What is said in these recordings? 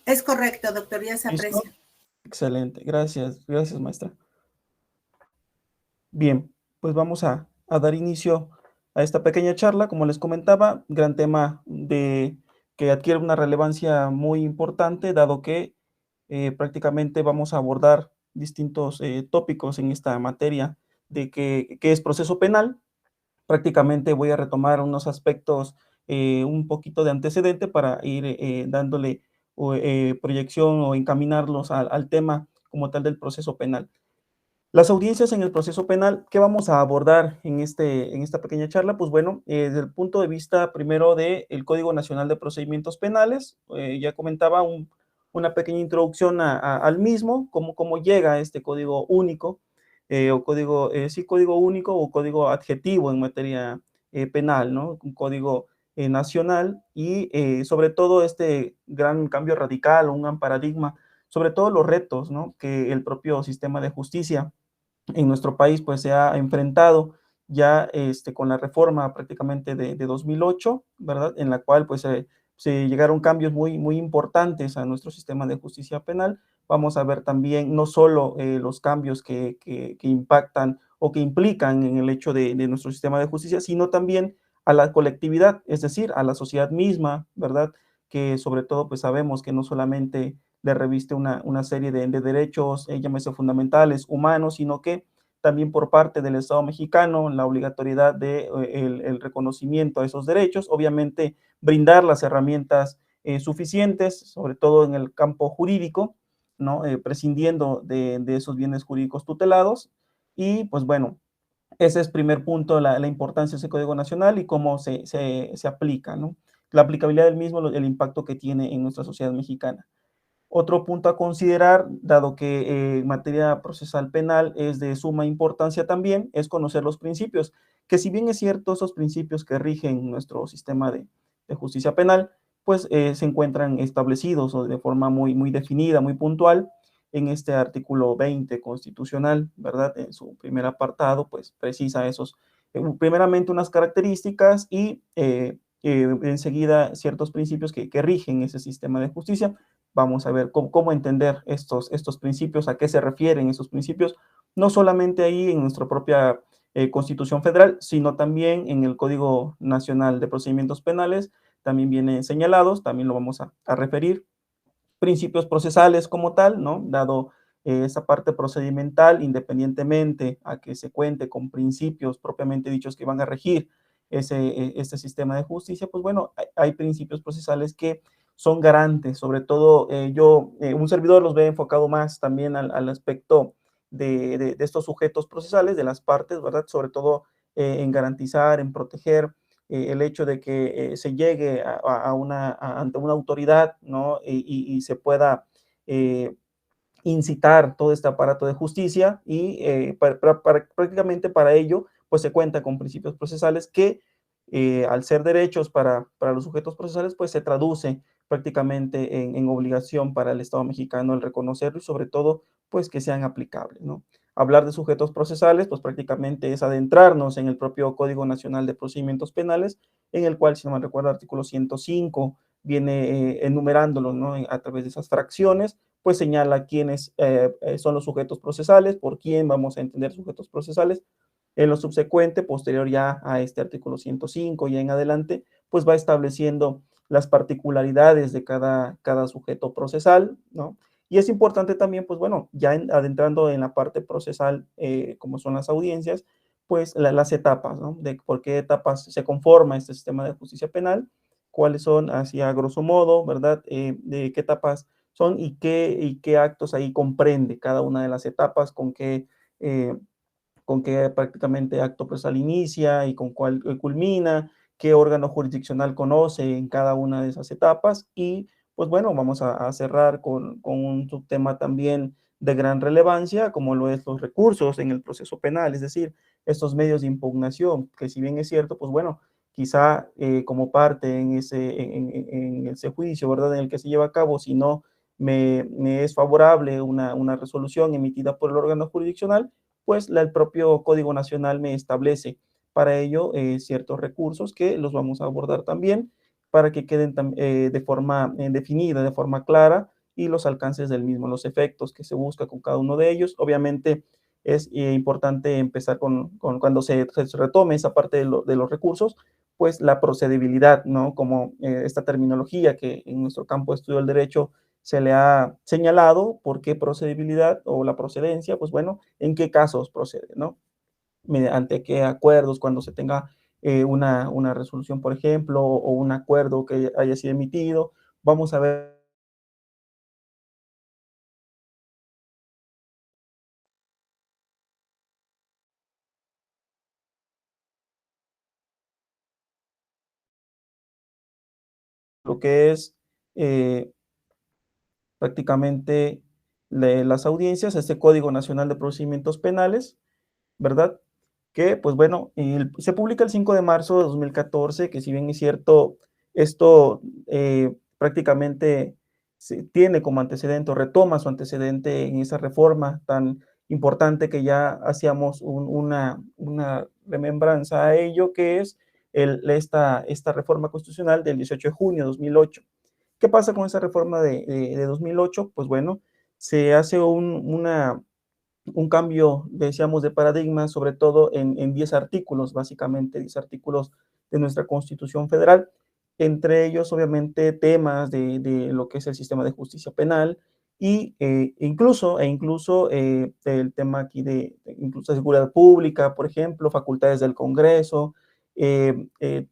Es correcto, doctor, ya se ¿Listo? aprecia. Excelente, gracias, gracias, maestra. Bien, pues vamos a dar inicio a esta pequeña charla. Como les comentaba, gran tema que adquiere una relevancia muy importante, dado que prácticamente vamos a abordar distintos tópicos en esta materia de qué es proceso penal. Prácticamente voy a retomar unos aspectos, un poquito de antecedente para ir dándole proyección o encaminarlos al tema como tal del proceso penal. Las audiencias en el proceso penal, ¿qué vamos a abordar en esta pequeña charla? Pues bueno, desde el punto de vista primero del Código Nacional de Procedimientos Penales, ya comentaba una pequeña introducción al mismo, cómo llega este código único, o código, sí, código único o código adjetivo en materia penal, ¿no? Un código nacional y sobre todo este gran cambio radical, un gran paradigma, sobre todo los retos, ¿no? Que el propio sistema de justicia en nuestro país pues se ha enfrentado ya con la reforma prácticamente de 2008, ¿verdad? En la cual pues se llegaron cambios muy importantes a nuestro sistema de justicia penal. Vamos a ver también no solo los cambios que impactan o que implican en el hecho de nuestro sistema de justicia, sino también a la colectividad, es decir, a la sociedad misma, ¿verdad? Que sobre todo pues sabemos que no solamente le reviste una serie de derechos, llámese fundamentales, humanos, sino que también por parte del Estado mexicano la obligatoriedad de el reconocimiento a esos derechos, obviamente brindar las herramientas suficientes, sobre todo en el campo jurídico, ¿no? Prescindiendo de esos bienes jurídicos tutelados. Y pues bueno, ese es primer punto, la importancia de ese Código Nacional y cómo se aplica, ¿no? La aplicabilidad del mismo, el impacto que tiene en nuestra sociedad mexicana. Otro punto a considerar, dado que en materia procesal penal es de suma importancia también, es conocer los principios, que si bien es cierto, esos principios que rigen nuestro sistema de justicia penal, pues se encuentran establecidos o de forma muy definida, muy puntual, en este artículo 20 constitucional, ¿verdad? En su primer apartado, pues precisa esos, primeramente unas características y enseguida ciertos principios que rigen ese sistema de justicia. Vamos a ver cómo entender estos principios, a qué se refieren esos principios, no solamente ahí en nuestra propia Constitución Federal, sino también en el Código Nacional de Procedimientos Penales, también vienen señalados, también lo vamos a referir. Principios procesales como tal, ¿no? Dado esa parte procedimental, independientemente a que se cuente con principios propiamente dichos que van a regir este sistema de justicia, pues bueno, hay principios procesales que son garantes, sobre todo un servidor los ve enfocado más también al aspecto de estos sujetos procesales, de las partes, ¿verdad? Sobre todo en garantizar, en proteger el hecho de que se llegue ante una autoridad, ¿no? Y se pueda incitar todo este aparato de justicia y prácticamente para ello, pues se cuenta con principios procesales que al ser derechos para los sujetos procesales, pues se traduce prácticamente en obligación para el Estado mexicano el reconocerlo y sobre todo, pues que sean aplicables, ¿no? Hablar de sujetos procesales, pues prácticamente es adentrarnos en el propio Código Nacional de Procedimientos Penales, en el cual, si no me recuerdo, el artículo 105 viene enumerándolos, ¿no? A través de esas fracciones, pues señala quiénes son los sujetos procesales, por quién vamos a entender sujetos procesales. En lo subsecuente, posterior ya a este artículo 105 y en adelante, pues va estableciendo las particularidades de cada sujeto procesal, ¿no? Y es importante también, pues bueno, ya adentrando en la parte procesal, como son las audiencias, pues las etapas, ¿no? De por qué etapas se conforma este sistema de justicia penal, cuáles son, así a grosso modo, ¿verdad? De qué etapas son y qué actos ahí comprende cada una de las etapas, con qué prácticamente acto procesal inicia y con cuál culmina, qué órgano jurisdiccional conoce en cada una de esas etapas y pues bueno, vamos a cerrar con un subtema también de gran relevancia, como lo es los recursos en el proceso penal, es decir, estos medios de impugnación, que si bien es cierto, pues bueno, quizá como parte en ese juicio, ¿verdad?, en el que se lleva a cabo, si no me es favorable una resolución emitida por el órgano jurisdiccional, pues el propio Código Nacional me establece para ello ciertos recursos que los vamos a abordar también para que queden de forma definida, de forma clara, y los alcances del mismo, los efectos que se busca con cada uno de ellos. Obviamente es importante empezar con cuando se retome esa parte de los recursos, pues la procedibilidad, ¿no? Como esta terminología que en nuestro campo de estudio del derecho se le ha señalado. ¿Por qué procedibilidad o la procedencia? Pues bueno, ¿en qué casos procede, no? Mediante qué acuerdos, cuando se tenga una resolución, por ejemplo, o un acuerdo que haya sido emitido. Vamos a ver lo que es eh, prácticamente las audiencias, este Código Nacional de Procedimientos Penales, ¿verdad? Que, pues bueno, se publica el 5 de marzo de 2014, que si bien es cierto, esto prácticamente tiene como antecedente o retoma su antecedente en esa reforma tan importante que ya hacíamos una remembranza a ello, que es esta reforma constitucional del 18 de junio de 2008. ¿Qué pasa con esa reforma de 2008? Pues bueno, se hace un cambio, decíamos, de paradigma, sobre todo en 10 artículos, básicamente 10 artículos de nuestra Constitución Federal, entre ellos, obviamente, temas de lo que es el sistema de justicia penal y incluso el tema aquí de incluso seguridad pública, por ejemplo, facultades del Congreso.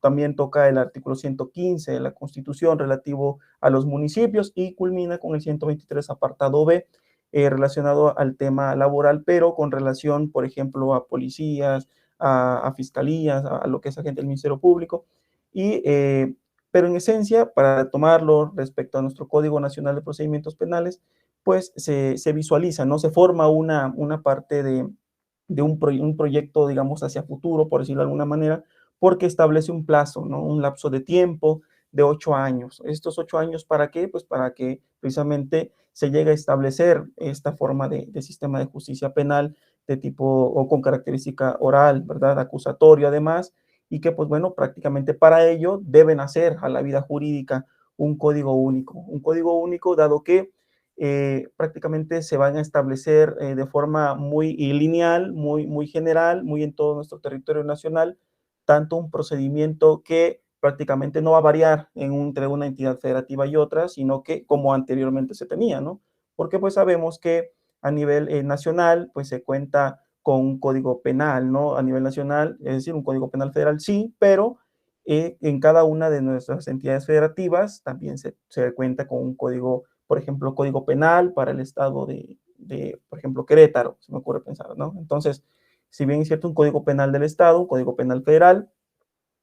También toca el artículo 115 de la Constitución relativo a los municipios y culmina con el 123 apartado B, relacionado al tema laboral, pero con relación, por ejemplo, a policías, a fiscalías, a lo que es agente del Ministerio Público. Y, pero en esencia, para tomarlo respecto a nuestro Código Nacional de Procedimientos Penales, pues se visualiza, ¿no? Se forma una parte de un proyecto, digamos, hacia futuro, por decirlo de alguna manera, porque establece un plazo, ¿no? Un lapso de tiempo de 8 años. ¿Estos 8 años para qué? Pues para que precisamente se llegue a establecer esta forma de sistema de justicia penal de tipo o con característica oral, ¿verdad? Acusatorio además, y que pues bueno, prácticamente para ello deben hacer a la vida jurídica un código único dado que prácticamente se van a establecer de forma muy lineal, muy general, muy en todo nuestro territorio nacional, tanto un procedimiento que prácticamente no va a variar entre una entidad federativa y otra, sino que como anteriormente se tenía, ¿no? Porque pues sabemos que a nivel nacional, pues se cuenta con un código penal, ¿no? A nivel nacional, es decir, un código penal federal sí, pero en cada una de nuestras entidades federativas también se cuenta con un código, por ejemplo, código penal para el estado por ejemplo, Querétaro, se me ocurre pensar, ¿no? Entonces, si bien es cierto un código penal del estado, un código penal federal,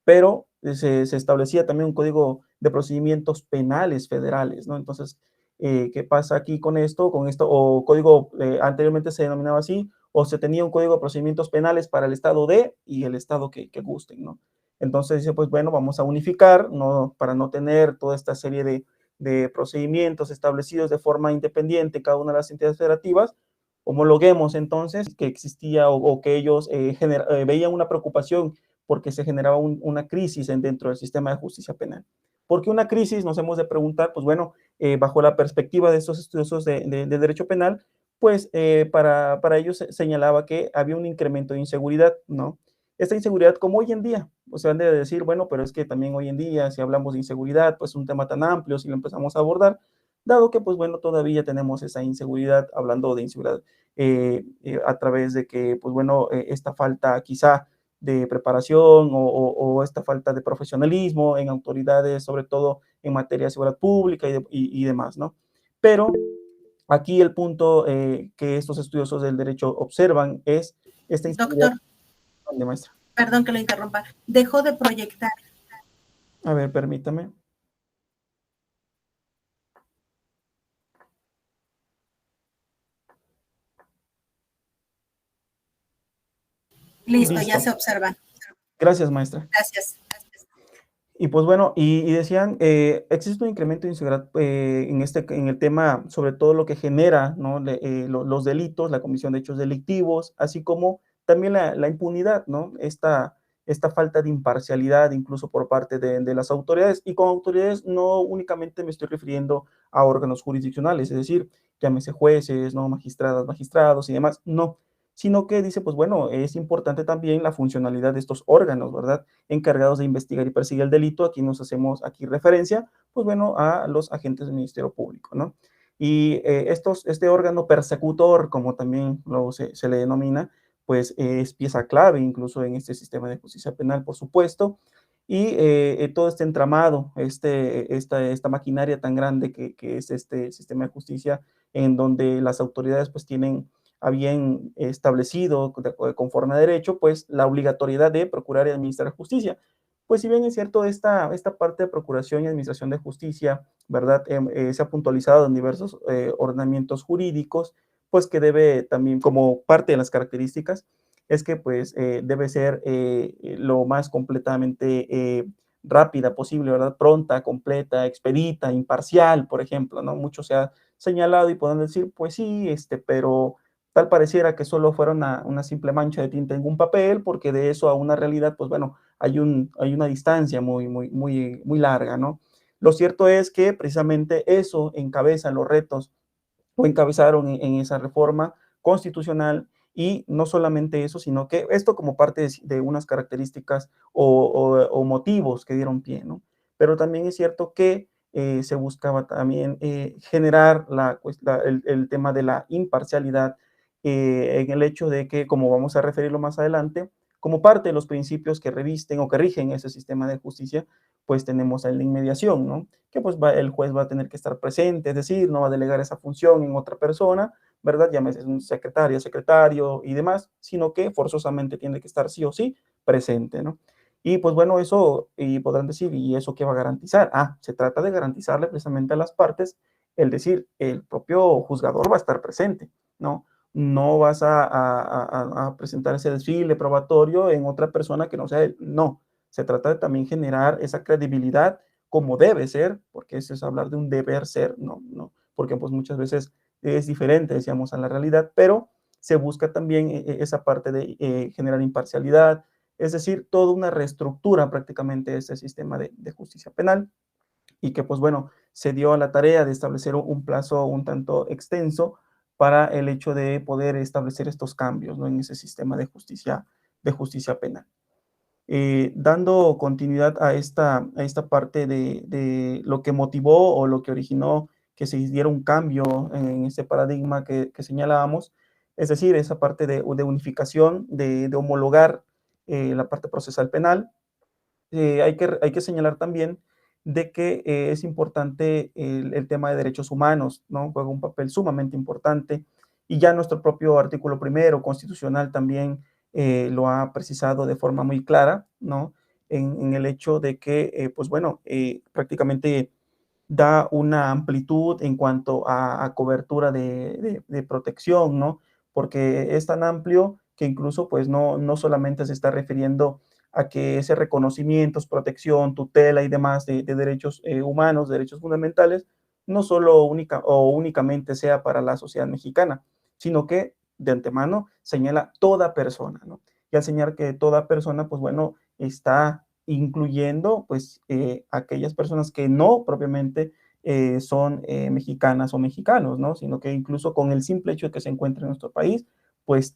pero se establecía también un código de procedimientos penales federales, ¿no? Entonces, ¿qué pasa aquí con esto? Con esto, o código, anteriormente se denominaba así, o se tenía un código de procedimientos penales para el estado de y el estado que gusten, ¿no? Entonces dice, pues bueno, vamos a unificar, ¿no? Para no tener toda esta serie de procedimientos establecidos de forma independiente cada una de las entidades federativas, homologuemos entonces que existía o que ellos veían una preocupación porque se generaba una crisis dentro del sistema de justicia penal. ¿Por qué una crisis? Nos hemos de preguntar, pues bueno, bajo la perspectiva de estos estudiosos de derecho penal, pues para ellos señalaba que había un incremento de inseguridad, ¿no? Esta inseguridad como hoy en día, o sea, han de decir, bueno, pero es que también hoy en día, si hablamos de inseguridad, pues es un tema tan amplio, si lo empezamos a abordar, dado que, pues bueno, todavía tenemos esa inseguridad, hablando de inseguridad a través de que, pues bueno, esta falta quizá de preparación o esta falta de profesionalismo en autoridades, sobre todo en materia de seguridad pública y demás, ¿no? Pero aquí el punto que estos estudiosos del derecho observan es esta inseguridad. Doctor, ¿Dónde, maestra? perdón que lo interrumpa, dejó de proyectar. A ver, permítame. Listo, ya Listo. se observa. Gracias, maestra. Gracias. Y pues bueno, y decían, existe un incremento de inseguridad en el tema, sobre todo lo que genera, ¿no? Los delitos, la comisión de hechos delictivos, así como también la impunidad, ¿no? esta falta de imparcialidad incluso por parte de las autoridades, y con autoridades no únicamente me estoy refiriendo a órganos jurisdiccionales, es decir, llámese jueces, ¿no? Magistradas, magistrados y demás, no, sino que dice, pues bueno, es importante también la funcionalidad de estos órganos, ¿verdad? Encargados de investigar y perseguir el delito, aquí nos hacemos aquí referencia, pues bueno, a los agentes del Ministerio Público, ¿no? Y este órgano persecutor, como también se le denomina, pues es pieza clave incluso en este sistema de justicia penal, por supuesto, y todo este entramado, esta maquinaria tan grande que es este sistema de justicia, en donde las autoridades pues tienen a bien establecido conforme a derecho, pues la obligatoriedad de procurar y administrar justicia. Pues si bien es cierto, esta parte de procuración y administración de justicia, ¿verdad? Se ha puntualizado en diversos ordenamientos jurídicos, pues que debe también, como parte de las características, es que pues debe ser lo más completamente rápida posible, ¿verdad? Pronta, completa, expedita, imparcial, por ejemplo, ¿no? Mucho se ha señalado y pueden decir, pues sí, pero tal pareciera que solo fuera una simple mancha de tinta en un papel, porque de eso a una realidad, pues bueno, hay una distancia muy larga, ¿no? Lo cierto es que precisamente eso encabeza los retos o encabezaron en esa reforma constitucional, y no solamente eso, sino que esto como parte de unas características o motivos que dieron pie, ¿no? Pero también es cierto que se buscaba también generar el tema de la imparcialidad en el hecho de que, como vamos a referirlo más adelante, como parte de los principios que revisten o que rigen ese sistema de justicia, pues tenemos la inmediación, ¿no? Que pues el juez va a tener que estar presente, es decir, no va a delegar esa función en otra persona, ¿verdad? Llámese un secretaria, secretario y demás, sino que forzosamente tiene que estar sí o sí presente, ¿no? Y pues bueno, eso, y podrán decir, ¿y eso qué va a garantizar? Ah, se trata de garantizarle precisamente a las partes, el decir, el propio juzgador va a estar presente, ¿no? No vas a presentar ese desfile probatorio en otra persona que no sea él, no. Se trata de también generar esa credibilidad como debe ser, porque eso es hablar de un deber ser, no, porque pues muchas veces es diferente, decíamos, a la realidad, pero se busca también esa parte de generar imparcialidad, es decir, toda una reestructura prácticamente de este sistema de justicia penal, y que pues bueno, se dio a la tarea de establecer un plazo un tanto extenso para el hecho de poder establecer estos cambios, ¿no? En ese sistema de justicia penal. Dando continuidad a esta parte de lo que motivó o lo que originó que se diera un cambio en este paradigma que señalábamos, es decir, esa parte de unificación, de homologar la parte procesal penal. Hay que señalar también de que es importante el tema de derechos humanos, ¿no? Juega un papel sumamente importante, y ya nuestro propio artículo primero constitucional también lo ha precisado de forma muy clara, ¿no? En el hecho de que, pues bueno, prácticamente da una amplitud en cuanto a cobertura de protección, ¿no? Porque es tan amplio que incluso pues no solamente se está refiriendo a que ese reconocimientos, protección, tutela y demás de derechos humanos, derechos fundamentales, no solo únicamente sea para la sociedad mexicana, sino que de antemano señala toda persona, ¿no? Y al señalar que toda persona, pues bueno, está incluyendo pues aquellas personas que no propiamente son mexicanas o mexicanos, ¿no? Sino que incluso con el simple hecho de que se encuentre en nuestro país, pues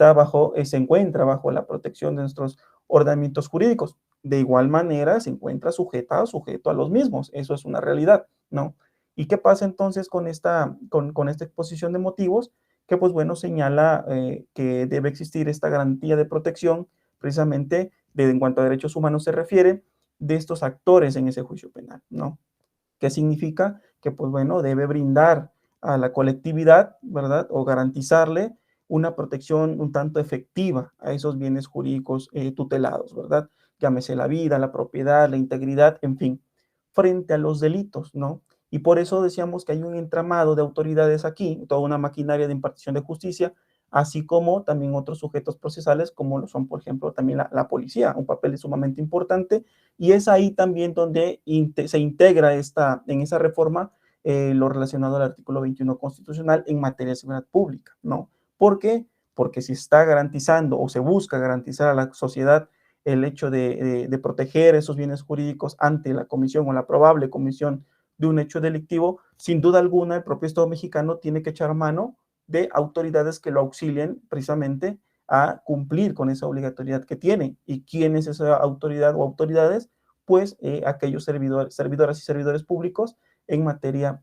se encuentra bajo la protección de nuestros ordenamientos jurídicos. De igual manera, se encuentra sujeto a los mismos. Eso es una realidad, ¿no? ¿Y qué pasa entonces con esta exposición de motivos? Que pues bueno, señala que debe existir esta garantía de protección precisamente en cuanto a derechos humanos se refiere, de estos actores en ese juicio penal, ¿no? ¿Qué significa? Que, pues bueno, debe brindar a la colectividad, ¿verdad? O garantizarle una protección un tanto efectiva a esos bienes jurídicos tutelados, ¿verdad? Llámese la vida, la propiedad, la integridad, en fin, frente a los delitos, ¿no? Y por eso decíamos que hay un entramado de autoridades aquí, toda una maquinaria de impartición de justicia, así como también otros sujetos procesales, como lo son, por ejemplo, también la policía, un papel sumamente importante, y es ahí también donde se integra en esa reforma lo relacionado al artículo 21 constitucional en materia de seguridad pública, ¿no? ¿Por qué? Porque se está garantizando o se busca garantizar a la sociedad el hecho de proteger esos bienes jurídicos ante la comisión o la probable comisión de un hecho delictivo, sin duda alguna el propio Estado mexicano tiene que echar mano de autoridades que lo auxilien precisamente a cumplir con esa obligatoriedad que tiene. ¿Y quién es esa autoridad o autoridades? Pues aquellos servidoras y servidores públicos en materia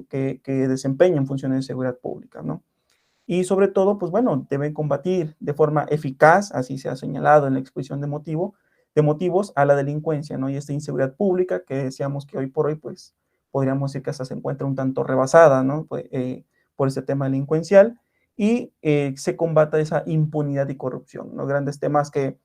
que desempeñan funciones de seguridad pública, ¿no? Y sobre todo, pues bueno, deben combatir de forma eficaz, así se ha señalado en la exposición de motivos a la delincuencia, ¿no? Y esta inseguridad pública que decíamos que hoy por hoy, pues podríamos decir que hasta se encuentra un tanto rebasada, ¿no? Pues, por este tema delincuencial y se combata esa impunidad y corrupción, ¿no? Grandes temas que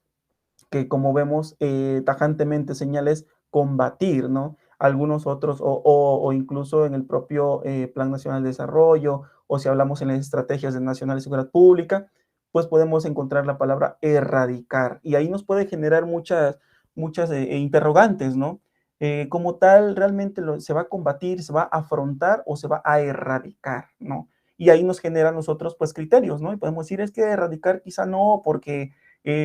como vemos tajantemente señales combatir, ¿no? Algunos otros, o incluso en el propio Plan Nacional de Desarrollo, o si hablamos en las estrategias de nacional de seguridad pública, pues podemos encontrar la palabra erradicar. Y ahí nos puede generar muchas interrogantes, ¿no? Como tal, ¿realmente se va a combatir, se va a afrontar o se va a erradicar, ¿no? Y ahí nos genera a nosotros, pues, criterios, ¿no? Y podemos decir, es que erradicar quizá no, porque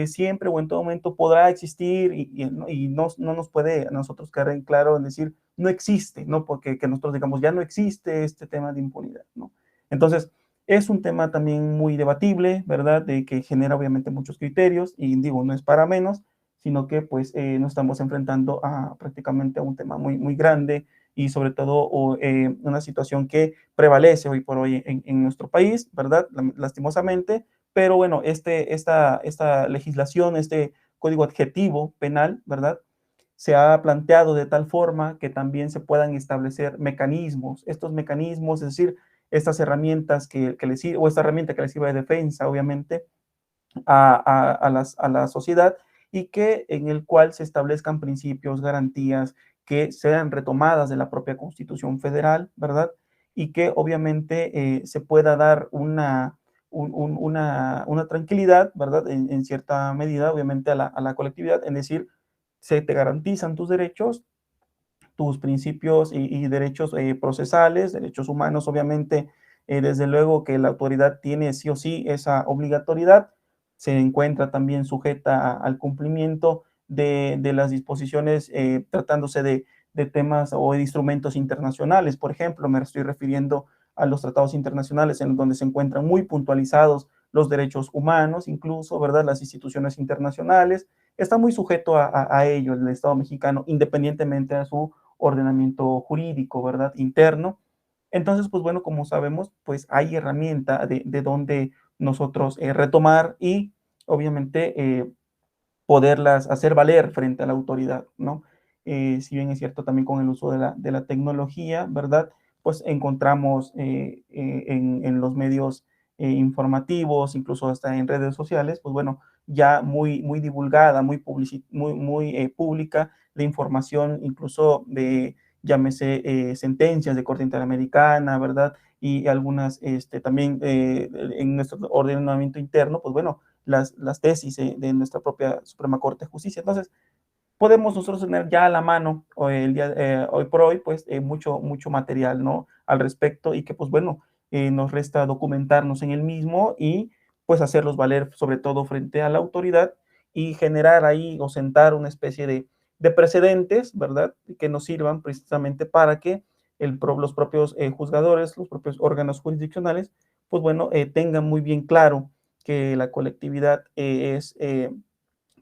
siempre o en todo momento podrá existir y no nos puede a nosotros quedar en claro en decir no existe, ¿no? Porque que nosotros digamos ya no existe este tema de impunidad, ¿no? Entonces, es un tema también muy debatible, ¿verdad? De que genera obviamente muchos criterios y digo, no es para menos, sino que pues nos estamos enfrentando a prácticamente a un tema muy grande y sobre todo una situación que prevalece hoy por hoy en nuestro país, ¿verdad? Lastimosamente, pero bueno, esta legislación, este código adjetivo penal, ¿verdad? Se ha planteado de tal forma que también se puedan establecer mecanismos, estos mecanismos, es decir, estas herramientas que les sirve, o esta herramienta que les sirve de defensa, obviamente, a la sociedad y que en el cual se establezcan principios, garantías que sean retomadas de la propia Constitución Federal, ¿verdad? Y que obviamente se pueda dar una tranquilidad, ¿verdad? En cierta medida, obviamente, a la colectividad, en decir, se te garantizan tus principios y derechos procesales, derechos humanos, obviamente, desde luego que la autoridad tiene sí o sí esa obligatoriedad, se encuentra también sujeta al cumplimiento de las disposiciones tratándose de temas o de instrumentos internacionales. Por ejemplo, me estoy refiriendo a los tratados internacionales en donde se encuentran muy puntualizados los derechos humanos, incluso, ¿verdad? Las instituciones internacionales. Está muy sujeto a ello el Estado mexicano, independientemente de su ordenamiento jurídico, ¿verdad? Interno. Entonces, pues bueno, como sabemos, pues hay herramienta de donde nosotros retomar y obviamente poderlas hacer valer frente a la autoridad, ¿no? Si bien es cierto también con el uso de la tecnología, ¿verdad? Pues encontramos en los medios informativos, incluso hasta en redes sociales, pues bueno, ya muy divulgada, muy pública la información, incluso de, llámese, sentencias de Corte Interamericana, ¿verdad? Y algunas también en nuestro ordenamiento interno, pues bueno, las tesis de nuestra propia Suprema Corte de Justicia. Entonces, podemos nosotros tener ya a la mano hoy por hoy, pues mucho material, ¿no? Al respecto y que, pues bueno, nos resta documentarnos en el mismo y pues hacerlos valer sobre todo frente a la autoridad y generar ahí o sentar una especie de precedentes, ¿verdad? Que nos sirvan precisamente para que los propios juzgadores, los propios órganos jurisdiccionales, pues bueno, tengan muy bien claro que la colectividad es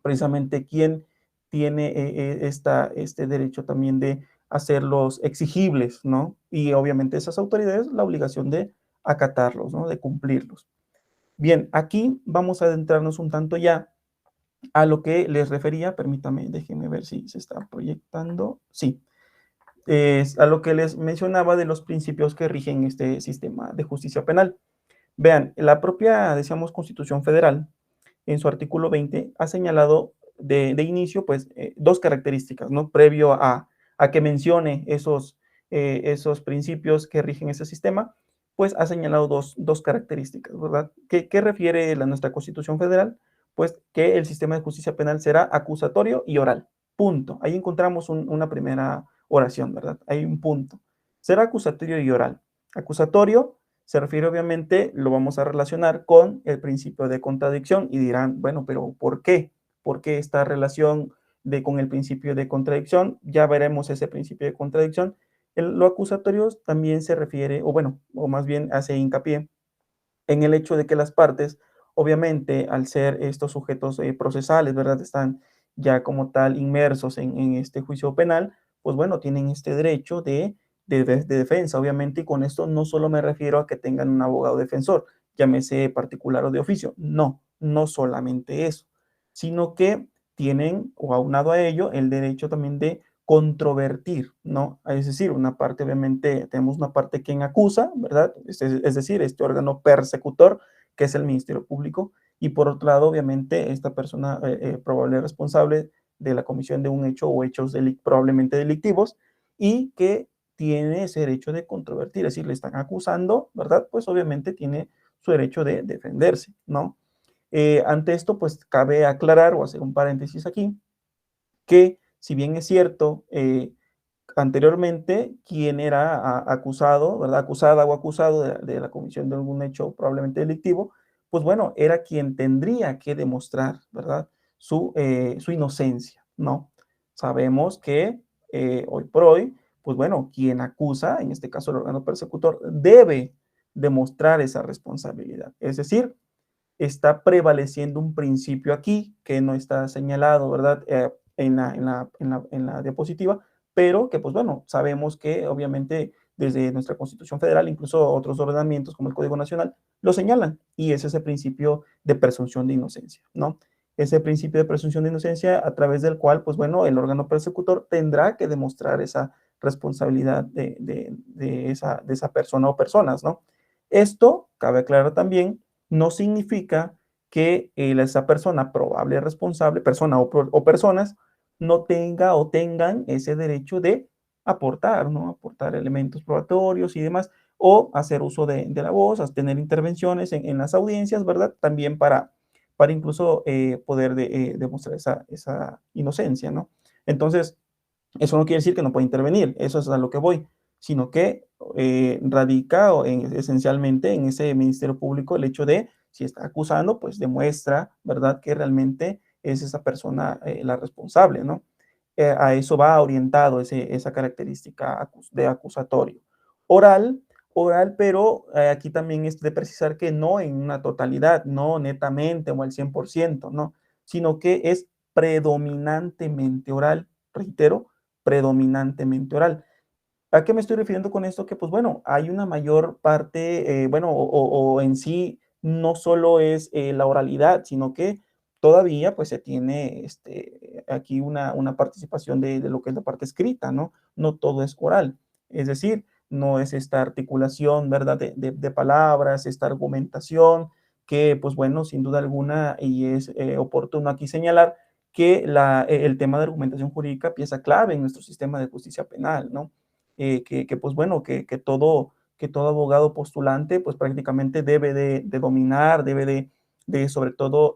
precisamente quien tiene este derecho también de hacerlos exigibles, ¿no? Y obviamente esas autoridades la obligación de acatarlos, ¿no? De cumplirlos. Bien, aquí vamos a adentrarnos un tanto ya a lo que les refería, permítame, déjenme ver si se está proyectando. Sí, es a lo que les mencionaba de los principios que rigen este sistema de justicia penal. Vean, la propia, decíamos, Constitución Federal, en su artículo 20, ha señalado de inicio, pues, dos características, ¿no? Previo a que mencione esos principios que rigen ese sistema, pues ha señalado dos características, ¿verdad? ¿Qué refiere nuestra Constitución Federal? Pues que el sistema de justicia penal será acusatorio y oral. Punto. Ahí encontramos una primera oración, ¿verdad? Hay un punto. Será acusatorio y oral. Acusatorio se refiere obviamente, lo vamos a relacionar con el principio de contradicción y dirán, bueno, pero ¿por qué? ¿Por qué esta relación con el principio de contradicción? Ya veremos ese principio de contradicción. Lo acusatorio también se refiere, o bueno, o más bien hace hincapié en el hecho de que las partes, obviamente, al ser estos sujetos procesales, ¿verdad? Están ya como tal inmersos en este juicio penal, pues bueno, tienen este derecho de defensa, obviamente, y con esto no solo me refiero a que tengan un abogado defensor, llámese particular o de oficio, no, no solamente eso, sino que tienen, o aunado a ello, el derecho también de controvertir, ¿no? Es decir, una parte, obviamente, tenemos una parte quien acusa, ¿verdad? Es decir, este órgano persecutor, que es el Ministerio Público, y por otro lado, obviamente, esta persona probable responsable de la comisión de un hecho o hechos probablemente delictivos, y que tiene ese derecho de controvertir, es decir, le están acusando, ¿verdad? Pues obviamente tiene su derecho de defenderse, ¿no? Ante esto, pues cabe aclarar o hacer un paréntesis aquí, que si bien es cierto, anteriormente, quien era acusado, ¿verdad? Acusada o acusado de la comisión de algún hecho probablemente delictivo, pues bueno, era quien tendría que demostrar, ¿verdad? Su inocencia, ¿no? Sabemos que hoy por hoy, pues bueno, quien acusa, en este caso el órgano persecutor, debe demostrar esa responsabilidad. Es decir, está prevaleciendo un principio aquí que no está señalado, ¿verdad? En la diapositiva, pero que, pues bueno, sabemos que obviamente desde nuestra Constitución Federal, incluso otros ordenamientos como el Código Nacional, lo señalan, y es ese principio de presunción de inocencia, ¿no? Ese principio de presunción de inocencia a través del cual, pues bueno, el órgano persecutor tendrá que demostrar esa responsabilidad de esa persona o personas, ¿no? Esto, cabe aclarar también, no significa que esa persona probable responsable, persona o personas, no tenga o tengan ese derecho de aportar, ¿no? Aportar elementos probatorios y demás, o hacer uso de la voz, tener intervenciones en las audiencias, ¿verdad? También para incluso poder demostrar esa inocencia, ¿no? Entonces, eso no quiere decir que no pueda intervenir, eso es a lo que voy, sino que radica esencialmente en ese Ministerio Público el hecho de, si está acusando, pues demuestra, ¿verdad?, que realmente es esa persona la responsable, ¿no? A eso va orientado esa característica de acusatorio. Oral, oral, pero aquí también es de precisar que no en una totalidad, no netamente o al 100%, no, sino que es predominantemente oral, reitero, predominantemente oral. ¿A qué me estoy refiriendo con esto? Que pues bueno, hay una mayor parte, bueno, o en sí no solo es la oralidad, sino que todavía pues se tiene aquí una participación de lo que es la parte escrita, ¿no? No todo es oral. Es decir, no es esta articulación, ¿verdad? De palabras, esta argumentación, que pues bueno, sin duda alguna, y es oportuno aquí señalar que el tema de argumentación jurídica pieza clave en nuestro sistema de justicia penal, ¿no? Pues bueno, que todo abogado postulante pues prácticamente debe de dominar, debe de sobre todo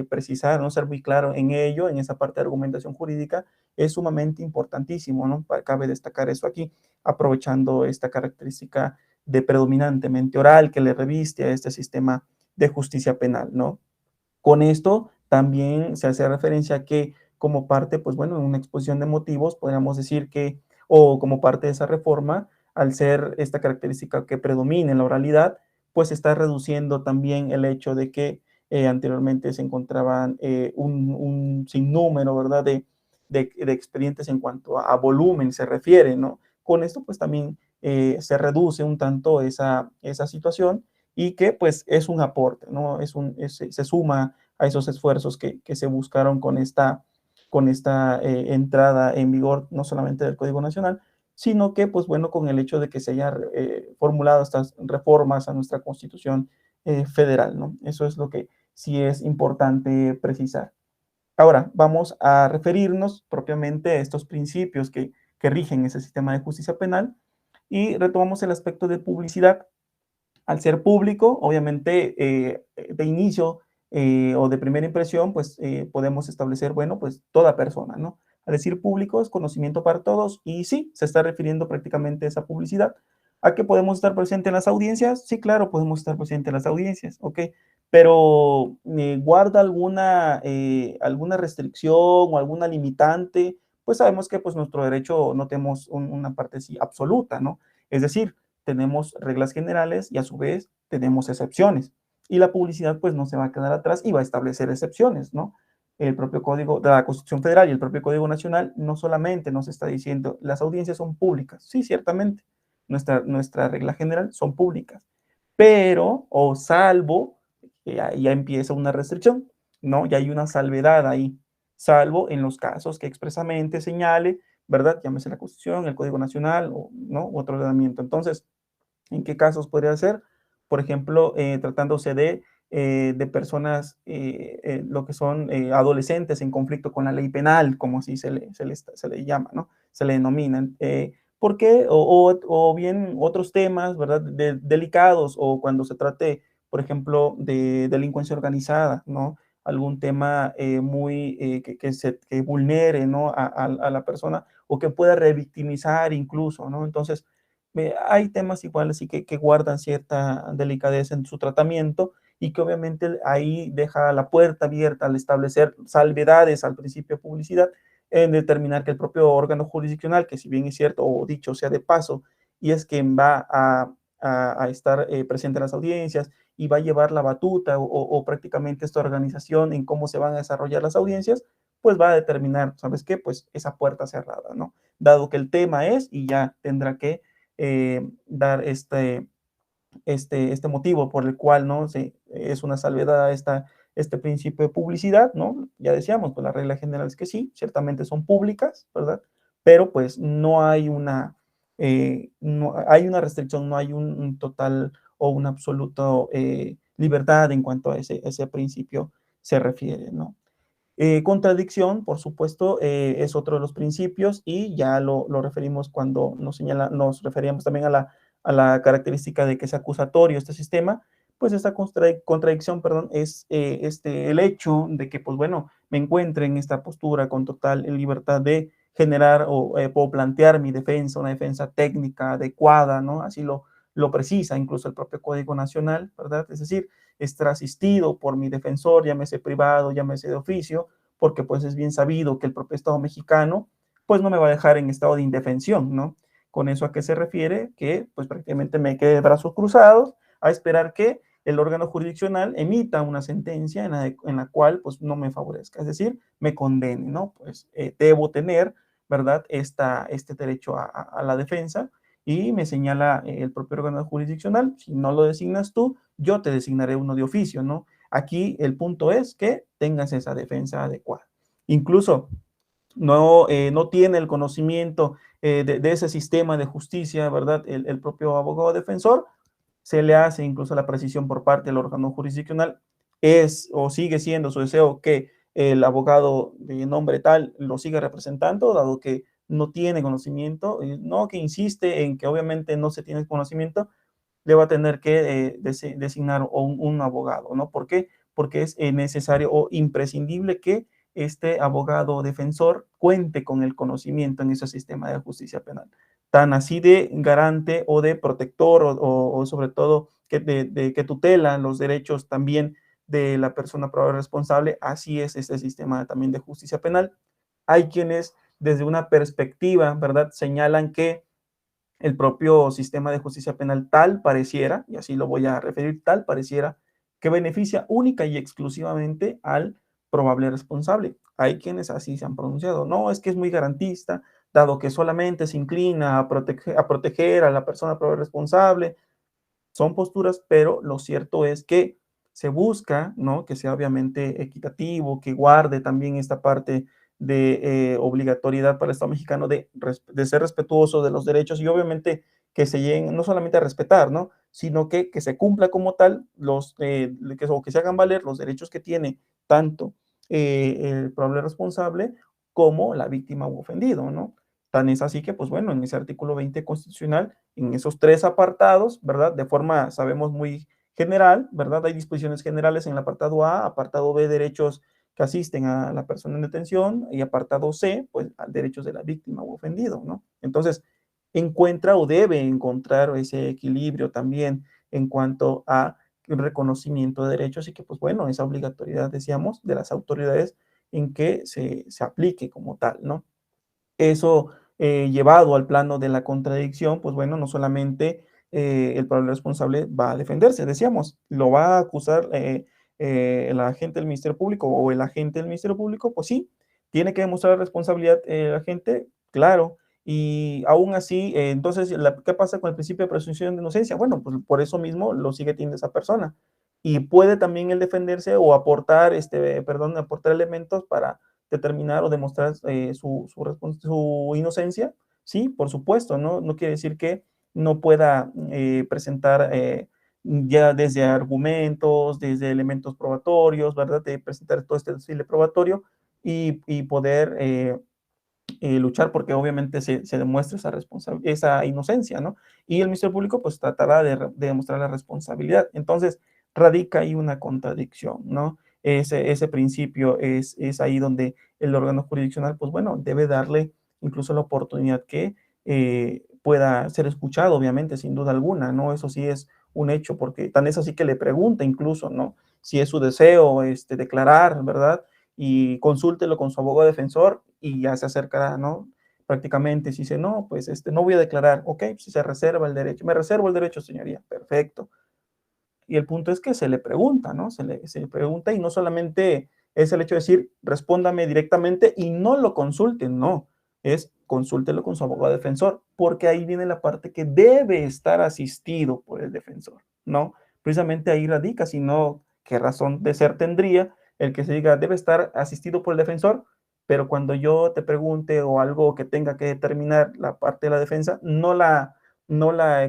precisar, ¿no? Ser muy claro en ello, en esa parte de argumentación jurídica, es sumamente importantísimo, ¿no? Cabe destacar eso aquí, aprovechando esta característica de predominantemente oral que le reviste a este sistema de justicia penal, ¿no? Con esto también se hace referencia a que como parte, pues bueno, en una exposición de motivos, podríamos decir que, o como parte de esa reforma, al ser esta característica que predomina en la oralidad, pues se está reduciendo también el hecho de que anteriormente se encontraban un sinnúmero, ¿verdad?, de expedientes en cuanto a volumen se refiere, ¿no? Con esto, pues también se reduce un tanto esa situación y que pues es un aporte, ¿no? Se suma a esos esfuerzos que se buscaron con esta entrada en vigor no solamente del Código Nacional, sino que, pues bueno, con el hecho de que se haya formulado estas reformas a nuestra Constitución federal, ¿no? Eso es lo que sí es importante precisar. Ahora, vamos a referirnos propiamente a estos principios que rigen ese sistema de justicia penal y retomamos el aspecto de publicidad. Al ser público, obviamente, de inicio o de primera impresión, pues podemos establecer, bueno, pues toda persona, ¿no? Al decir público es conocimiento para todos y sí, se está refiriendo prácticamente a esa publicidad. ¿A qué podemos estar presentes en las audiencias? Sí, claro, podemos estar presentes en las audiencias, ¿ok? pero guarda alguna restricción o alguna limitante, pues sabemos que pues nuestro derecho no tenemos una parte así absoluta, ¿no? Es decir, tenemos reglas generales y a su vez tenemos excepciones. Y la publicidad pues no se va a quedar atrás y va a establecer excepciones, ¿no? El propio Código de la Constitución Federal y el propio Código Nacional no solamente nos está diciendo las audiencias son públicas, sí, ciertamente, nuestra regla general son públicas, pero o salvo, ya empieza una restricción, ¿no? Ya hay una salvedad ahí, salvo en los casos que expresamente señale, ¿verdad? Llámese la Constitución, el Código Nacional, o, ¿no? Otro ordenamiento. Entonces, ¿en qué casos podría ser? Por ejemplo, tratándose de personas, lo que son adolescentes en conflicto con la ley penal, como así se le llama, ¿no? Se le denominan. ¿Por qué? O bien otros temas, ¿verdad? Delicados, o cuando se trate, por ejemplo, de delincuencia organizada, ¿no? Algún tema muy que vulnere, ¿no? A la persona o que pueda revictimizar incluso, ¿no? Entonces, hay temas iguales y que guardan cierta delicadeza en su tratamiento y que obviamente ahí deja la puerta abierta al establecer salvedades al principio de publicidad, en determinar que el propio órgano jurisdiccional, que si bien es cierto o dicho sea de paso, y es quien va a estar presente en las audiencias y va a llevar la batuta o prácticamente esta organización en cómo se van a desarrollar las audiencias, pues va a determinar, ¿sabes qué? Pues esa puerta cerrada, ¿no? Dado que el tema es y ya tendrá que dar este motivo por el cual no es una salvedad este principio de publicidad, ¿no? Ya decíamos, pues la regla general es que sí, ciertamente son públicas, ¿verdad? Pero pues no hay no hay una restricción, no hay un total o una absoluta libertad en cuanto a ese principio se refiere, ¿no? Contradicción, por supuesto, es otro de los principios y ya lo referimos cuando nos referíamos también a la característica de que es acusatorio este sistema, pues esta contradicción, perdón, es el hecho de que, pues bueno, me encuentre en esta postura con total libertad de generar o plantear mi defensa, una defensa técnica adecuada, ¿no? Así lo precisa incluso el propio Código Nacional, ¿verdad? Es decir, estar asistido por mi defensor, llámese privado, llámese de oficio, porque pues es bien sabido que el propio Estado mexicano pues no me va a dejar en estado de indefensión, ¿no? ¿Con eso a qué se refiere? Que pues prácticamente me quede de brazos cruzados a esperar que el órgano jurisdiccional emita una sentencia en la cual pues no me favorezca, es decir, me condene, ¿no? Pues debo tener, ¿verdad? Este derecho a la defensa y me señala el propio órgano jurisdiccional, si no lo designas tú, yo te designaré uno de oficio, ¿no? Aquí el punto es que tengas esa defensa adecuada. Incluso no tiene el conocimiento de ese sistema de justicia, ¿verdad? El propio abogado defensor, se le hace incluso la precisión por parte del órgano jurisdiccional, es o sigue siendo su deseo que el abogado de nombre tal lo siga representando, dado que no tiene conocimiento, no que insiste en que obviamente no se tiene conocimiento, le va a tener que designar un abogado, ¿no? ¿Por qué? Porque es necesario o imprescindible que este abogado defensor cuente con el conocimiento en ese sistema de justicia penal. Tan así de garante o de protector o sobre todo que tutela los derechos también de la persona probable responsable, así es este sistema también de justicia penal. Hay quienes desde una perspectiva, ¿verdad?, señalan que el propio sistema de justicia penal tal pareciera, y así lo voy a referir, tal pareciera que beneficia única y exclusivamente al probable responsable. Hay quienes así se han pronunciado. No, es que es muy garantista, dado que solamente se inclina a proteger a la persona probable responsable. Son posturas, pero lo cierto es que se busca, ¿no? Que sea obviamente equitativo, que guarde también esta parte de obligatoriedad para el Estado mexicano de ser respetuoso de los derechos y obviamente que se lleguen no solamente a respetar, ¿no? Sino que se cumpla como tal o que se hagan valer los derechos que tiene tanto el probable responsable como la víctima u ofendido, ¿no? Tan es así que, pues bueno, en ese artículo 20 constitucional, en esos tres apartados, ¿verdad? De forma, sabemos, muy general, ¿verdad? Hay disposiciones generales en el apartado A, apartado B, derechos que asisten a la persona en detención, y apartado C, pues, derechos de la víctima u ofendido, ¿no? Entonces, encuentra o debe encontrar ese equilibrio también en cuanto a reconocimiento de derechos y que, pues bueno, esa obligatoriedad, decíamos, de las autoridades en que se aplique como tal, ¿no? Eso llevado al plano de la contradicción, pues bueno, no solamente el probable responsable va a defenderse, decíamos, lo va a acusar el agente del Ministerio Público o el agente del Ministerio Público, pues sí, tiene que demostrar responsabilidad el agente, claro, y aún así, entonces, ¿qué pasa con el principio de presunción de inocencia? Bueno, pues por eso mismo lo sigue teniendo esa persona. Y puede también él defenderse o aportar, aportar elementos para determinar o demostrar su inocencia, sí, por supuesto, ¿no? No quiere decir que no pueda presentar ya desde argumentos, desde elementos probatorios, ¿verdad? De presentar todo este desfile probatorio y poder luchar porque obviamente se demuestre esa inocencia, ¿no? Y el Ministerio Público pues tratará de demostrar la responsabilidad. Entonces, radica ahí una contradicción, ¿no? Ese principio es ahí donde el órgano jurisdiccional, pues bueno, debe darle incluso la oportunidad que pueda ser escuchado, obviamente, sin duda alguna, ¿no? Eso sí es un hecho, porque tan es así que le pregunta incluso, ¿no? Si es su deseo declarar, ¿verdad? Y consúltelo con su abogado defensor y ya se acercará, ¿no? Prácticamente, si dice, no, pues no voy a declarar, ok, si se reserva el derecho, me reservo el derecho, señoría, perfecto. Y el punto es que se le pregunta, ¿no? Se le pregunta y no solamente es el hecho de decir, respóndame directamente y no lo consulten, no, es consúltelo con su abogado defensor, porque ahí viene la parte que debe estar asistido por el defensor, ¿no? Precisamente ahí radica, si no, ¿qué razón de ser tendría el que se diga, debe estar asistido por el defensor? Pero cuando yo te pregunte o algo que tenga que determinar la parte de la defensa, no la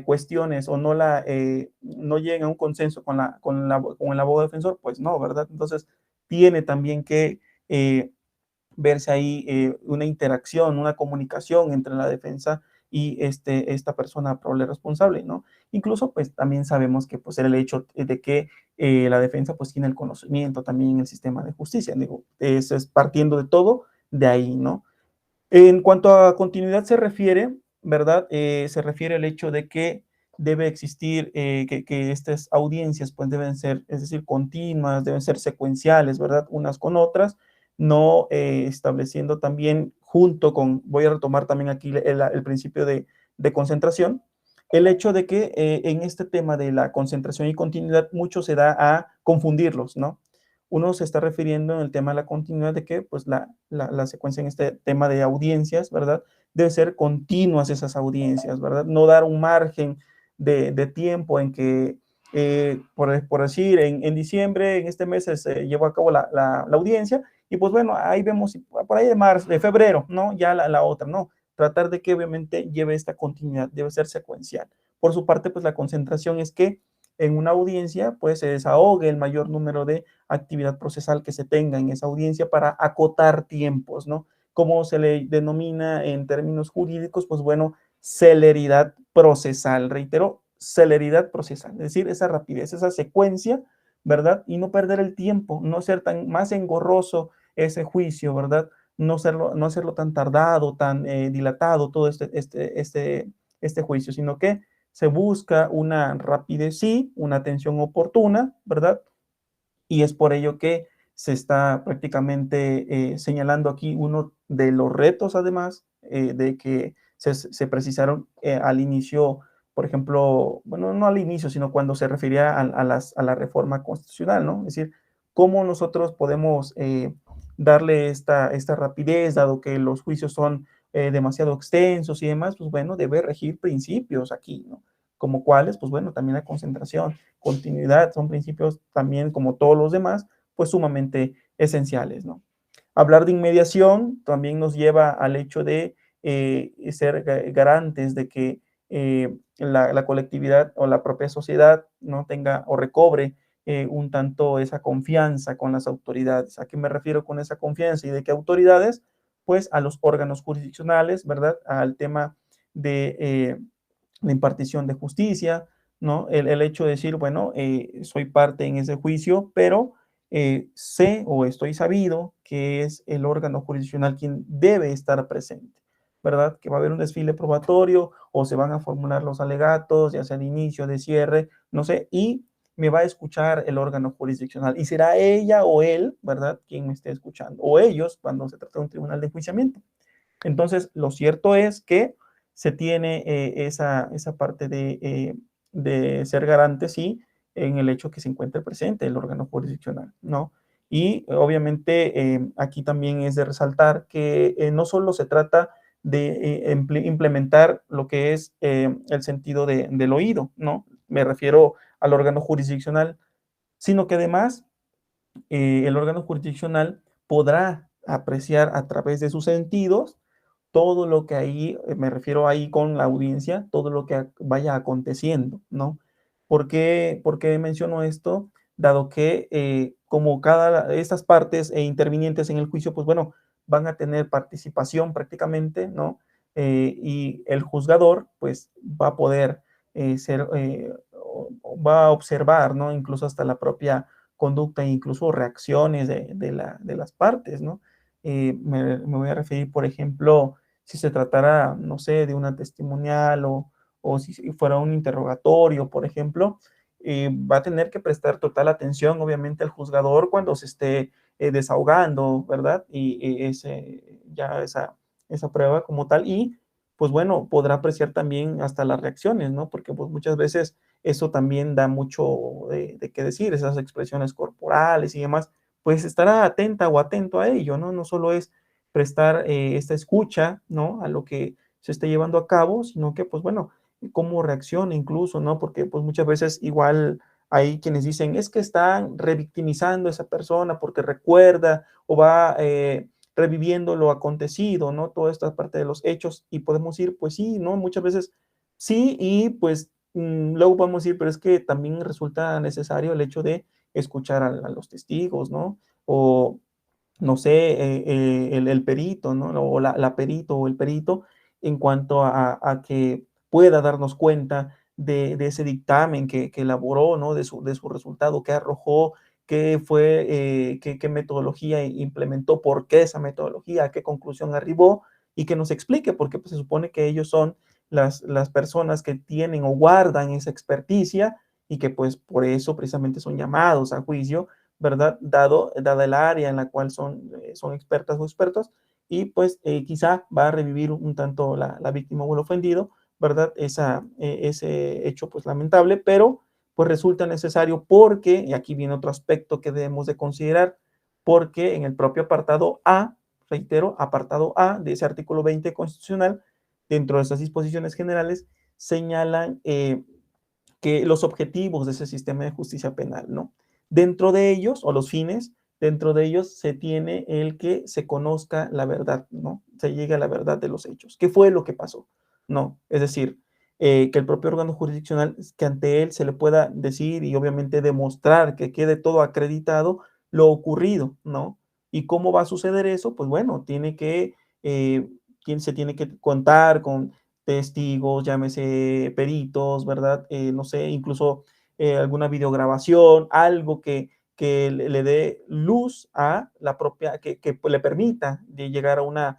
cuestiones o no lleguen a un consenso con el abogado defensor, pues no, ¿verdad? Entonces, tiene también que verse ahí una interacción, una comunicación entre la defensa y esta persona probable responsable, ¿no? Incluso, pues también sabemos que pues el hecho de que la defensa pues tiene el conocimiento también en el sistema de justicia, digo, eso es partiendo de todo, de ahí, ¿no? En cuanto a continuidad se refiere, ¿verdad? Se refiere al hecho de que debe existir, que estas audiencias pues deben ser, es decir, continuas, deben ser secuenciales, ¿verdad? Unas con otras, no estableciendo también junto con, voy a retomar también aquí el principio de concentración, el hecho de que en este tema de la concentración y continuidad mucho se da a confundirlos, ¿no? Uno se está refiriendo en el tema de la continuidad de que pues la secuencia en este tema de audiencias, ¿verdad? Debe ser continuas esas audiencias, ¿verdad? No dar un margen de tiempo en que, por decir, en diciembre, en este mes se llevó a cabo la audiencia y pues bueno, ahí vemos por ahí de marzo, de febrero, ¿no? Ya la otra, ¿no? Tratar de que obviamente lleve esta continuidad, debe ser secuencial. Por su parte, pues la concentración es que en una audiencia, pues se desahogue el mayor número de actividad procesal que se tenga en esa audiencia para acotar tiempos, ¿no? ¿Cómo se le denomina en términos jurídicos? Pues bueno, celeridad procesal, reitero, celeridad procesal, es decir, esa rapidez, esa secuencia, ¿verdad? Y no perder el tiempo, no ser tan más engorroso ese juicio, ¿verdad? No hacerlo tan tardado, tan dilatado todo este juicio, sino que se busca una rapidez, sí, una atención oportuna, ¿verdad? Y es por ello que se está prácticamente señalando aquí uno de los retos, además, de que se precisaron al inicio, por ejemplo, bueno, no al inicio, sino cuando se refería a la reforma constitucional, ¿no? Es decir, cómo nosotros podemos darle esta rapidez, dado que los juicios son demasiado extensos y demás, pues bueno, debe regir principios aquí, ¿no? Como cuáles, pues bueno, también la concentración, continuidad, son principios también como todos los demás, pues sumamente esenciales, ¿no? Hablar de inmediación también nos lleva al hecho de ser garantes de que la colectividad o la propia sociedad no tenga o recobre un tanto esa confianza con las autoridades. ¿A qué me refiero con esa confianza y de qué autoridades? Pues a los órganos jurisdiccionales, ¿verdad? Al tema de la impartición de justicia, ¿no? El hecho de decir, bueno, soy parte en ese juicio, pero sé o estoy sabido que es el órgano jurisdiccional quien debe estar presente, ¿verdad? Que va a haber un desfile probatorio o se van a formular los alegatos, ya sea de inicio, de cierre, no sé, y me va a escuchar el órgano jurisdiccional y será ella o él, ¿verdad?, quien me esté escuchando, o ellos cuando se trata de un tribunal de enjuiciamiento. Entonces, lo cierto es que se tiene esa parte de ser garante, sí, en el hecho que se encuentre presente el órgano jurisdiccional, ¿no? Y obviamente aquí también es de resaltar que no solo se trata de implementar lo que es el sentido del oído, ¿no? Me refiero al órgano jurisdiccional, sino que además el órgano jurisdiccional podrá apreciar a través de sus sentidos todo lo que ahí, me refiero ahí con la audiencia, todo lo que vaya aconteciendo, ¿no? ¿Por qué menciono esto? Dado que como estas partes intervinientes en el juicio, pues bueno, van a tener participación prácticamente, ¿no? Y el juzgador, pues va a poder va a observar, ¿no? Incluso hasta la propia conducta e incluso reacciones de las partes, ¿no? Me voy a referir, por ejemplo, si se tratara, no sé, de una testimonial o si fuera un interrogatorio, por ejemplo, va a tener que prestar total atención, obviamente, al juzgador cuando se esté desahogando, ¿verdad? Y ya esa prueba como tal, y pues bueno, podrá apreciar también hasta las reacciones, ¿no? Porque pues muchas veces eso también da mucho de qué decir, esas expresiones corporales y demás, pues estará atenta o atento a ello, ¿no? No solo es prestar esta escucha, ¿no? A lo que se esté llevando a cabo, sino que, pues bueno, cómo reacciona incluso, ¿no? Porque pues muchas veces igual hay quienes dicen, es que están revictimizando a esa persona porque recuerda o va reviviendo lo acontecido, ¿no? Toda esta parte de los hechos y podemos ir, pues sí, ¿no? Muchas veces sí y pues luego podemos decir, pero es que también resulta necesario el hecho de escuchar a los testigos, ¿no? O no sé, el perito, ¿no? O la perito o el perito en cuanto a que pueda darnos cuenta de ese dictamen que elaboró, ¿no? De su resultado, qué arrojó, qué fue, qué metodología implementó, por qué esa metodología, a qué conclusión arribó y que nos explique, porque pues, se supone que ellos son las personas que tienen o guardan esa experticia y que pues por eso precisamente son llamados a juicio, ¿verdad? Dada el área en la cual son expertas o expertos, y pues quizá va a revivir un tanto la víctima o el ofendido, ¿verdad? Ese hecho pues lamentable, pero pues resulta necesario porque, y aquí viene otro aspecto que debemos de considerar, porque en el propio apartado A, reitero, apartado A de ese artículo 20 constitucional, dentro de esas disposiciones generales, señalan que los objetivos de ese sistema de justicia penal, ¿no? Dentro de ellos, o los fines, dentro de ellos se tiene el que se conozca la verdad, ¿no? Se llegue a la verdad de los hechos. ¿Qué fue lo que pasó? No, es decir, que el propio órgano jurisdiccional, que ante él se le pueda decir y obviamente demostrar que quede todo acreditado lo ocurrido, ¿no? ¿Y cómo va a suceder eso? Pues bueno, quien se tiene que contar con testigos, llámese peritos, ¿verdad? No sé, incluso alguna videograbación, algo que le dé luz a la propia, que le permita de llegar a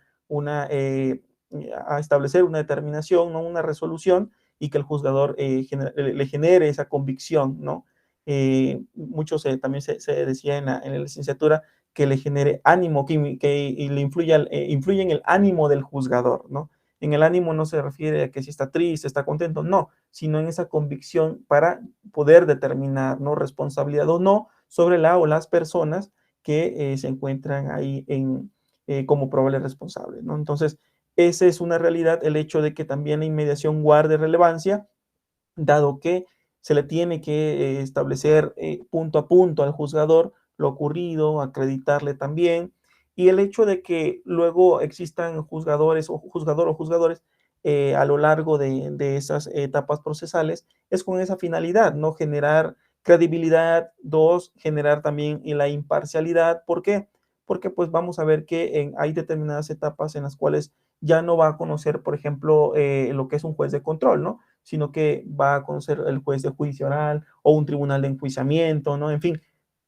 a establecer una determinación, ¿no? Una resolución y que el juzgador le genere esa convicción, ¿no? Muchos también se decía en la licenciatura que le genere ánimo, y le influye en el ánimo del juzgador, ¿no? En el ánimo no se refiere a que si está triste, está contento, no, sino en esa convicción para poder determinar, ¿no? Responsabilidad o no sobre la o las personas que se encuentran ahí como probables responsables, ¿no? Entonces, esa es una realidad, el hecho de que también la inmediación guarde relevancia, dado que se le tiene que establecer punto a punto al juzgador lo ocurrido, acreditarle también, y el hecho de que luego existan juzgadores o juzgadores a lo largo de esas etapas procesales, es con esa finalidad, ¿no? Generar credibilidad, dos, generar también la imparcialidad. ¿Por qué? Porque pues vamos a ver que hay determinadas etapas en las cuales ya no va a conocer, por ejemplo, lo que es un juez de control, ¿no? Sino que va a conocer el juez de juicio oral o un tribunal de enjuiciamiento, ¿no? En fin,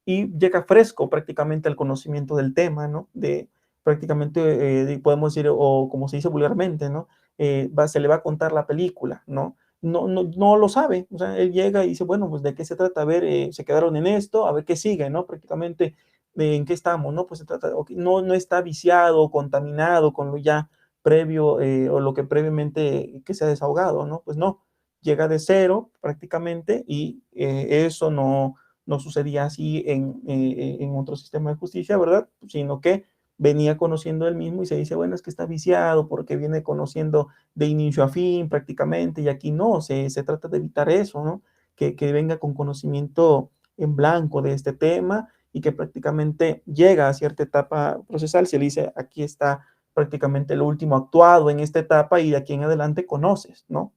y llega fresco prácticamente al conocimiento del tema, ¿no? De prácticamente, podemos decir, o como se dice vulgarmente, ¿no? Se le va a contar la película, ¿no? no lo sabe. O sea, él llega y dice, bueno, pues de qué se trata, a ver, se quedaron en esto, a ver qué sigue, ¿no? Prácticamente, ¿en qué estamos? ¿No? Pues se trata, okay, no está viciado, contaminado con lo ya previo o lo que previamente que se ha desahogado, ¿no? Pues no, llega de cero prácticamente y eso no sucedía así en otro sistema de justicia, ¿verdad? Sino que venía conociendo él mismo y se dice, bueno, es que está viciado porque viene conociendo de inicio a fin prácticamente, y aquí no, se trata de evitar eso, ¿no? Que venga con conocimiento en blanco de este tema y que prácticamente llega a cierta etapa procesal, se le dice, aquí está prácticamente lo último actuado en esta etapa y de aquí en adelante conoces, ¿no?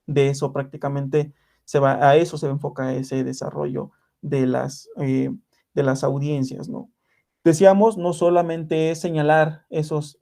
De eso prácticamente a eso se enfoca ese desarrollo de las audiencias, ¿no? Decíamos, no solamente es señalar esos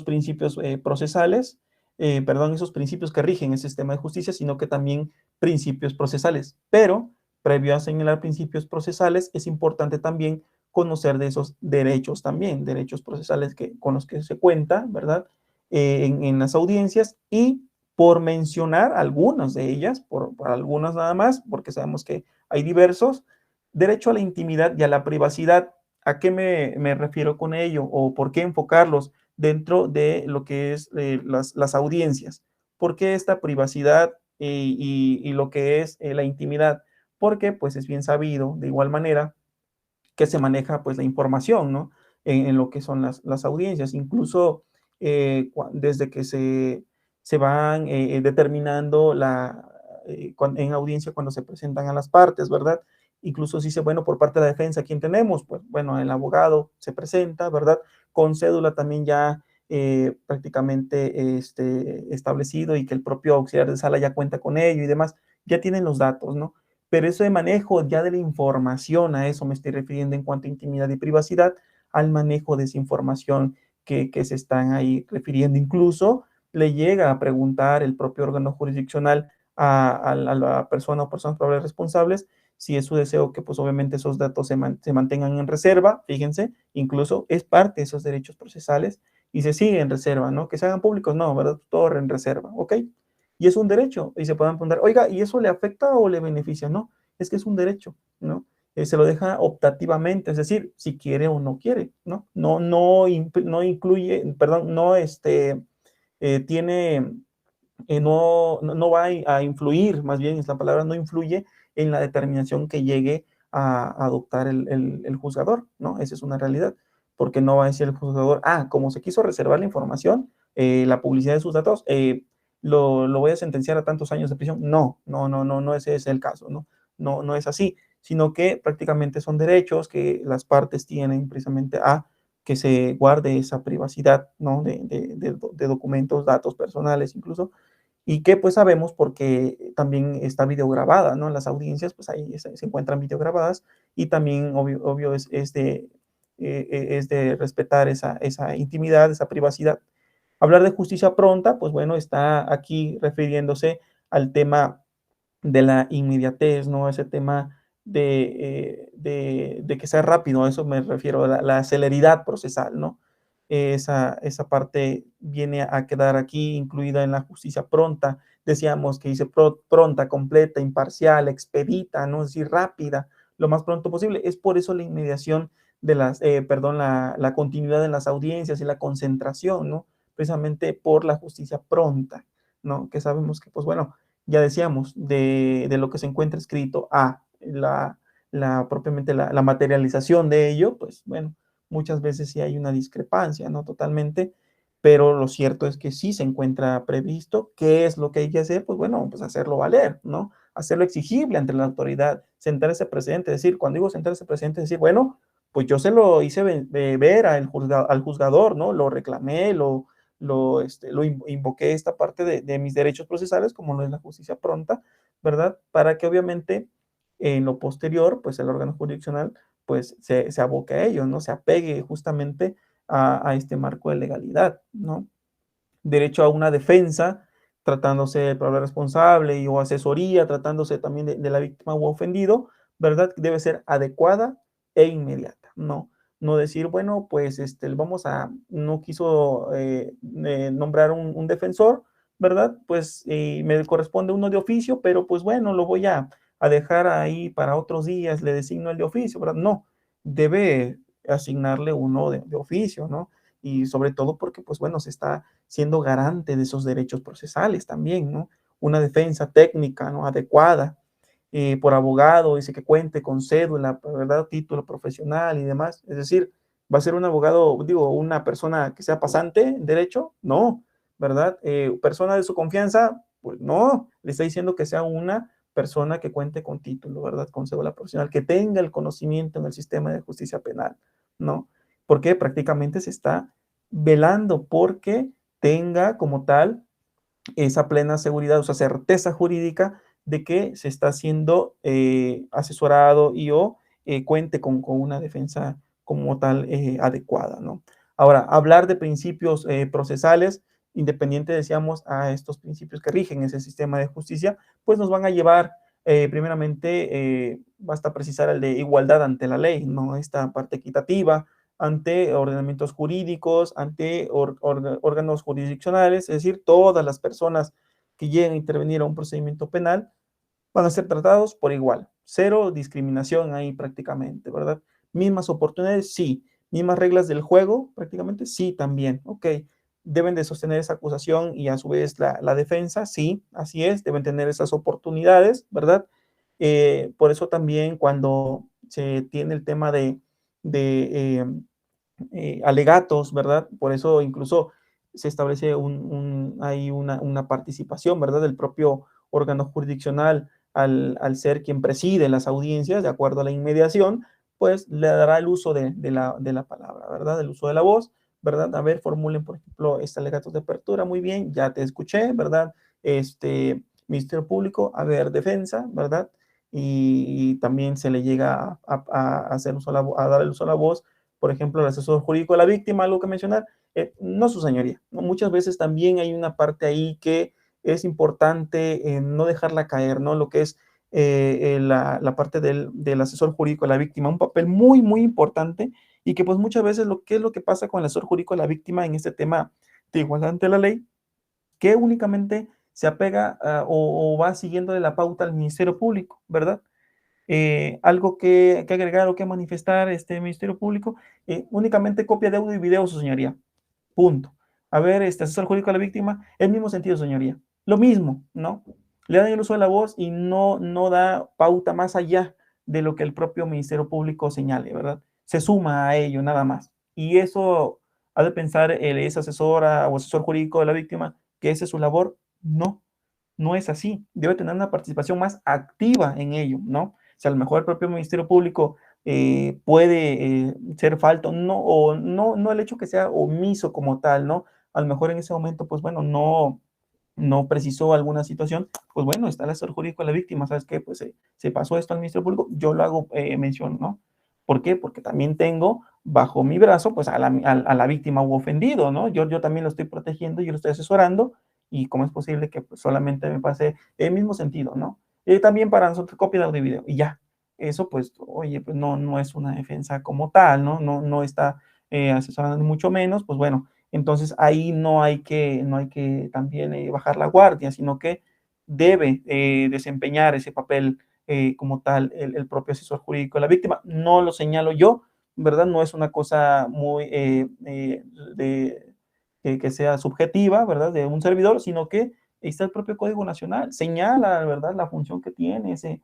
principios procesales, perdón, esos principios que rigen el sistema de justicia, sino que también principios procesales. Pero, previo a señalar principios procesales, es importante también conocer de esos derechos también, derechos procesales con los que se cuenta, ¿verdad? En las audiencias y por mencionar algunas de ellas, por algunas nada más, porque sabemos que hay diversos, derecho a la intimidad y a la privacidad. ¿A qué me refiero con ello? ¿O por qué enfocarlos dentro de lo que es las audiencias? ¿Por qué esta privacidad y lo que es la intimidad? Porque pues es bien sabido, de igual manera, que se maneja pues la información, ¿no? En lo que son las audiencias, incluso desde que se van determinando en audiencia cuando se presentan a las partes, ¿verdad? Incluso si dice, bueno, por parte de la defensa, ¿quién tenemos? Pues bueno, el abogado se presenta, ¿verdad? Con cédula también ya prácticamente establecido y que el propio auxiliar de sala ya cuenta con ello y demás, ya tienen los datos, ¿no? Pero eso de manejo ya de la información, a eso me estoy refiriendo en cuanto a intimidad y privacidad, al manejo de esa información que se están ahí refiriendo. Incluso le llega a preguntar el propio órgano jurisdiccional a la persona o personas probables responsables si es su deseo que pues obviamente esos datos se mantengan en reserva, fíjense, incluso es parte de esos derechos procesales y se sigue en reserva, ¿no? Que se hagan públicos, no, ¿verdad? Todo en reserva, ¿ok? Y es un derecho. Y se pueden preguntar, oiga, ¿y eso le afecta o le beneficia? No, es que es un derecho, ¿no? Se lo deja optativamente, es decir, si quiere o no quiere, ¿no? No incluye, perdón, no tiene, no va a influir, más bien es la palabra, no influye en la determinación que llegue a adoptar el juzgador, ¿no? Esa es una realidad, porque no va a decir el juzgador, como se quiso reservar la información, la publicidad de sus datos, lo voy a sentenciar a tantos años de prisión. No, ese es el caso, ¿no? No es así, sino que prácticamente son derechos que las partes tienen precisamente a que se guarde esa privacidad, ¿no? De documentos, datos personales incluso, y que pues sabemos porque también está videograbada, ¿no? En las audiencias, pues ahí se encuentran videograbadas y también obvio es de respetar esa intimidad, esa privacidad. Hablar de justicia pronta, pues bueno, está aquí refiriéndose al tema de la inmediatez, ¿no? Ese tema de que sea rápido, a eso me refiero, la celeridad procesal, ¿no? Esa parte viene a quedar aquí incluida en la justicia pronta. Decíamos que dice pronta, completa, imparcial, expedita, ¿no? Es decir, rápida, lo más pronto posible. Es por eso la inmediación la continuidad en las audiencias y la concentración, ¿no? Precisamente por la justicia pronta, ¿no? Que sabemos que, pues bueno, ya decíamos, de lo que se encuentra escrito a propiamente la materialización de ello, pues bueno, muchas veces sí hay una discrepancia, ¿no? Totalmente, pero lo cierto es que sí se encuentra previsto. ¿Qué es lo que hay que hacer? Pues bueno, pues hacerlo valer, ¿no? Hacerlo exigible ante la autoridad, sentar ese precedente, decir, cuando digo sentar ese precedente, decir, bueno, pues yo se lo hice ver al juzgador, ¿no? Lo reclamé, lo invoqué esta parte de mis derechos procesales, como lo es la justicia pronta, ¿verdad? Para que obviamente en lo posterior, pues el órgano jurisdiccional, pues se aboque a ello, ¿no? Se apegue justamente a este marco de legalidad, ¿no? Derecho a una defensa, tratándose del probable responsable o asesoría, tratándose también de la víctima o ofendido, ¿verdad? Debe ser adecuada e inmediata, ¿no? No decir, bueno, pues no quiso nombrar un defensor, ¿verdad? Pues me corresponde uno de oficio, pero pues bueno, lo voy a dejar ahí para otros días, le designo el de oficio, ¿verdad? No, debe asignarle uno de oficio, ¿no? Y sobre todo porque, pues bueno, se está siendo garante de esos derechos procesales también, ¿no? Una defensa técnica, ¿no? Adecuada por abogado, dice que cuente con cédula, ¿verdad? Título profesional y demás. Es decir, ¿va a ser un abogado, digo, una persona que sea pasante en derecho? No, ¿verdad? Persona de su confianza, pues no, le está diciendo que sea una persona que cuente con título, ¿verdad? Con cédula profesional, que tenga el conocimiento en el sistema de justicia penal, ¿no? Porque prácticamente se está velando porque tenga como tal esa plena seguridad, o sea, certeza jurídica de que se está siendo asesorado y o cuente con una defensa como tal adecuada, ¿no? Ahora, hablar de principios procesales, independiente, decíamos, a estos principios que rigen ese sistema de justicia, pues nos van a llevar, primeramente, basta precisar el de igualdad ante la ley, ¿no? Esta parte equitativa, ante ordenamientos jurídicos, ante órganos jurisdiccionales, es decir, todas las personas que lleguen a intervenir a un procedimiento penal van a ser tratados por igual. Cero discriminación ahí prácticamente, ¿verdad? Mismas oportunidades, sí. Mismas reglas del juego, prácticamente, sí, también. Ok, deben de sostener esa acusación y a su vez la defensa, sí, así es, deben tener esas oportunidades, ¿verdad? Por eso también cuando se tiene el tema de alegatos, ¿verdad? Por eso incluso se establece hay una participación, ¿verdad? Del propio órgano jurisdiccional al ser quien preside las audiencias, de acuerdo a la inmediación, pues le dará el uso de la palabra, ¿verdad? El uso de la voz, ¿verdad? A ver, formulen, por ejemplo, este alegato de apertura, muy bien, ya te escuché, ¿verdad? Ministerio Público, a ver, defensa, ¿verdad? Y también se le llega a hacer uso a dar el uso a la voz, por ejemplo, el asesor jurídico de la víctima, algo que mencionar, no su señoría, ¿no? Muchas veces también hay una parte ahí que es importante no dejarla caer, ¿no? Lo que es la parte del asesor jurídico de la víctima, un papel muy, muy importante y que pues muchas veces ¿qué es lo que pasa con el asesor jurídico de la víctima en este tema de igualdad ante la ley? Que únicamente se apega o va siguiendo de la pauta al Ministerio Público, ¿verdad? Algo que agregar o que manifestar este Ministerio Público, únicamente copia de audio y video, su señoría. Punto. A ver, asesor jurídico a la víctima, el mismo sentido, señoría. Lo mismo, ¿no? Le dan el uso de la voz y no da pauta más allá de lo que el propio Ministerio Público señale, ¿verdad? Se suma a ello, nada más. Y eso ha de pensar esa asesora o asesor jurídico de la víctima que esa es su labor. No, no es así. Debe tener una participación más activa en ello, ¿no? O sea, a lo mejor el propio Ministerio Público puede ser falto, no el hecho que sea omiso como tal, ¿no? A lo mejor en ese momento, pues bueno, no precisó alguna situación, pues bueno, está el asesor jurídico de la víctima, ¿sabes qué? Pues se pasó esto al Ministerio Público, yo lo hago mención, ¿no? ¿Por qué? Porque también tengo bajo mi brazo, pues a la víctima u ofendido, ¿no? Yo también lo estoy protegiendo, yo lo estoy asesorando, y cómo es posible que pues, solamente me pase el mismo sentido, ¿no? Y también para nosotros copia de audio y video, y ya. Eso, pues, oye, pues no es una defensa como tal, ¿no? No está asesorando mucho menos, pues bueno, entonces ahí no hay que también bajar la guardia, sino que debe desempeñar ese papel como tal el propio asesor jurídico de la víctima. No lo señalo yo, ¿verdad? No es una cosa muy que sea subjetiva, ¿verdad? De un servidor, sino que está el propio Código Nacional, señala, ¿verdad? La función que tiene ese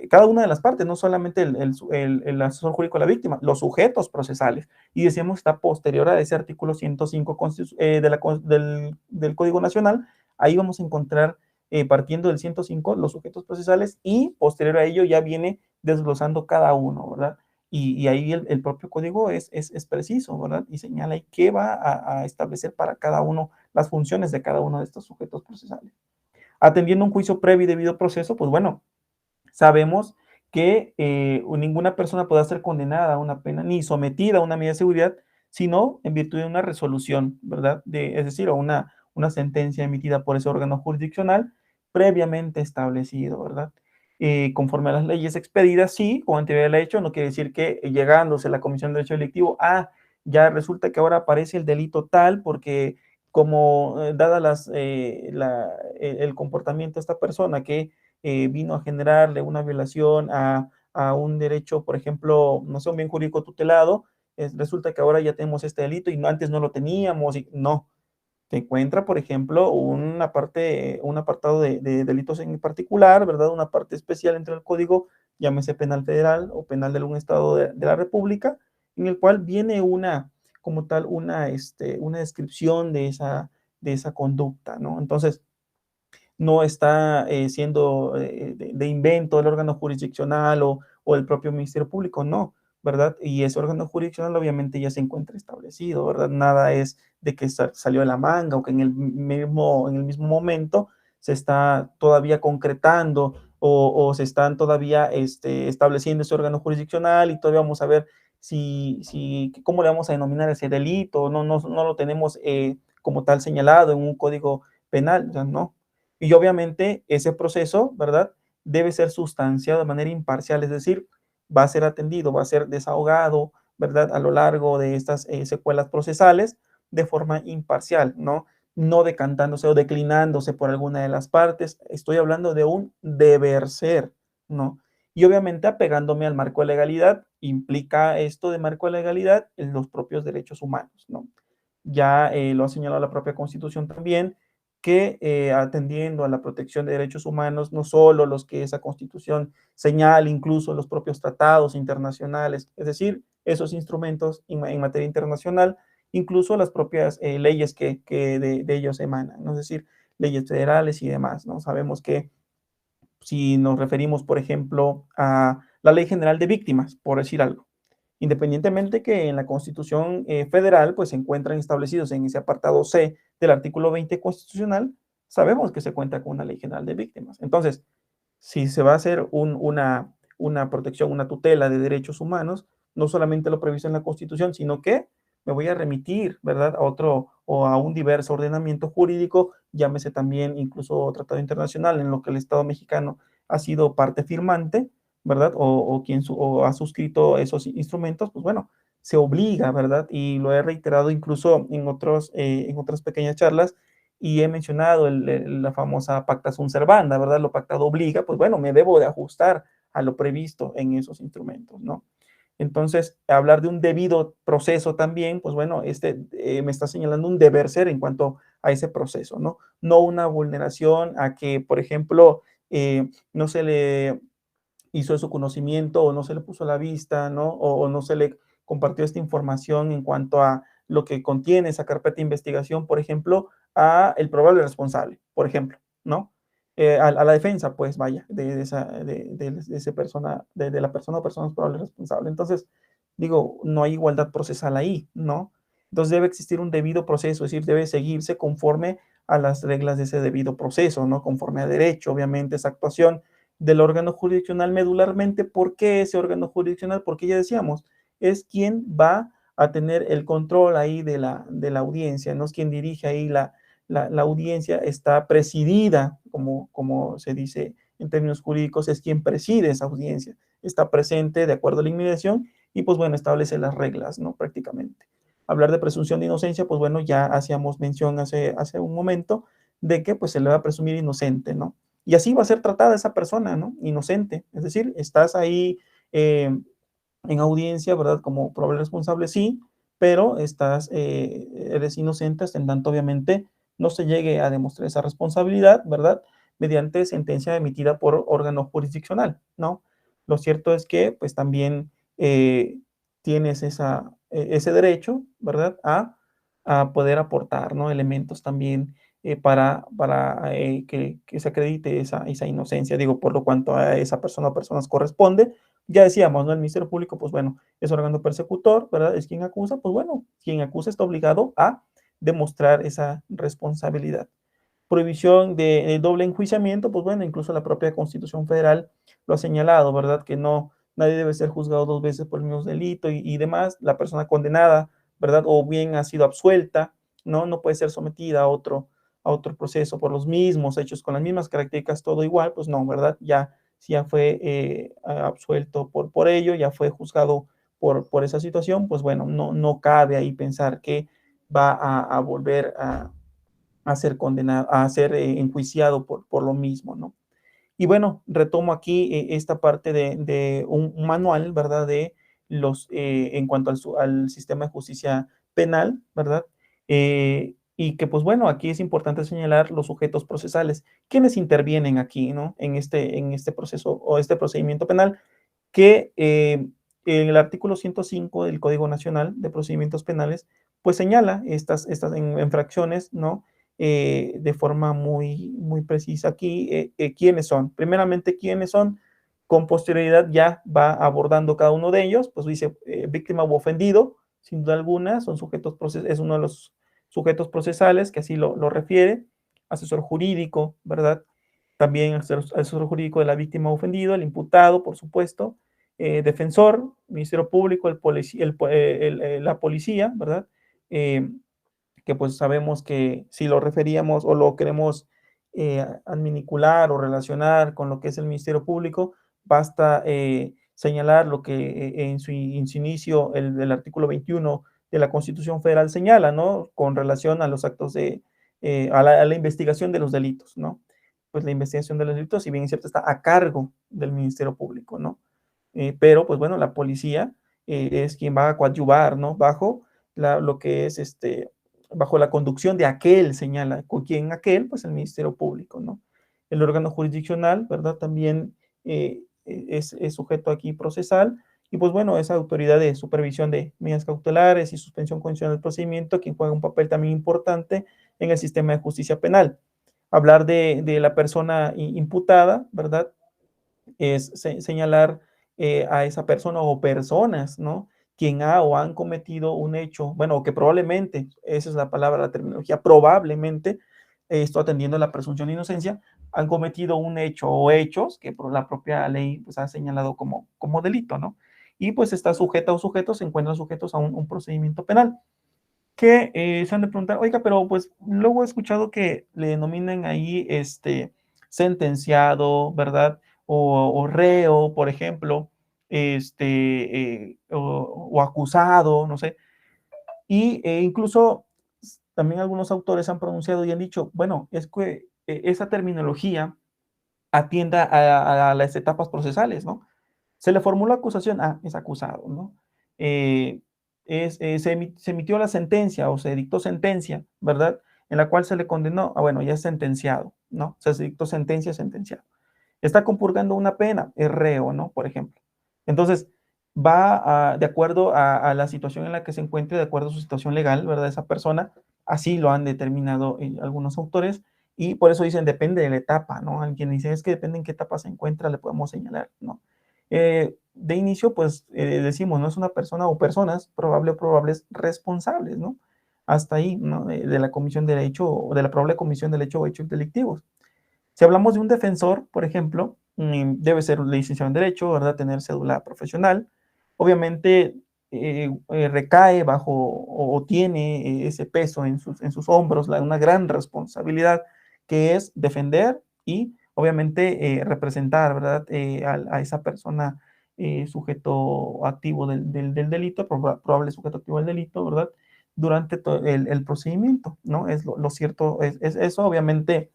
cada una de las partes, no solamente el asesor jurídico de la víctima, los sujetos procesales. Y decíamos, está posterior a ese artículo 105 del Código Nacional, ahí vamos a encontrar, partiendo del 105, los sujetos procesales y posterior a ello ya viene desglosando cada uno, ¿verdad? Y ahí el propio código es preciso, ¿verdad? Y señala ahí qué va a establecer para cada uno, las funciones de cada uno de estos sujetos procesales. Atendiendo un juicio previo y debido proceso, pues bueno, sabemos que ninguna persona podrá ser condenada a una pena ni sometida a una medida de seguridad, sino en virtud de una resolución, ¿verdad? Es decir, o una sentencia emitida por ese órgano jurisdiccional previamente establecido, ¿verdad? Conforme a las leyes expedidas, sí, o anterior al hecho, no quiere decir que llegándose a la Comisión de Derecho Delictivo, ya resulta que ahora aparece el delito tal porque como dada el comportamiento de esta persona que vino a generarle una violación a un derecho, por ejemplo, no sé, un bien jurídico tutelado, resulta que ahora ya tenemos este delito y antes no lo teníamos, y no. Te encuentra, por ejemplo, un apartado de delitos en particular, ¿verdad? Una parte especial entre el código, llámese penal federal o penal de algún estado de la República, en el cual viene como tal, una descripción de esa conducta, ¿no? Entonces, no está siendo de invento del órgano jurisdiccional o el propio Ministerio Público, no, ¿verdad? Y ese órgano jurisdiccional obviamente ya se encuentra establecido, ¿verdad? Nada es de que salió de la manga o que en el mismo momento se está todavía concretando o se están todavía estableciendo ese órgano jurisdiccional y todavía vamos a ver cómo le vamos a denominar ese delito, no lo tenemos como tal señalado en un código penal, ya no. Y obviamente ese proceso, ¿verdad? Debe ser sustanciado de manera imparcial, es decir, va a ser atendido, va a ser desahogado, ¿verdad? A lo largo de estas secuelas procesales de forma imparcial, ¿no? No decantándose o declinándose por alguna de las partes. Estoy hablando de un deber ser, ¿no? Y obviamente apegándome al marco de legalidad, implica esto de marco de legalidad en los propios derechos humanos, ¿no? Ya lo ha señalado la propia Constitución también, que atendiendo a la protección de derechos humanos, no solo los que esa Constitución señala, incluso los propios tratados internacionales, es decir, esos instrumentos en materia internacional, incluso las propias leyes que de ellos emanan, ¿no? Es decir, leyes federales y demás, ¿no? Sabemos que si nos referimos, por ejemplo, a la Ley General de Víctimas, por decir algo, independientemente que en la Constitución federal pues se encuentran establecidos en ese apartado C del artículo 20 constitucional, sabemos que se cuenta con una ley general de víctimas. Entonces, si se va a hacer una protección, una tutela de derechos humanos, no solamente lo previsto en la Constitución, sino que me voy a remitir, ¿verdad?, a otro o a un diverso ordenamiento jurídico, llámese también incluso tratado internacional, en lo que el Estado mexicano ha sido parte firmante, ¿verdad? O ha suscrito esos instrumentos, pues bueno, se obliga, ¿verdad? Y lo he reiterado incluso en otras pequeñas charlas y he mencionado la famosa pacta sunt servanda, ¿verdad? Lo pactado obliga, pues bueno, me debo de ajustar a lo previsto en esos instrumentos, ¿no? Entonces, hablar de un debido proceso también, pues bueno, me está señalando un deber ser en cuanto a ese proceso, ¿no? No una vulneración a que, por ejemplo, no se le hizo de su conocimiento o no se le puso a la vista, ¿no? O no se le compartió esta información en cuanto a lo que contiene esa carpeta de investigación, por ejemplo, a el probable responsable, por ejemplo, ¿no? A la defensa, pues vaya, esa persona, de la persona o personas probables responsables. Entonces, digo, no hay igualdad procesal ahí, ¿no? Entonces debe existir un debido proceso, es decir, debe seguirse conforme a las reglas de ese debido proceso, ¿no? Conforme a derecho, obviamente, esa actuación del órgano jurisdiccional medularmente. ¿Por qué ese órgano jurisdiccional? Porque ya decíamos, es quien va a tener el control ahí de la audiencia, no es quien dirige ahí la audiencia, está presidida, como se dice en términos jurídicos, es quien preside esa audiencia, está presente de acuerdo a la inmediación y pues bueno, establece las reglas, ¿no? Prácticamente. Hablar de presunción de inocencia, pues bueno, ya hacíamos mención hace un momento de que pues se le va a presumir inocente, ¿no? Y así va a ser tratada esa persona, ¿no? Inocente. Es decir, estás ahí en audiencia, ¿verdad? Como probable responsable, sí, pero eres inocente hasta en tanto, obviamente, no se llegue a demostrar esa responsabilidad, ¿verdad? Mediante sentencia emitida por órgano jurisdiccional, ¿no? Lo cierto es que, pues, también tienes ese derecho, ¿verdad? A poder aportar, ¿no? Elementos también para que se acredite esa inocencia, digo, por lo cuanto a esa persona o personas corresponde. Ya decíamos, ¿no? El Ministerio Público, pues bueno, es órgano persecutor, ¿verdad? Es quien acusa, pues bueno, quien acusa está obligado a demostrar esa responsabilidad. Prohibición de doble enjuiciamiento, pues bueno, incluso la propia Constitución Federal lo ha señalado, ¿verdad? Que no, nadie debe ser juzgado dos veces por el mismo delito y demás. La persona condenada, ¿verdad? O bien ha sido absuelta, ¿no? No puede ser sometida a otro proceso por los mismos hechos, con las mismas características, todo igual, pues no, ¿verdad? Ya, si ya fue absuelto por ello, ya fue juzgado esa situación, pues bueno, no cabe ahí pensar que va a volver a ser condenado, a ser enjuiciado por lo mismo, ¿no? Y bueno, retomo aquí esta parte de un manual, ¿verdad? De los, en cuanto al sistema de justicia penal, ¿verdad? Y que pues bueno, aquí es importante señalar los sujetos procesales. ¿Quiénes intervienen aquí, ¿no? En este proceso o este procedimiento penal? Que en el artículo 105 del Código Nacional de Procedimientos Penales, pues señala estas infracciones, ¿no? De forma muy precisa aquí, quiénes son. Primeramente, quiénes son. Con posterioridad ya va abordando cada uno de ellos, pues dice víctima u ofendido, sin duda alguna, son sujetos es uno de los sujetos procesales que así lo refiere, asesor jurídico, ¿verdad? También asesor jurídico de la víctima ofendido, el imputado, por supuesto, defensor, Ministerio Público, la policía, ¿verdad? Eh, que pues sabemos que si lo referíamos o lo queremos adminicular o relacionar con lo que es el Ministerio Público, basta señalar lo que en su inicio el artículo 21 de la Constitución Federal señala, ¿no? Con relación a los actos a la investigación de los delitos, ¿no? Pues la investigación de los delitos, si bien es cierto, está a cargo del Ministerio Público, ¿no? Pero pues bueno, la policía es quien va a coadyuvar, ¿no? Bajo lo que es bajo la conducción de aquel, señala, con quién aquel, pues el Ministerio Público, ¿no? El órgano jurisdiccional, ¿verdad? También es sujeto aquí procesal, y pues bueno, esa autoridad de supervisión de medidas cautelares y suspensión condicional del procedimiento, quien juega un papel también importante en el sistema de justicia penal. Hablar de la persona imputada, ¿verdad? Es señalar a esa persona o personas, ¿no? Quien ha o han cometido un hecho, bueno, que probablemente, esa es la palabra, la terminología, probablemente, esto atendiendo a la presunción de inocencia, han cometido un hecho o hechos que por la propia ley pues, ha señalado como delito, ¿no? Y pues está sujeta o sujetos, se encuentran sujetos a un procedimiento penal que se han de preguntar, oiga, pero pues luego he escuchado que le denominan ahí sentenciado, ¿verdad? O reo, por ejemplo, o acusado, no sé. Y incluso también algunos autores han pronunciado y han dicho, bueno, es que esa terminología atienda a las etapas procesales, ¿no? Se le formuló acusación, es acusado, ¿no? Eh, se emitió la sentencia o se dictó sentencia, ¿verdad? En la cual se le condenó, bueno, ya es sentenciado, ¿no? O sea, se dictó sentencia, sentenciado. Está compurgando una pena, es reo, ¿no? Por ejemplo. Entonces, de acuerdo a la situación en la que se encuentre, de acuerdo a su situación legal, ¿verdad? Esa persona, así lo han determinado algunos autores, y por eso dicen, depende de la etapa, ¿no? Alguien dice, es que depende en qué etapa se encuentra, le podemos señalar, ¿no? De inicio, pues decimos, no es una persona o personas probable o probables responsables, ¿no? Hasta ahí, ¿no? De la comisión del hecho o de la probable comisión del hecho o hechos delictivos. Si hablamos de un defensor, por ejemplo, debe ser licenciado en Derecho, ¿verdad? Tener cédula profesional. Obviamente recae bajo o tiene ese peso en sus hombros, una gran responsabilidad que es defender y obviamente representar, ¿verdad? A esa persona sujeto activo del delito, probable sujeto activo del delito, ¿verdad? Durante el procedimiento, ¿no? Es lo cierto, es eso, obviamente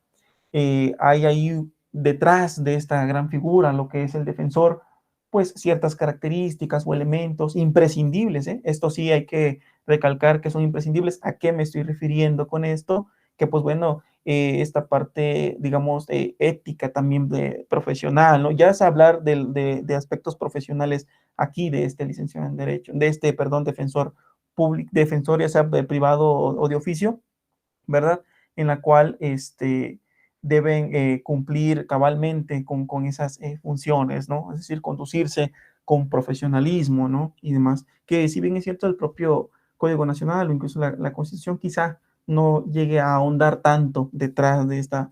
hay ahí detrás de esta gran figura, lo que es el defensor, pues ciertas características o elementos imprescindibles. Esto sí hay que recalcar que son imprescindibles. ¿A qué me estoy refiriendo con esto? Que pues bueno, esta parte, digamos, ética también profesional, ¿no? Ya es hablar de aspectos profesionales aquí de este licenciado en Derecho, de este, perdón, defensor público, defensor ya sea de privado o de oficio, ¿verdad? En la cual deben cumplir cabalmente con esas funciones, ¿no? Es decir, conducirse con profesionalismo, ¿no? Y demás. Que si bien es cierto, el propio Código Nacional o incluso la Constitución quizá no llegue a ahondar tanto detrás de esta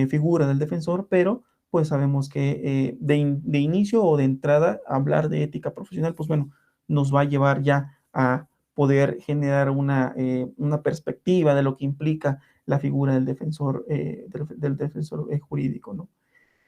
figura del defensor, pero pues sabemos que de inicio o de entrada, hablar de ética profesional, pues bueno, nos va a llevar ya a poder generar una perspectiva de lo que implica la figura del defensor jurídico, ¿no?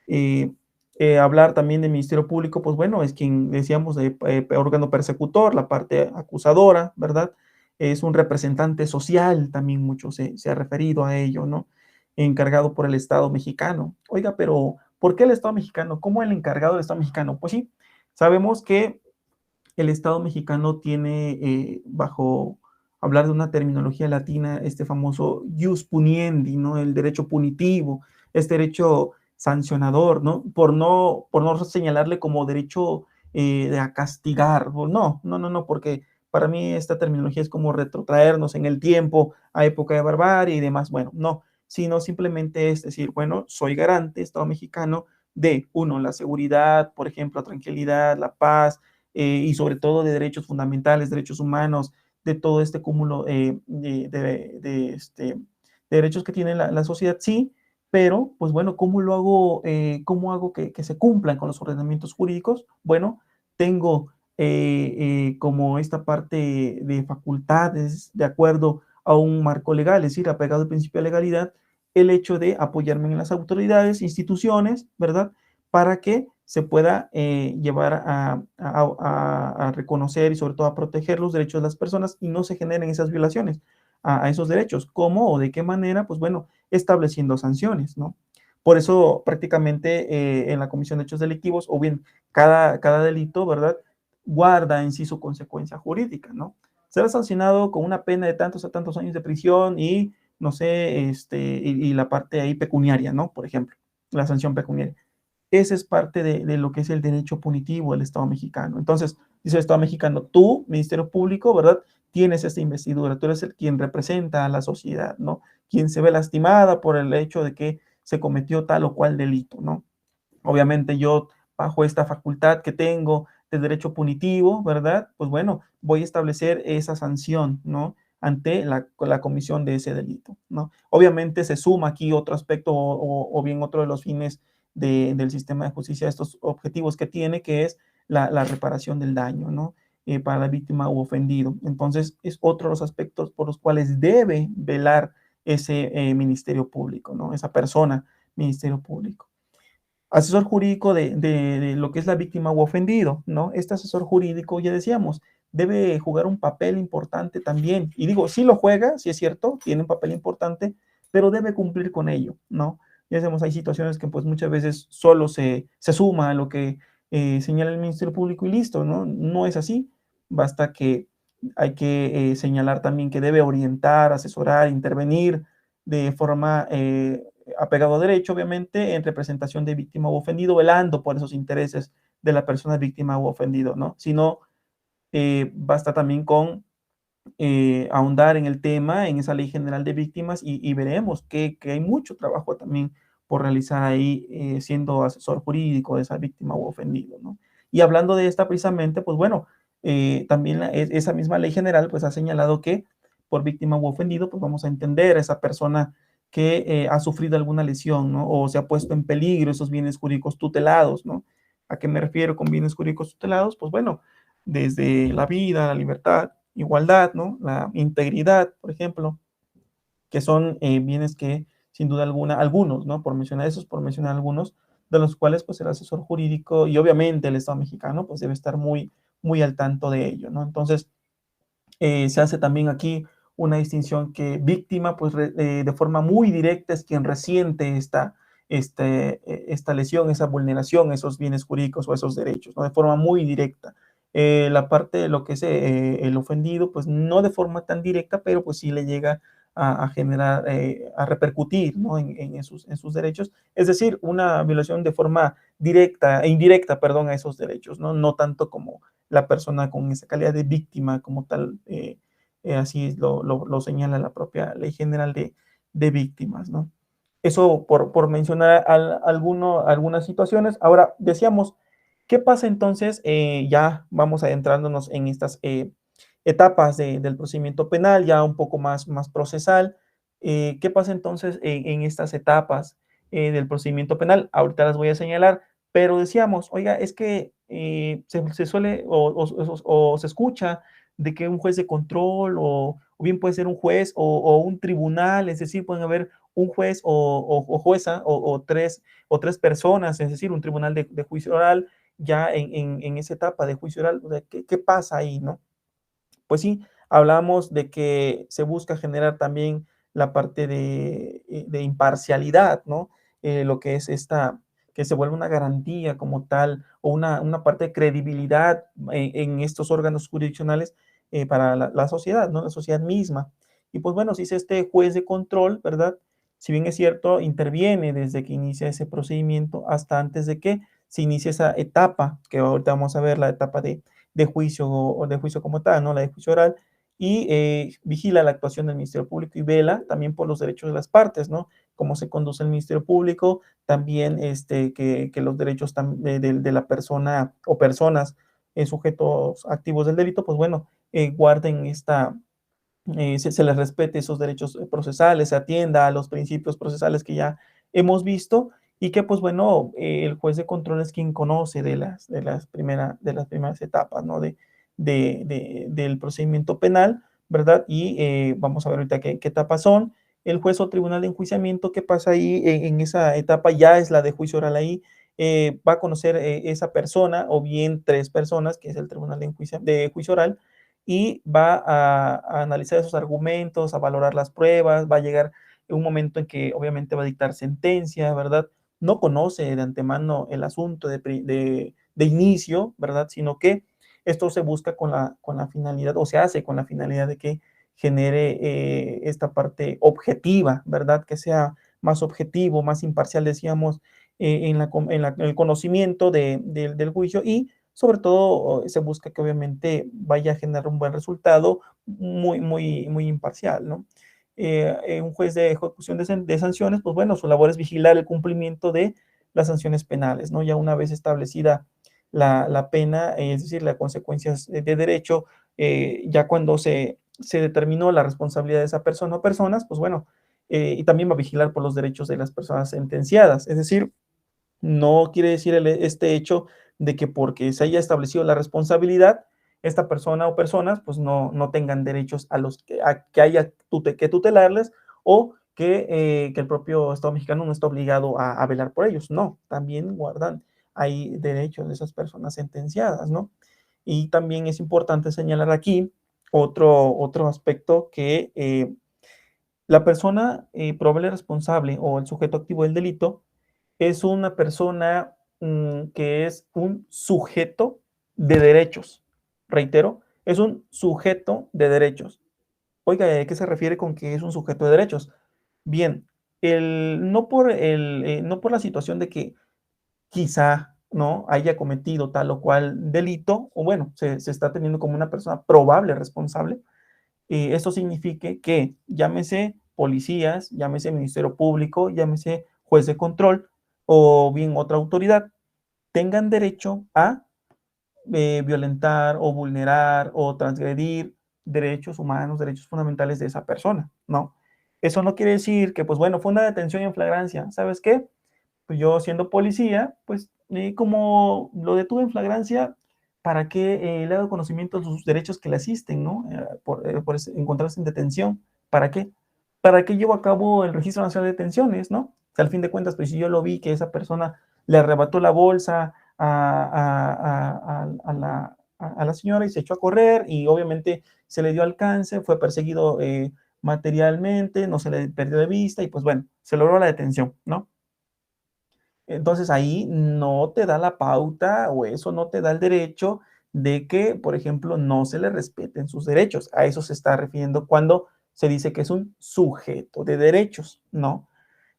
Eh, hablar también del Ministerio Público, pues bueno, es quien decíamos de órgano persecutor, la parte acusadora, ¿verdad? es un representante social, también mucho se ha referido a ello, ¿no? Encargado por el Estado mexicano. Oiga, pero ¿por qué el Estado mexicano? ¿Cómo el encargado del Estado mexicano? Pues sí, sabemos que el Estado mexicano tiene, bajo hablar de una terminología latina, este famoso jus puniendi, ¿no? El derecho punitivo, este derecho sancionador, ¿no? Por no señalarle como derecho a castigar, no, porque para mí esta terminología es como retrotraernos en el tiempo a época de barbarie y demás, bueno, no, sino simplemente es decir, bueno, soy garante, Estado mexicano, de, uno, la seguridad, por ejemplo, la tranquilidad, la paz, y sobre todo de derechos fundamentales, derechos humanos, de todo este cúmulo de derechos que tiene la sociedad, sí, pero pues bueno, ¿cómo lo hago, cómo hago que se cumplan con los ordenamientos jurídicos? Bueno, tengo como esta parte de facultades de acuerdo a un marco legal, es decir, apegado al principio de legalidad, el hecho de apoyarme en las autoridades, instituciones, ¿verdad? Para que se pueda llevar a reconocer y sobre todo a proteger los derechos de las personas y no se generen esas violaciones a esos derechos. ¿Cómo o de qué manera? Pues bueno, estableciendo sanciones, ¿no? Por eso prácticamente en la comisión de hechos delictivos, o bien cada delito, ¿verdad? Guarda en sí su consecuencia jurídica, ¿no? Será sancionado con una pena de tantos a tantos años de prisión y, no sé, y la parte ahí pecuniaria, ¿no? Por ejemplo, la sanción pecuniaria. Ese es parte de lo que es el derecho punitivo del Estado mexicano. Entonces, dice el Estado mexicano, tú, Ministerio Público, ¿verdad? Tienes esta investidura, tú eres el quien representa a la sociedad, ¿no? Quien se ve lastimada por el hecho de que se cometió tal o cual delito, ¿no? Obviamente yo, bajo esta facultad que tengo de derecho punitivo, ¿verdad? Pues bueno, voy a establecer esa sanción, ¿no? Ante la comisión de ese delito, ¿no? Obviamente se suma aquí otro aspecto o bien otro de los fines del sistema de justicia, estos objetivos que tiene, que es la reparación del daño, ¿no? Para la víctima u ofendido. Entonces, es otro de los aspectos por los cuales debe velar ese ministerio público, ¿no? Esa persona, ministerio público. Asesor jurídico de lo que es la víctima u ofendido, ¿no? Este asesor jurídico, ya decíamos, debe jugar un papel importante también. Y digo, sí lo juega, sí es cierto, tiene un papel importante, pero debe cumplir con ello, ¿no? Ya sabemos, hay situaciones que pues muchas veces solo se suma a lo que señala el Ministerio Público y listo, ¿no? No es así. Basta que hay que señalar también que debe orientar, asesorar, intervenir de forma apegado a derecho, obviamente, en representación de víctima u ofendido, velando por esos intereses de la persona víctima u ofendido, ¿no? Si no, basta también con ahondar en el tema, en esa ley general de víctimas, y veremos que hay mucho trabajo también por realizar ahí, siendo asesor jurídico de esa víctima u ofendido, ¿no? Y hablando de esta precisamente, pues bueno, también esa misma ley general pues ha señalado que por víctima u ofendido, pues vamos a entender a esa persona que ha sufrido alguna lesión, ¿no? O se ha puesto en peligro esos bienes jurídicos tutelados, ¿no? ¿A qué me refiero con bienes jurídicos tutelados? Pues bueno, desde la vida, la libertad, igualdad, ¿no? La integridad, por ejemplo, que son bienes que sin duda alguna, algunos, ¿no? Por mencionar esos, por mencionar algunos, de los cuales pues el asesor jurídico y obviamente el Estado mexicano pues debe estar muy al tanto de ello, ¿no? Entonces, se hace también aquí una distinción que víctima, pues de forma muy directa es quien resiente esta lesión, esa vulneración, esos bienes jurídicos o esos derechos, ¿no? De forma muy directa. La parte de lo que es el ofendido, pues no de forma tan directa, pero pues sí le llega a generar, a repercutir, ¿no? en sus derechos. Es decir, una violación de forma directa e indirecta, perdón, a esos derechos, ¿no? No tanto como la persona con esa calidad de víctima como tal, así lo señala la propia Ley General de Víctimas, ¿no? Eso por mencionar algunas situaciones. Ahora, decíamos, ¿qué pasa entonces? Ya vamos adentrándonos en estas etapas del procedimiento penal, ya un poco más procesal. ¿Qué pasa entonces en estas etapas del procedimiento penal? Ahorita las voy a señalar, pero decíamos, oiga, es que se suele o se escucha de que un juez de control o bien puede ser un juez o un tribunal, es decir, pueden haber un juez o jueza o tres personas, es decir, un tribunal de juicio oral ya en esa etapa de juicio oral. ¿Qué pasa ahí, no? Pues sí, Hablamos de que se busca generar también la parte de imparcialidad, ¿no? Lo que es esta, que se vuelve una garantía como tal, o una parte de credibilidad en estos órganos jurisdiccionales para la sociedad, ¿no? La sociedad misma. Y pues bueno, si es este juez de control, ¿verdad? Si bien es cierto, interviene desde que inicia ese procedimiento hasta antes de que se inicie esa etapa, que ahorita vamos a ver la etapa de juicio o de juicio como tal, ¿no? La de juicio oral, y vigila la actuación del Ministerio Público y vela también por los derechos de las partes, ¿no? Cómo se conduce el Ministerio Público, también que los derechos de la persona o personas sujetos activos del delito, pues bueno, guarden se les respete esos derechos procesales, se atienda a los principios procesales que ya hemos visto y que, pues bueno, el juez de control es quien conoce de las primeras etapas, ¿no? Del procedimiento penal, ¿verdad? Y vamos a ver ahorita qué etapas son. El juez o tribunal de enjuiciamiento, ¿qué pasa ahí en esa etapa? Ya es la de juicio oral ahí. Va a conocer esa persona o bien tres personas, que es el tribunal de juicio oral, y va a analizar esos argumentos, a valorar las pruebas, va a llegar un momento en que obviamente va a dictar sentencia, ¿verdad? No conoce de antemano el asunto de inicio, ¿verdad? Sino que esto se busca con la finalidad, o se hace con la finalidad de que genere esta parte objetiva, ¿verdad? Que sea más objetivo, más imparcial, decíamos, en el conocimiento del juicio y sobre todo se busca que obviamente vaya a generar un buen resultado muy imparcial, ¿no? Un juez de ejecución de sanciones, pues bueno, su labor es vigilar el cumplimiento de las sanciones penales, ¿no? Ya una vez establecida la pena, es decir, las consecuencias de derecho, ya cuando se determinó la responsabilidad de esa persona o personas, pues bueno, y también va a vigilar por los derechos de las personas sentenciadas, es decir, no quiere decir este hecho de que porque se haya establecido la responsabilidad, esta persona o personas pues no tengan derechos que haya que tutelarles o que el propio Estado mexicano no está obligado a velar por ellos. No, también guardan hay derechos de esas personas sentenciadas, ¿no? Y también es importante señalar aquí otro aspecto que la persona probable responsable o el sujeto activo del delito es una persona que es un sujeto de derechos. Reitero, es un sujeto de derechos. Oiga, ¿a qué se refiere con que es un sujeto de derechos? Bien, no por la situación de que quizá no haya cometido tal o cual delito, o bueno, se está teniendo como una persona probable responsable, esto signifique que llámese policías, llámese Ministerio Público, llámese juez de control o bien otra autoridad, tengan derecho a violentar o vulnerar o transgredir derechos humanos, derechos fundamentales de esa persona, ¿no? Eso no quiere decir que, pues bueno, fue una detención en flagrancia, ¿sabes qué? Pues yo siendo policía, pues como lo detuve en flagrancia, ¿para qué le hago conocimiento de sus derechos que le asisten, ¿no? Por encontrarse en detención, ¿para qué? ¿Para qué llevo a cabo el Registro Nacional de Detenciones, ¿no? O sea, al fin de cuentas, pues si yo lo vi que esa persona le arrebató la bolsa a la señora y se echó a correr y obviamente se le dio alcance, fue perseguido materialmente, no se le perdió de vista y pues bueno, se logró la detención, ¿no? Entonces ahí no te da la pauta o eso no te da el derecho de que, por ejemplo, no se le respeten sus derechos. A eso se está refiriendo cuando se dice que es un sujeto de derechos, ¿no?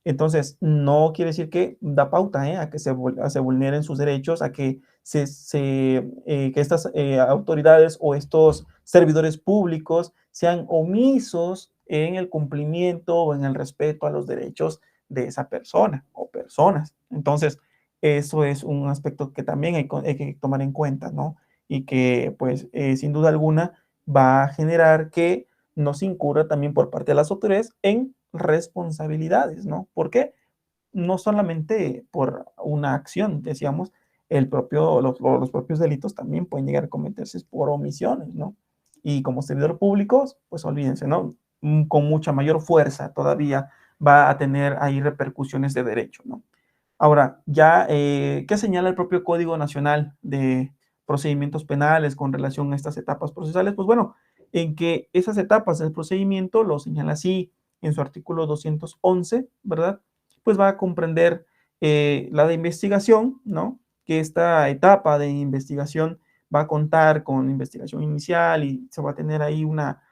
Entonces, no quiere decir que da pauta a que se vulneren sus derechos, a que, que estas autoridades o estos servidores públicos sean omisos en el cumplimiento o en el respeto a los derechos de esa persona o personas. Entonces, eso es un aspecto que también hay que tomar en cuenta, ¿no? Y que, pues, sin duda alguna va a generar que no se incurra también por parte de las autoridades en responsabilidades, ¿no? Porque no solamente por una acción, decíamos, los propios delitos también pueden llegar a cometerse por omisiones, ¿no? Y como servidor público, pues olvídense, ¿no? Con mucha mayor fuerza todavía va a tener ahí repercusiones de derecho, ¿no? Ahora, ya, ¿qué señala el propio Código Nacional de Procedimientos Penales con relación a estas etapas procesales? Pues bueno, en que esas etapas del procedimiento, lo señala así en su artículo 211, ¿verdad? Pues va a comprender la de investigación, ¿no? Que esta etapa de investigación va a contar con investigación inicial y se va a tener ahí una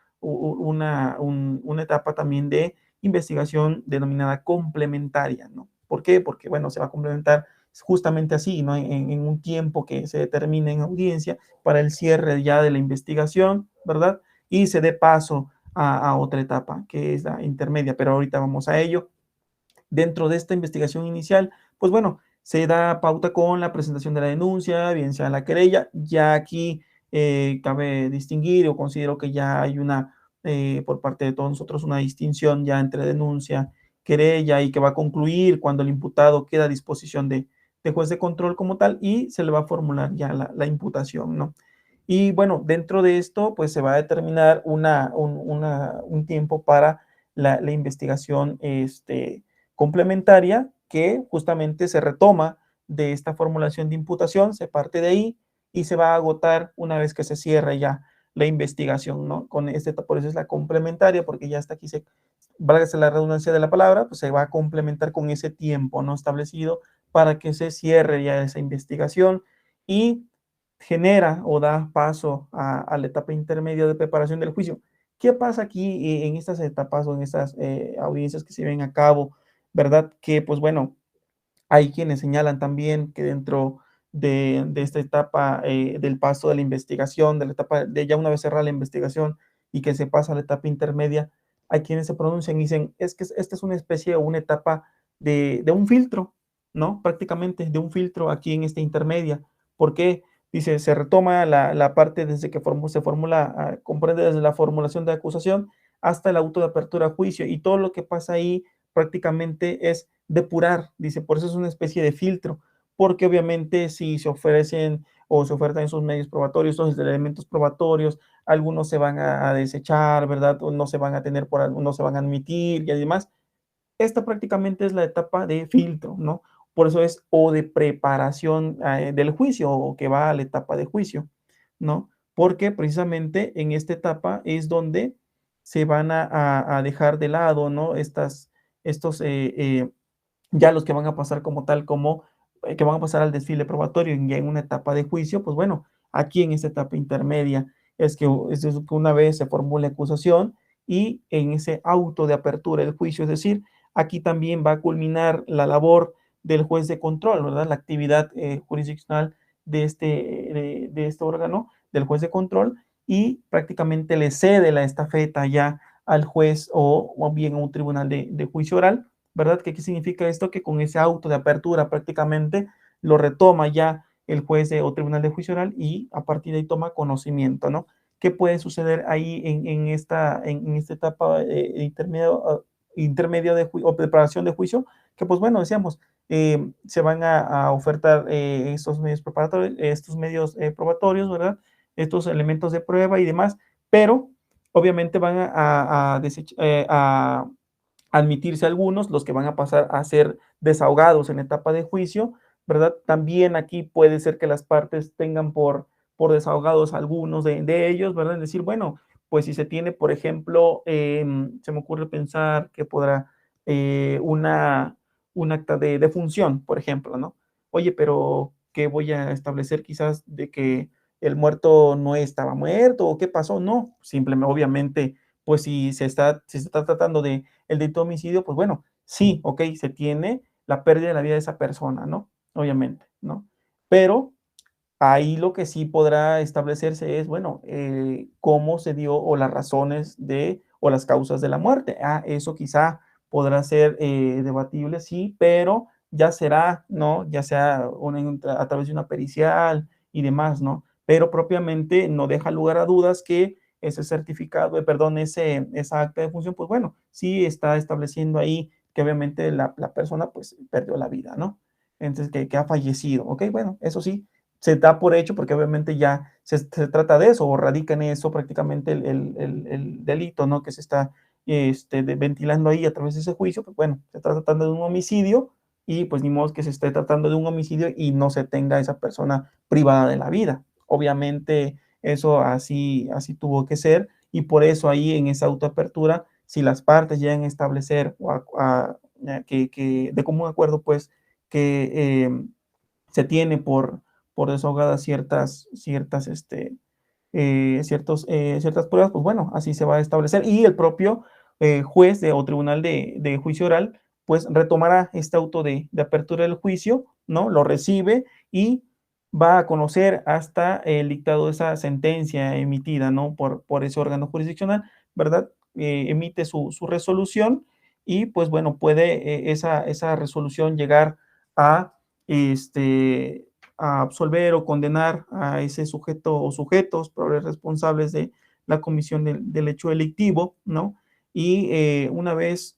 etapa también de investigación denominada complementaria, ¿no? ¿Por qué? Porque, bueno, se va a complementar justamente así, ¿no? En un tiempo que se determine en audiencia para el cierre ya de la investigación, ¿verdad? Y se dé paso a otra etapa, que es la intermedia, pero ahorita vamos a ello. Dentro de esta investigación inicial, pues bueno, se da pauta con la presentación de la denuncia, bien sea la querella. Ya aquí cabe distinguir o considero que ya hay por parte de todos nosotros, una distinción ya entre denuncia, querella y que va a concluir cuando el imputado queda a disposición de juez de control como tal y se le va a formular ya la imputación, ¿no? Y bueno, dentro de esto, pues se va a determinar un tiempo para la investigación complementaria que justamente se retoma de esta formulación de imputación, se parte de ahí y se va a agotar una vez que se cierre ya la investigación, ¿no? Por eso es la complementaria, porque ya está aquí, válgase la redundancia de la palabra, pues se va a complementar con ese tiempo, ¿no? Establecido para que se cierre ya esa investigación y genera o da paso a la etapa intermedia de preparación del juicio. ¿Qué pasa aquí en estas etapas o en estas audiencias que se ven a cabo? ¿Verdad? Que pues bueno, hay quienes señalan también que dentro de esta etapa del paso de la investigación, de la etapa de ya una vez cerrada la investigación y que se pasa a la etapa intermedia, hay quienes se pronuncian y dicen, es que esta es una especie o una etapa de un filtro, ¿no? Prácticamente de un filtro aquí en esta intermedia. ¿Por qué? Dice, se retoma la parte desde que se formula, comprende desde la formulación de acusación hasta el auto de apertura a juicio y todo lo que pasa ahí prácticamente es depurar, dice, por eso es una especie de filtro, porque obviamente si se ofrecen o se ofertan esos medios probatorios, esos elementos probatorios, algunos se van a desechar, ¿verdad? O no se van a tener no se van a admitir y además, esta prácticamente es la etapa de filtro, ¿no? Por eso es o de preparación del juicio o que va a la etapa de juicio, ¿no? Porque precisamente en esta etapa es donde se van a dejar de lado, ¿no? Estos ya los que van a pasar como tal, como que van a pasar al desfile probatorio ya en una etapa de juicio, pues bueno, aquí en esta etapa intermedia es que una vez se formule acusación y en ese auto de apertura del juicio, es decir, aquí también va a culminar la labor del juez de control, ¿verdad? La actividad jurisdiccional de este órgano, del juez de control, y prácticamente le cede la estafeta ya al juez o bien a un tribunal de juicio oral, ¿verdad? ¿Qué significa esto? Que con ese auto de apertura prácticamente lo retoma ya el juez o tribunal de juicio oral y a partir de ahí toma conocimiento, ¿no? ¿Qué puede suceder ahí en esta etapa intermedio o preparación de juicio? Que pues bueno, decíamos, se van a ofertar estos medios preparatorios, estos medios probatorios, ¿verdad? Estos elementos de prueba y demás, pero obviamente van a admitirse algunos, los que van a pasar a ser desahogados en la etapa de juicio, ¿verdad? También aquí puede ser que las partes tengan por desahogados algunos de ellos, ¿verdad? Es decir, bueno, pues si se tiene, por ejemplo, se me ocurre pensar que podrá un acta de función, por ejemplo, ¿no? Oye, pero ¿qué voy a establecer quizás de que el muerto no estaba muerto o qué pasó? No, simplemente, obviamente, pues si se está tratando de el delito de homicidio, pues bueno, sí, ok, se tiene la pérdida de la vida de esa persona, ¿no? Obviamente, ¿no? Pero ahí lo que sí podrá establecerse es, bueno, cómo se dio o las razones o las causas de la muerte. Ah, eso quizá podrá ser debatible, sí, pero ya será, ¿no? Ya sea a través de una pericial y demás, ¿no? Pero propiamente no deja lugar a dudas que ese certificado, perdón, esa acta de función, pues bueno, sí está estableciendo ahí que obviamente la persona pues perdió la vida, ¿no? Entonces, que ha fallecido, ¿ok? Bueno, eso sí, se da por hecho porque obviamente ya se trata de eso o radica en eso prácticamente el delito, ¿no? Que se está ventilando ahí a través de ese juicio, pues bueno, se está tratando de un homicidio y pues ni modo que se esté tratando de un homicidio y no se tenga esa persona privada de la vida. Obviamente eso así tuvo que ser y por eso ahí en esa autoapertura, si las partes llegan a establecer que de común acuerdo, pues, que se tiene por desahogadas ciertas pruebas, pues bueno, así se va a establecer y el propio juez o tribunal de juicio oral, pues retomará este auto de apertura del juicio, ¿no? Lo recibe y va a conocer hasta el dictado de esa sentencia emitida, ¿no? Por ese órgano jurisdiccional, ¿verdad? Emite su resolución y pues bueno, puede esa resolución llegar a este, a absolver o condenar a ese sujeto o sujetos probables responsables de la comisión del hecho delictivo, ¿no? Y una vez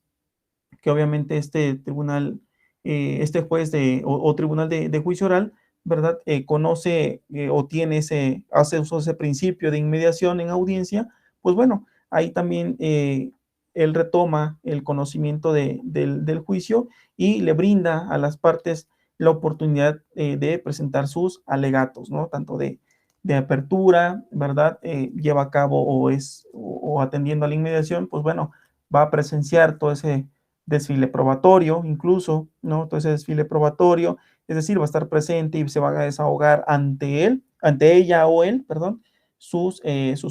que obviamente este tribunal, este juez o tribunal de juicio oral, ¿verdad? Conoce o tiene hace uso de ese principio de inmediación en audiencia, pues bueno, ahí también él retoma el conocimiento del juicio y le brinda a las partes la oportunidad de presentar sus alegatos, ¿no? Tanto de apertura, ¿verdad? Lleva a cabo o atendiendo a la inmediación, pues bueno, va a presenciar todo ese desfile probatorio, incluso, ¿no? Todo ese desfile probatorio, es decir, va a estar presente y se va a desahogar ante ella o él, perdón, sus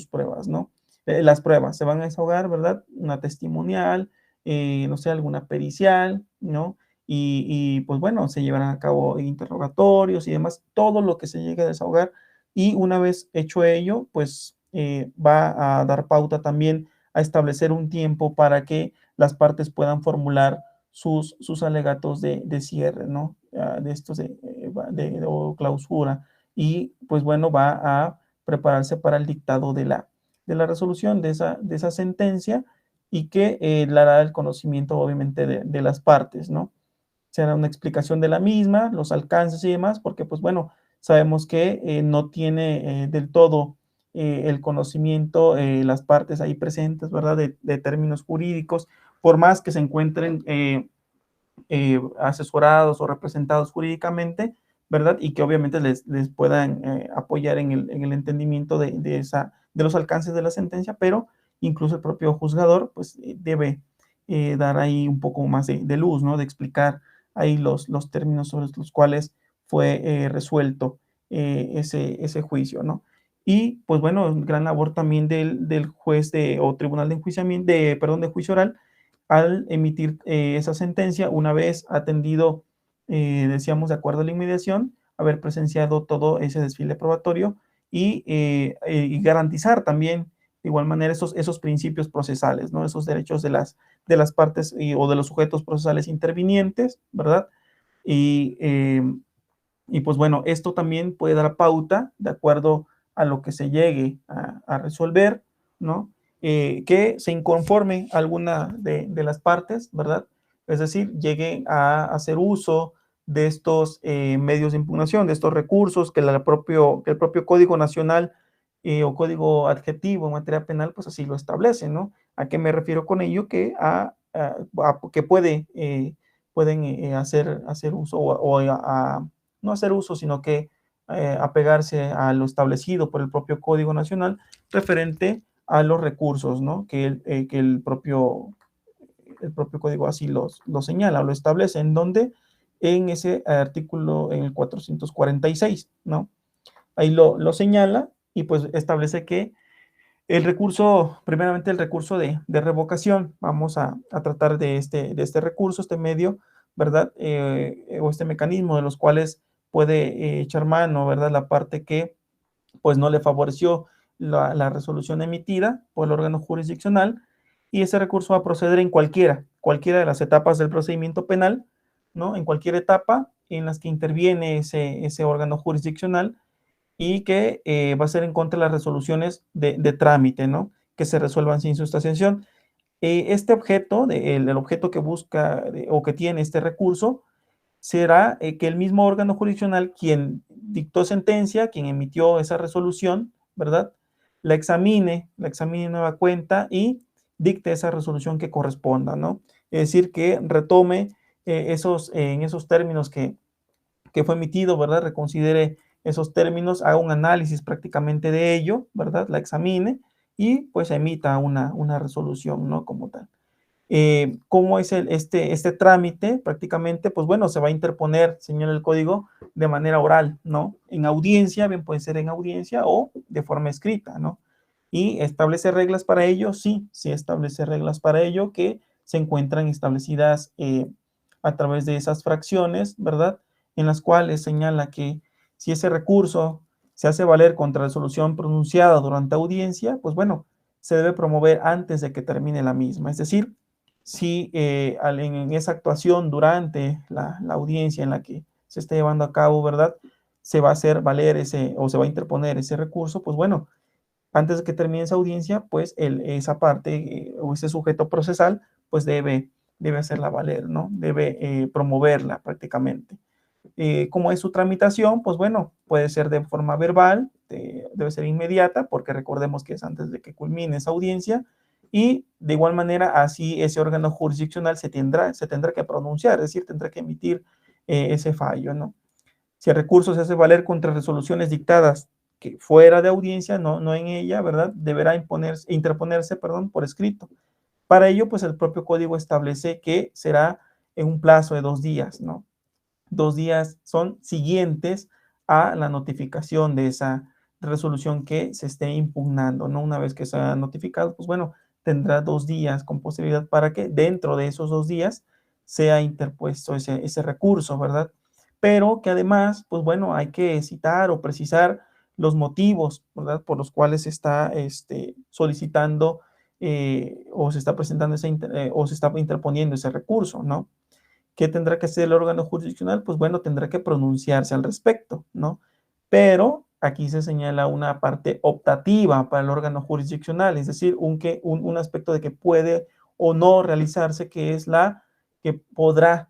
pruebas, ¿no? Las pruebas se van a desahogar, ¿verdad? Una testimonial, no sé, alguna pericial, ¿no? Pues bueno, se llevarán a cabo interrogatorios y demás, todo lo que se llegue a desahogar y una vez hecho ello, pues va a dar pauta también a establecer un tiempo para que las partes puedan formular sus alegatos de cierre, ¿no? De estos o clausura. Y pues bueno, va a prepararse para el dictado de la resolución de esa sentencia y que le hará el conocimiento obviamente de las partes, ¿no? Será una explicación de la misma, los alcances y demás, porque pues bueno, sabemos que no tiene del todo el conocimiento, las partes ahí presentes, ¿verdad? De términos jurídicos, por más que se encuentren asesorados o representados jurídicamente, ¿verdad? Y que obviamente les puedan apoyar en el entendimiento de los alcances de la sentencia, pero incluso el propio juzgador, pues debe dar ahí un poco más de luz, ¿no? De explicar ahí los términos sobre los cuales fue resuelto ese juicio, ¿no? Y pues bueno, gran labor también del juez o tribunal de enjuiciamiento, perdón, de juicio oral, al emitir esa sentencia, una vez atendido, decíamos, de acuerdo a la inmediación, haber presenciado todo ese desfile probatorio y garantizar también, de igual manera, esos principios procesales, ¿no? Esos derechos de las partes o de los sujetos procesales intervinientes, ¿verdad? Y, eh, y pues bueno, esto también puede dar pauta de acuerdo a lo que se llegue a resolver, ¿no? Que se inconforme alguna de las partes, ¿verdad? Es decir, llegue a hacer uso de estos medios de impugnación, de estos recursos que el propio Código Nacional o Código Adjetivo en materia penal, pues así lo establece, ¿no? ¿A qué me refiero con ello? Que que pueden hacer uso o no hacer uso, sino que apegarse a lo establecido por el propio Código Nacional referente a los recursos, ¿no? Que el propio código así lo señala, lo establece, en donde en ese artículo, en el 446, ¿no? Ahí lo señala y pues establece que primeramente el recurso de revocación, vamos a tratar de este recurso, este medio, ¿verdad? O este mecanismo de los cuales puede echar mano, ¿verdad? La parte que pues no le favoreció la resolución emitida por el órgano jurisdiccional y ese recurso va a proceder en cualquiera de las etapas del procedimiento penal, ¿no? En cualquier etapa en las que interviene ese órgano jurisdiccional y que va a ser en contra de las resoluciones de trámite, ¿no? Que se resuelvan sin sustanciación. Este objeto, el objeto que busca o que tiene este recurso, será que el mismo órgano jurisdiccional, quien dictó sentencia, quien emitió esa resolución, ¿verdad? La examine de nueva cuenta y dicte esa resolución que corresponda, ¿no? Es decir, que retome en esos términos que fue emitido, ¿verdad? Reconsidere esos términos, haga un análisis prácticamente de ello, ¿verdad? La examine y pues emita una resolución, ¿no? Como tal. ¿Cómo es este trámite? Prácticamente, pues bueno, se va a interponer, señala el código, de manera oral, ¿no? En audiencia, bien puede ser en audiencia o de forma escrita, ¿no? Y establece reglas para ello, sí, sí establece reglas para ello que se encuentran establecidas a través de esas fracciones, ¿verdad? En las cuales señala que si ese recurso se hace valer contra resolución pronunciada durante audiencia, pues bueno, se debe promover antes de que termine la misma. Es decir, si en esa actuación durante la audiencia en la que se esté llevando a cabo, ¿verdad? Se va a hacer valer ese o se va a interponer ese recurso, pues bueno, antes de que termine esa audiencia, pues esa parte o ese sujeto procesal, pues debe hacerla valer, ¿no? Debe promoverla prácticamente. ¿Cómo es su tramitación? Pues bueno, puede ser de forma verbal, debe ser inmediata, porque recordemos que es antes de que culmine esa audiencia, y de igual manera, así ese órgano jurisdiccional se tendrá que pronunciar, es decir, tendrá que emitir ese fallo, ¿no? Si el recurso se hace valer contra resoluciones dictadas que fuera de audiencia, no en ella, ¿verdad? Deberá interponerse, perdón, por escrito. Para ello, pues el propio código establece que será en un plazo de 2 días, ¿no? 2 días son siguientes a la notificación de esa resolución que se esté impugnando, ¿no? Una vez que se ha notificado, pues bueno, tendrá 2 días con posibilidad para que dentro de esos 2 días sea interpuesto ese recurso, ¿verdad? Pero que además, pues bueno, hay que citar o precisar los motivos, ¿verdad? Por los cuales se está solicitando o se está presentando o se está interponiendo ese recurso, ¿no? ¿Qué tendrá que hacer el órgano jurisdiccional? Pues bueno, tendrá que pronunciarse al respecto, ¿no? Pero aquí se señala una parte optativa para el órgano jurisdiccional, es decir, un aspecto de que puede o no realizarse, que es la que podrá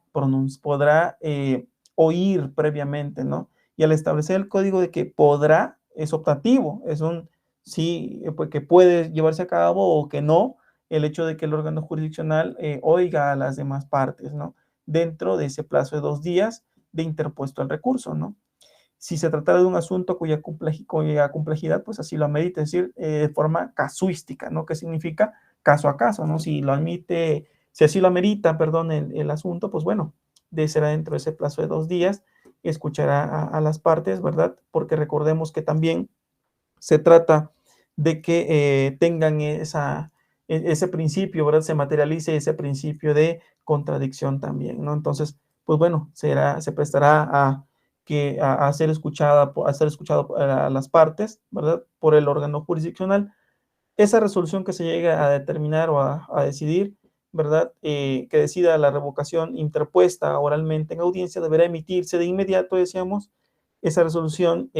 oír previamente, ¿no? Y al establecer el código de que podrá, es optativo, es un sí, pues que puede llevarse a cabo o que no, el hecho de que el órgano jurisdiccional oiga a las demás partes, ¿no? Dentro de ese plazo de 2 días de interpuesto el recurso, ¿no? Si se tratara de un asunto cuya complejidad, pues así lo amerita, es decir, de forma casuística, ¿no? ¿Qué significa? Caso a caso, ¿no? Si así lo amerita, perdón, el asunto, pues bueno, será dentro de ese plazo de 2 días, escuchará a las partes, ¿verdad? Porque recordemos que también se trata de que tengan ese principio, ¿verdad? Se materialice ese principio de contradicción también, ¿no? Entonces, pues bueno, se prestará a ser escuchado a las partes, ¿verdad? Por el órgano jurisdiccional. Esa resolución que se llegue a determinar o a decidir, ¿verdad? Que decida la revocación interpuesta oralmente en audiencia, deberá emitirse de inmediato, decíamos. Esa resolución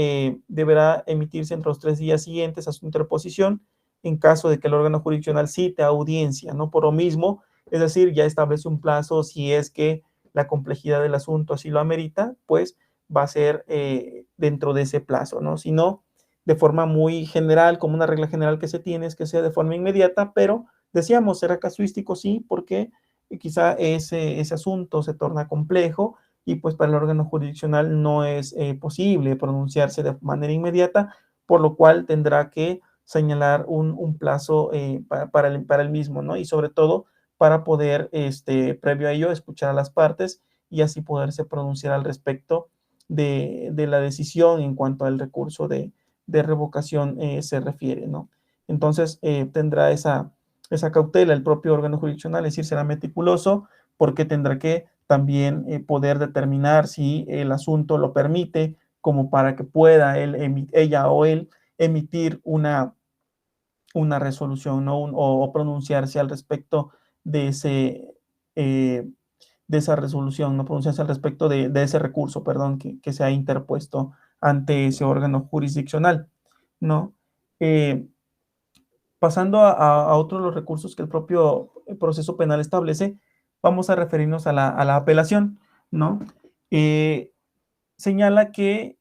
deberá emitirse entre los 3 días siguientes a su interposición, en caso de que el órgano jurisdiccional cite audiencia, ¿no? Por lo mismo, es decir, ya establece un plazo si es que la complejidad del asunto así lo amerita, pues va a ser dentro de ese plazo, ¿no? Si no, de forma muy general, como una regla general que se tiene, es que sea de forma inmediata, pero decíamos, será casuístico, sí, porque quizá ese asunto se torna complejo y pues para el órgano jurisdiccional no es posible pronunciarse de manera inmediata, por lo cual tendrá que señalar un plazo para el mismo, ¿no? Y sobre todo para poder, previo a ello, escuchar a las partes y así poderse pronunciar al respecto de la decisión en cuanto al recurso de revocación se refiere, ¿no? Entonces tendrá esa cautela el propio órgano jurisdiccional, es decir, será meticuloso porque tendrá que también poder determinar si el asunto lo permite como para que pueda ella o él emitir una resolución, ¿no? O pronunciarse al respecto de de esa resolución, no pronunciarse al respecto de ese recurso, perdón, que se ha interpuesto ante ese órgano jurisdiccional, ¿no? Eh, Pasando a otros de los recursos que el propio proceso penal establece, vamos a referirnos a la apelación, ¿no? Eh, Señala que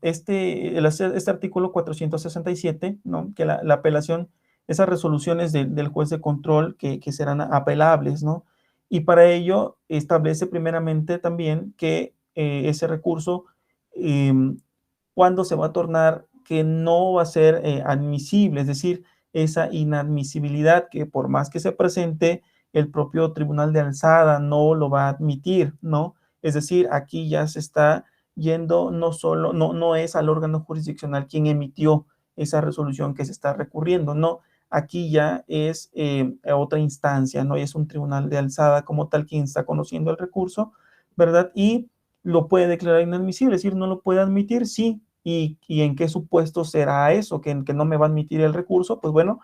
este artículo 467, ¿no? Que la apelación, esas resoluciones del juez de control que serán apelables, ¿no? Y para ello establece primeramente también que ese recurso, cuando se va a tornar que no va a ser admisible, es decir, esa inadmisibilidad que por más que se presente, el propio tribunal de alzada no lo va a admitir, ¿no? Es decir, aquí ya se está yendo no es al órgano jurisdiccional quien emitió esa resolución que se está recurriendo, no, aquí ya es otra instancia, ¿no? Y es un tribunal de alzada como tal quien está conociendo el recurso, ¿verdad? Y lo puede declarar inadmisible, es decir, no lo puede admitir, sí. ¿Y en qué supuesto será eso? ¿Que no me va a admitir el recurso? Pues bueno,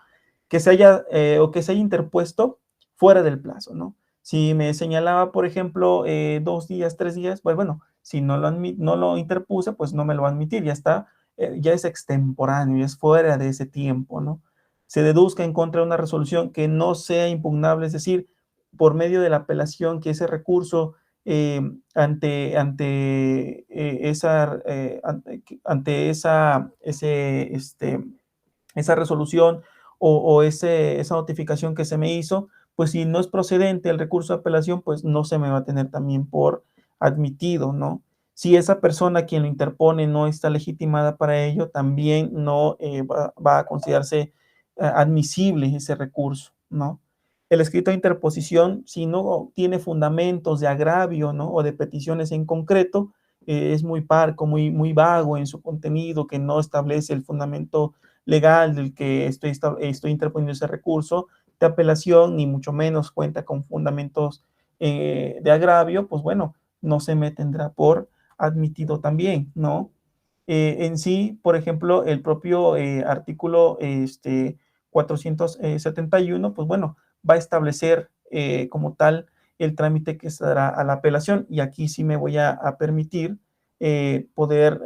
que se haya o que se haya interpuesto fuera del plazo, ¿no? Si me señalaba, por ejemplo, 2 días, 3 días, pues bueno, si no lo interpuse, pues no me lo va a admitir, ya está, ya es extemporáneo, ya es fuera de ese tiempo, ¿no? Se deduzca en contra de una resolución que no sea impugnable, es decir, por medio de la apelación, que ese recurso ante esa resolución o esa notificación que se me hizo, pues si no es procedente el recurso de apelación, pues no se me va a tener también por admitido, ¿no? Si esa persona quien lo interpone no está legitimada para ello, también no va a considerarse admisible ese recurso, ¿no? El escrito de interposición, si no tiene fundamentos de agravio, ¿no? O de peticiones en concreto, es muy parco, muy vago en su contenido, que no establece el fundamento legal del que estoy interponiendo ese recurso de apelación, ni mucho menos cuenta con fundamentos de agravio, pues bueno, no se me tendrá por admitido también, ¿no? En sí, por ejemplo, el propio artículo 471, pues bueno, va a establecer como tal el trámite que se dará a la apelación, y aquí sí me voy a permitir poder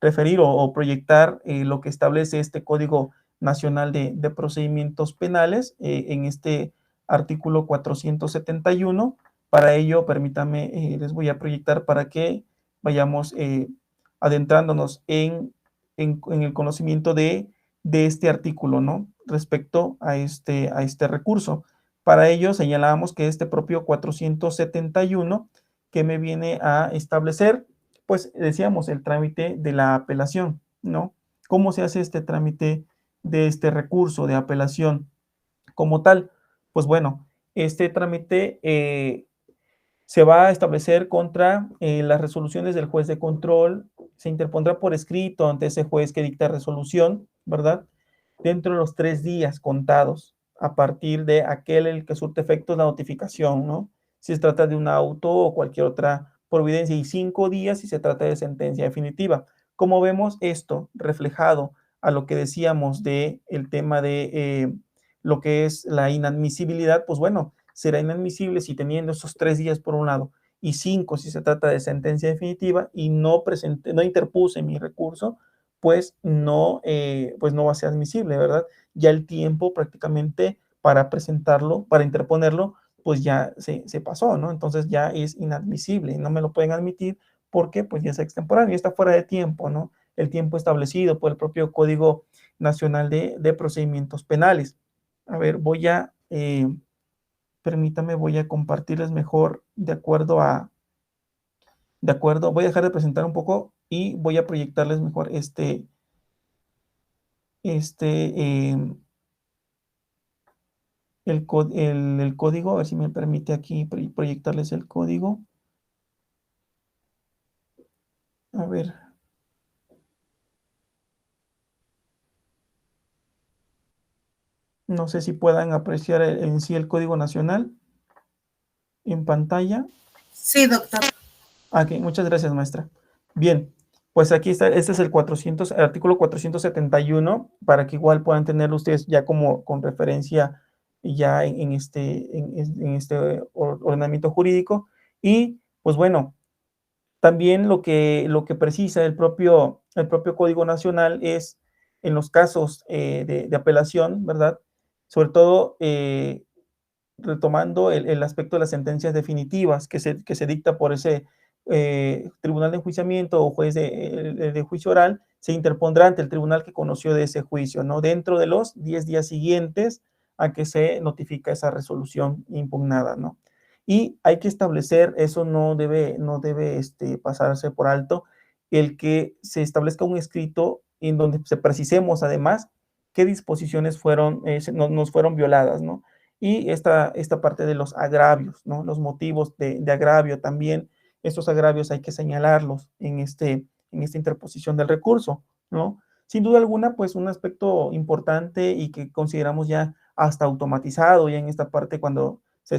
referir o proyectar lo que establece este Código Nacional de Procedimientos Penales en este artículo 471. Para ello, permítanme, les voy a proyectar para que vayamos adentrándonos en el conocimiento de este artículo, ¿no? Respecto a este recurso. Para ello señalábamos que este propio 471 que me viene a establecer, pues decíamos, el trámite de la apelación, ¿no? ¿Cómo se hace este trámite de este recurso de apelación como tal? Pues bueno, este trámite se va a establecer contra las resoluciones del juez de control, se interpondrá por escrito ante ese juez que dicta resolución, ¿verdad? Dentro de los 3 días contados, a partir de aquel el que surte efectos la notificación, ¿no? Si se trata de un auto o cualquier otra providencia, y 5 días si se trata de sentencia definitiva. Como vemos esto reflejado a lo que decíamos de el tema de lo que es la inadmisibilidad, pues bueno, será inadmisible si teniendo esos 3 días por un lado y 5 si se trata de sentencia definitiva y no interpuse mi recurso, pues no va a ser admisible, ¿verdad? Ya el tiempo prácticamente para presentarlo, para interponerlo, pues ya se pasó, ¿no? Entonces ya es inadmisible, no me lo pueden admitir porque pues ya es extemporáneo, ya está fuera de tiempo, ¿no? El tiempo establecido por el propio Código Nacional de Procedimientos Penales. A ver, permítame, voy a compartirles mejor voy a dejar de presentar un poco y voy a proyectarles mejor el código, a ver si me permite aquí proyectarles el código. A ver. No sé si puedan apreciar en sí el código nacional en pantalla. Sí, doctor. Ok, muchas gracias, maestra. Bien, pues aquí está, este es el artículo 471, para que igual puedan tenerlo ustedes ya como con referencia ya en este ordenamiento jurídico. Y pues bueno, también lo que precisa el propio Código Nacional es en los casos de apelación, ¿verdad? Sobre todo retomando el aspecto de las sentencias definitivas que se dicta por ese tribunal de enjuiciamiento o juez de juicio oral, se interpondrá ante el tribunal que conoció de ese juicio, ¿no? Dentro de los 10 días siguientes a que se notifica esa resolución impugnada, ¿no? Y hay que establecer, eso no debe pasarse por alto, el que se establezca un escrito en donde se precisemos además qué disposiciones fueron, nos fueron violadas, ¿no? Y esta parte de los agravios, ¿no? Los motivos de agravio también, estos agravios hay que señalarlos en esta interposición del recurso, ¿no? Sin duda alguna, pues un aspecto importante y que consideramos ya hasta automatizado ya en esta parte cuando se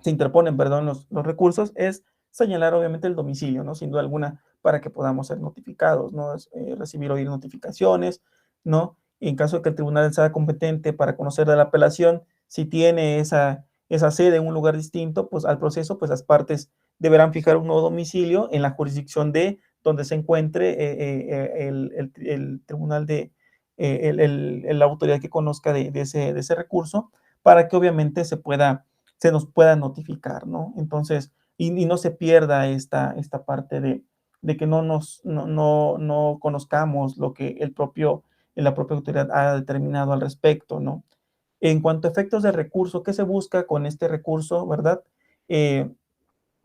interponen, perdón, los recursos, es señalar obviamente el domicilio, ¿no? Sin duda alguna, para que podamos ser notificados, ¿no? Recibir o oír notificaciones, ¿no? En caso de que el tribunal sea competente para conocer de la apelación, si tiene esa sede en un lugar distinto, pues al proceso, pues las partes deberán fijar un nuevo domicilio en la jurisdicción de donde se encuentre el tribunal la autoridad que conozca de ese recurso, para que obviamente se nos pueda notificar, ¿no? Entonces, y no se pierda esta parte de que no conozcamos lo que la propia autoridad ha determinado al respecto, ¿no? En cuanto a efectos de recurso, ¿qué se busca con este recurso, verdad?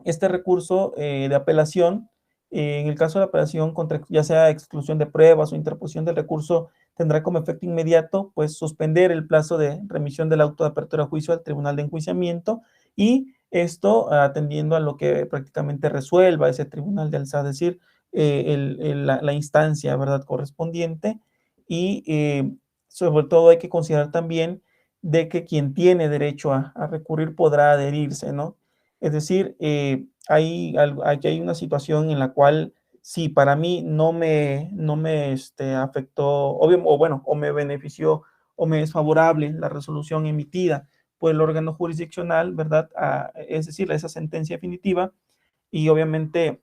Este recurso de apelación, en el caso de apelación contra ya sea exclusión de pruebas o interposición del recurso, tendrá como efecto inmediato, pues, suspender el plazo de remisión del auto de apertura a juicio al tribunal de enjuiciamiento y esto atendiendo a lo que prácticamente resuelva ese tribunal de alzada, es decir, la instancia, ¿verdad?, correspondiente y sobre todo hay que considerar también de que quien tiene derecho a recurrir podrá adherirse, ¿no? Es decir, aquí hay una situación en la cual si para mí no me afectó, o bueno, o me benefició o me es favorable la resolución emitida por el órgano jurisdiccional, ¿verdad? Es decir, esa sentencia definitiva y obviamente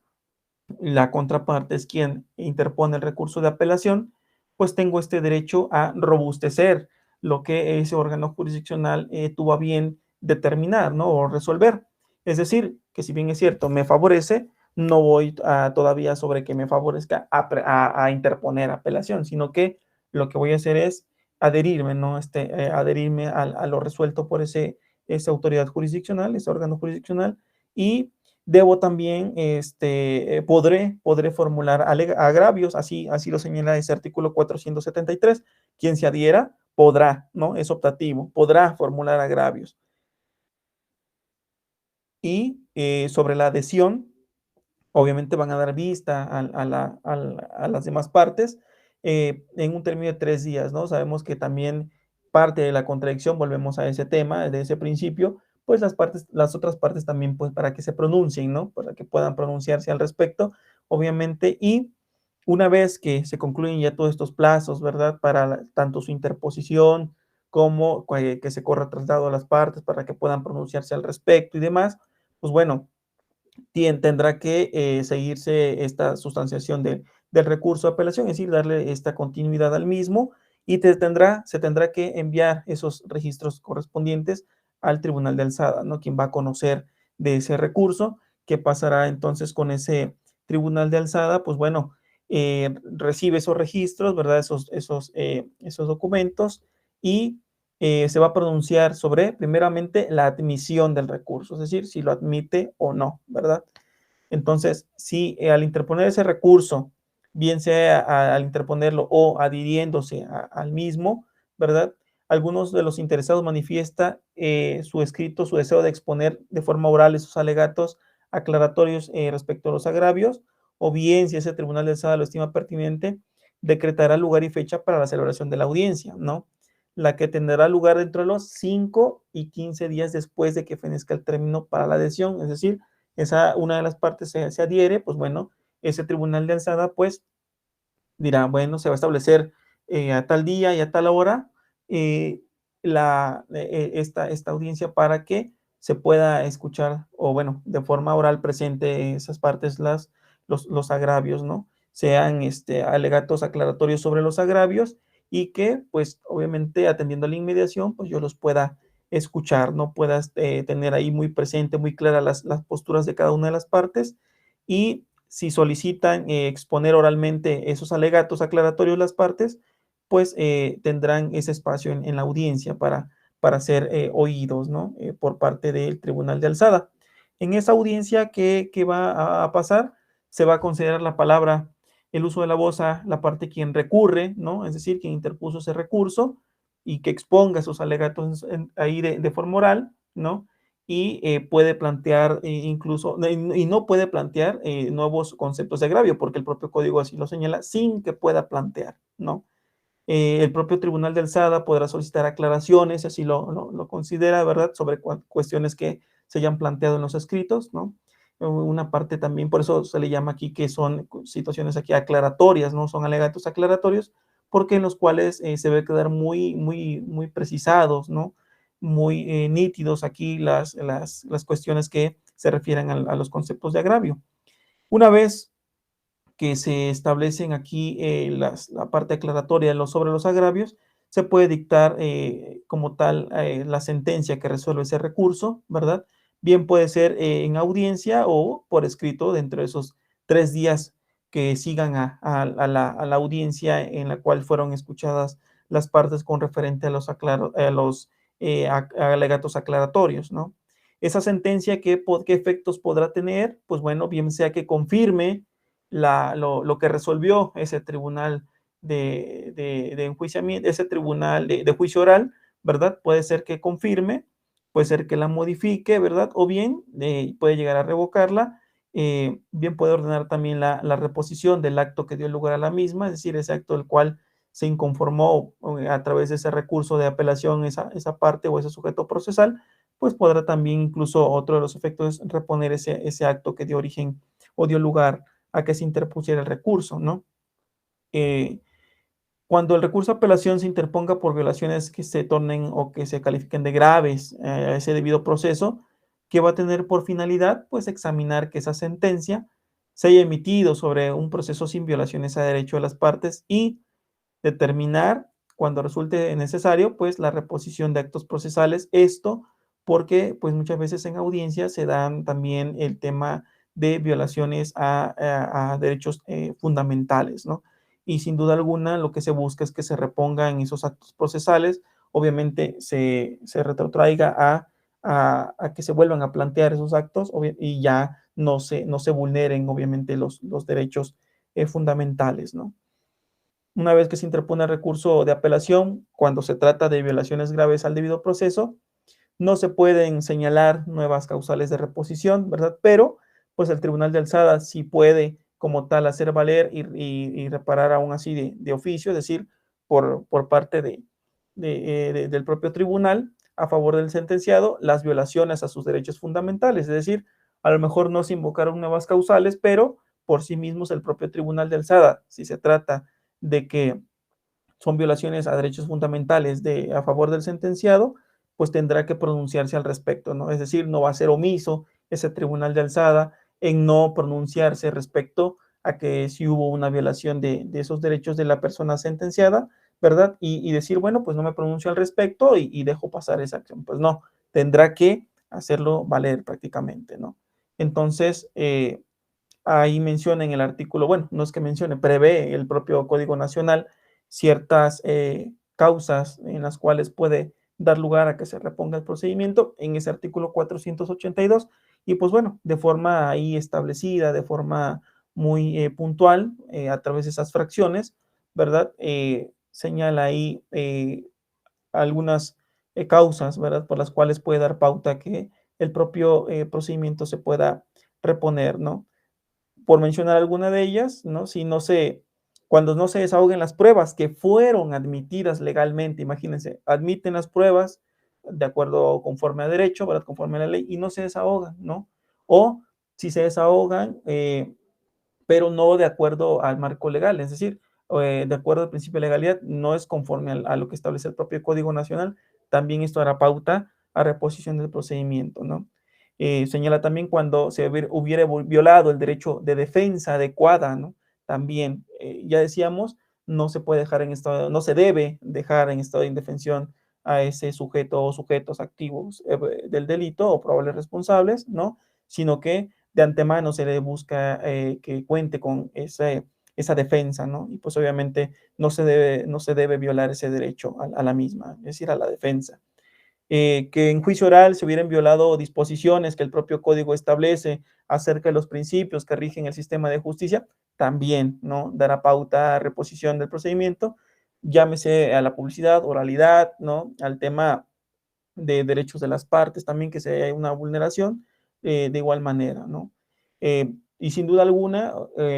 la contraparte es quien interpone el recurso de apelación, pues tengo este derecho a robustecer lo que ese órgano jurisdiccional tuvo a bien determinar, ¿no? O resolver. Es decir, que si bien es cierto, me favorece, no voy todavía sobre que me favorezca a interponer apelación, sino que lo que voy a hacer es adherirme, ¿no? Adherirme a lo resuelto por esa autoridad jurisdiccional, ese órgano jurisdiccional, y debo también, podré formular agravios, así lo señala ese artículo 473. Quien se adhiera podrá, ¿no? Es optativo, podrá formular agravios. Y sobre la adhesión, obviamente van a dar vista a las demás partes en un término de 3 días, ¿no? Sabemos que también parte de la contradicción, volvemos a ese tema, de ese principio, pues las otras partes también, pues para que se pronuncien, ¿no? Para que puedan pronunciarse al respecto, obviamente, y una vez que se concluyen ya todos estos plazos, ¿verdad? Para tanto su interposición como que se corra traslado a las partes para que puedan pronunciarse al respecto y demás, pues bueno, tendrá que seguirse esta sustanciación del recurso de apelación, es decir, darle esta continuidad al mismo y se tendrá que enviar esos registros correspondientes al tribunal de alzada, ¿no? Quien va a conocer de ese recurso, ¿qué pasará entonces con ese tribunal de alzada? Pues bueno, recibe esos registros, ¿verdad? Esos documentos y se va a pronunciar sobre, primeramente, la admisión del recurso, es decir, si lo admite o no, ¿verdad? Entonces, si al interponer ese recurso, bien sea al interponerlo o adhiriéndose al mismo, ¿verdad? Algunos de los interesados manifiesta su escrito, su deseo de exponer de forma oral esos alegatos aclaratorios respecto a los agravios, o bien, si ese tribunal de alzada lo estima pertinente, decretará lugar y fecha para la celebración de la audiencia, ¿no? La que tendrá lugar dentro de los 5 y 15 días después de que fenezca el término para la adhesión, es decir, una de las partes se adhiere, pues bueno, ese tribunal de alzada pues dirá, bueno, se va a establecer a tal día y a tal hora eh, esta audiencia para que se pueda escuchar o bueno, de forma oral presente esas partes, los agravios, ¿no? Sean alegatos aclaratorios sobre los agravios y que pues obviamente atendiendo a la inmediación pues yo los pueda escuchar, no puedas tener ahí muy presente, muy claras las posturas de cada una de las partes y si solicitan exponer oralmente esos alegatos aclaratorios las partes, pues tendrán ese espacio en la audiencia para ser oídos, ¿no? Por parte del tribunal de alzada. En esa audiencia, ¿qué va a pasar? Se va a considerar la palabra el uso de la voz a la parte quien recurre, ¿no? Es decir, quien interpuso ese recurso y que exponga sus alegatos ahí de forma oral, ¿no? Y puede plantear incluso, y no puede plantear nuevos conceptos de agravio, porque el propio código así lo señala, sin que pueda plantear, ¿no? El propio Tribunal de Alzada podrá solicitar aclaraciones, así lo considera, ¿verdad?, sobre cuestiones que se hayan planteado en los escritos, ¿no? Una parte también, por eso se le llama aquí que son situaciones aquí aclaratorias, ¿no? Son alegatos aclaratorios, porque en los cuales se debe quedar muy precisados, ¿no? Muy nítidos aquí las cuestiones que se refieren a los conceptos de agravio. Una vez que se establecen aquí la parte aclaratoria sobre los agravios, se puede dictar como tal la sentencia que resuelve ese recurso, ¿verdad? Bien puede ser en audiencia o por escrito dentro de esos 3 días que sigan a la audiencia en la cual fueron escuchadas las partes con referente a los alegatos aclaratorios, ¿no? Esa sentencia, ¿qué efectos podrá tener? Pues bueno, bien sea que confirme lo que resolvió ese tribunal de enjuiciamiento, ese tribunal de juicio oral, ¿verdad? Puede ser que confirme, puede ser que la modifique, ¿verdad? O bien puede llegar a revocarla, bien puede ordenar también la reposición del acto que dio lugar a la misma, es decir, ese acto del cual se inconformó a través de ese recurso de apelación, esa parte o ese sujeto procesal, pues podrá también incluso otro de los efectos es reponer ese acto que dio origen o dio lugar a que se interpusiera el recurso, ¿no? Eh, Cuando el recurso de apelación se interponga por violaciones que se tornen o que se califiquen de graves a ese debido proceso, que va a tener por finalidad, pues, examinar que esa sentencia se haya emitido sobre un proceso sin violaciones a derecho de las partes y determinar, cuando resulte necesario, pues, la reposición de actos procesales. Esto porque, pues, muchas veces en audiencia se dan también el tema de violaciones a derechos fundamentales, ¿no? Y sin duda alguna lo que se busca es que se repongan esos actos procesales, obviamente se retrotraiga a que se vuelvan a plantear esos actos y ya no se vulneren, obviamente, los derechos fundamentales, ¿no? Una vez que se interpone el recurso de apelación, cuando se trata de violaciones graves al debido proceso, no se pueden señalar nuevas causales de reposición, ¿verdad? Pero, pues el Tribunal de Alzada sí puede, como tal, hacer valer y reparar aún así de oficio, es decir, por parte del propio tribunal, a favor del sentenciado, las violaciones a sus derechos fundamentales, es decir, a lo mejor no se invocaron nuevas causales, pero por sí mismos el propio Tribunal de Alzada, si se trata de que son violaciones a derechos fundamentales a favor del sentenciado, pues tendrá que pronunciarse al respecto, ¿no? Es decir, no va a ser omiso ese tribunal de alzada en no pronunciarse respecto a que si hubo una violación de esos derechos de la persona sentenciada, ¿verdad? Y decir, bueno, pues no me pronuncio al respecto y dejo pasar esa acción. Pues no, tendrá que hacerlo valer prácticamente, ¿no? Entonces, ahí menciona en el artículo, bueno, no es que mencione, prevé el propio Código Nacional ciertas causas en las cuales puede dar lugar a que se reponga el procedimiento en ese artículo 482 y pues bueno, de forma ahí establecida, de forma muy puntual, a través de esas fracciones, ¿verdad? Señala ahí algunas causas, ¿verdad? Por las cuales puede dar pauta que el propio procedimiento se pueda reponer, ¿no? Por mencionar alguna de ellas, ¿no? Cuando no se desahoguen las pruebas que fueron admitidas legalmente, imagínense, admiten las pruebas de acuerdo conforme a derecho, ¿verdad? Conforme a la ley y no se desahogan, ¿no? O si se desahogan, pero no de acuerdo al marco legal, es decir, de acuerdo al principio de legalidad, no es conforme a lo que establece el propio Código Nacional, también esto hará pauta a reposición del procedimiento, ¿no? Señala también cuando se hubiera violado el derecho de defensa adecuada, ¿no? También, ya decíamos, no se debe dejar en estado de indefensión a ese sujeto o sujetos activos del delito o probables responsables, ¿no? Sino que de antemano se le busca que cuente con esa defensa, ¿no? Y pues obviamente no se debe violar ese derecho a la misma, es decir, a la defensa. Que en juicio oral se hubieran violado disposiciones que el propio código establece acerca de los principios que rigen el sistema de justicia, también, ¿no? Dará pauta a reposición del procedimiento, llámese a la publicidad, oralidad, ¿no? Al tema de derechos de las partes también, que sea una vulneración, de igual manera, ¿no? Y sin duda alguna,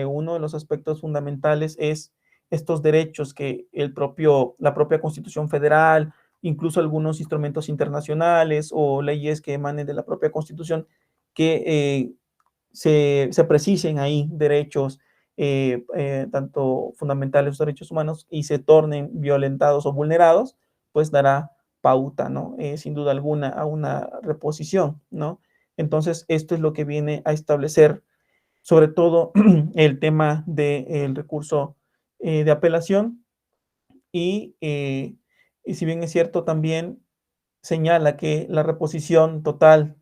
uno de los aspectos fundamentales es estos derechos que la propia Constitución Federal, incluso algunos instrumentos internacionales o leyes que emanen de la propia Constitución, que se precisen ahí derechos tanto fundamentales, derechos humanos, y se tornen violentados o vulnerados, pues dará pauta, ¿no? Sin duda alguna, a una reposición, ¿no? Entonces, esto es lo que viene a establecer, sobre todo, el tema del recurso de apelación y si bien es cierto, también señala que la reposición total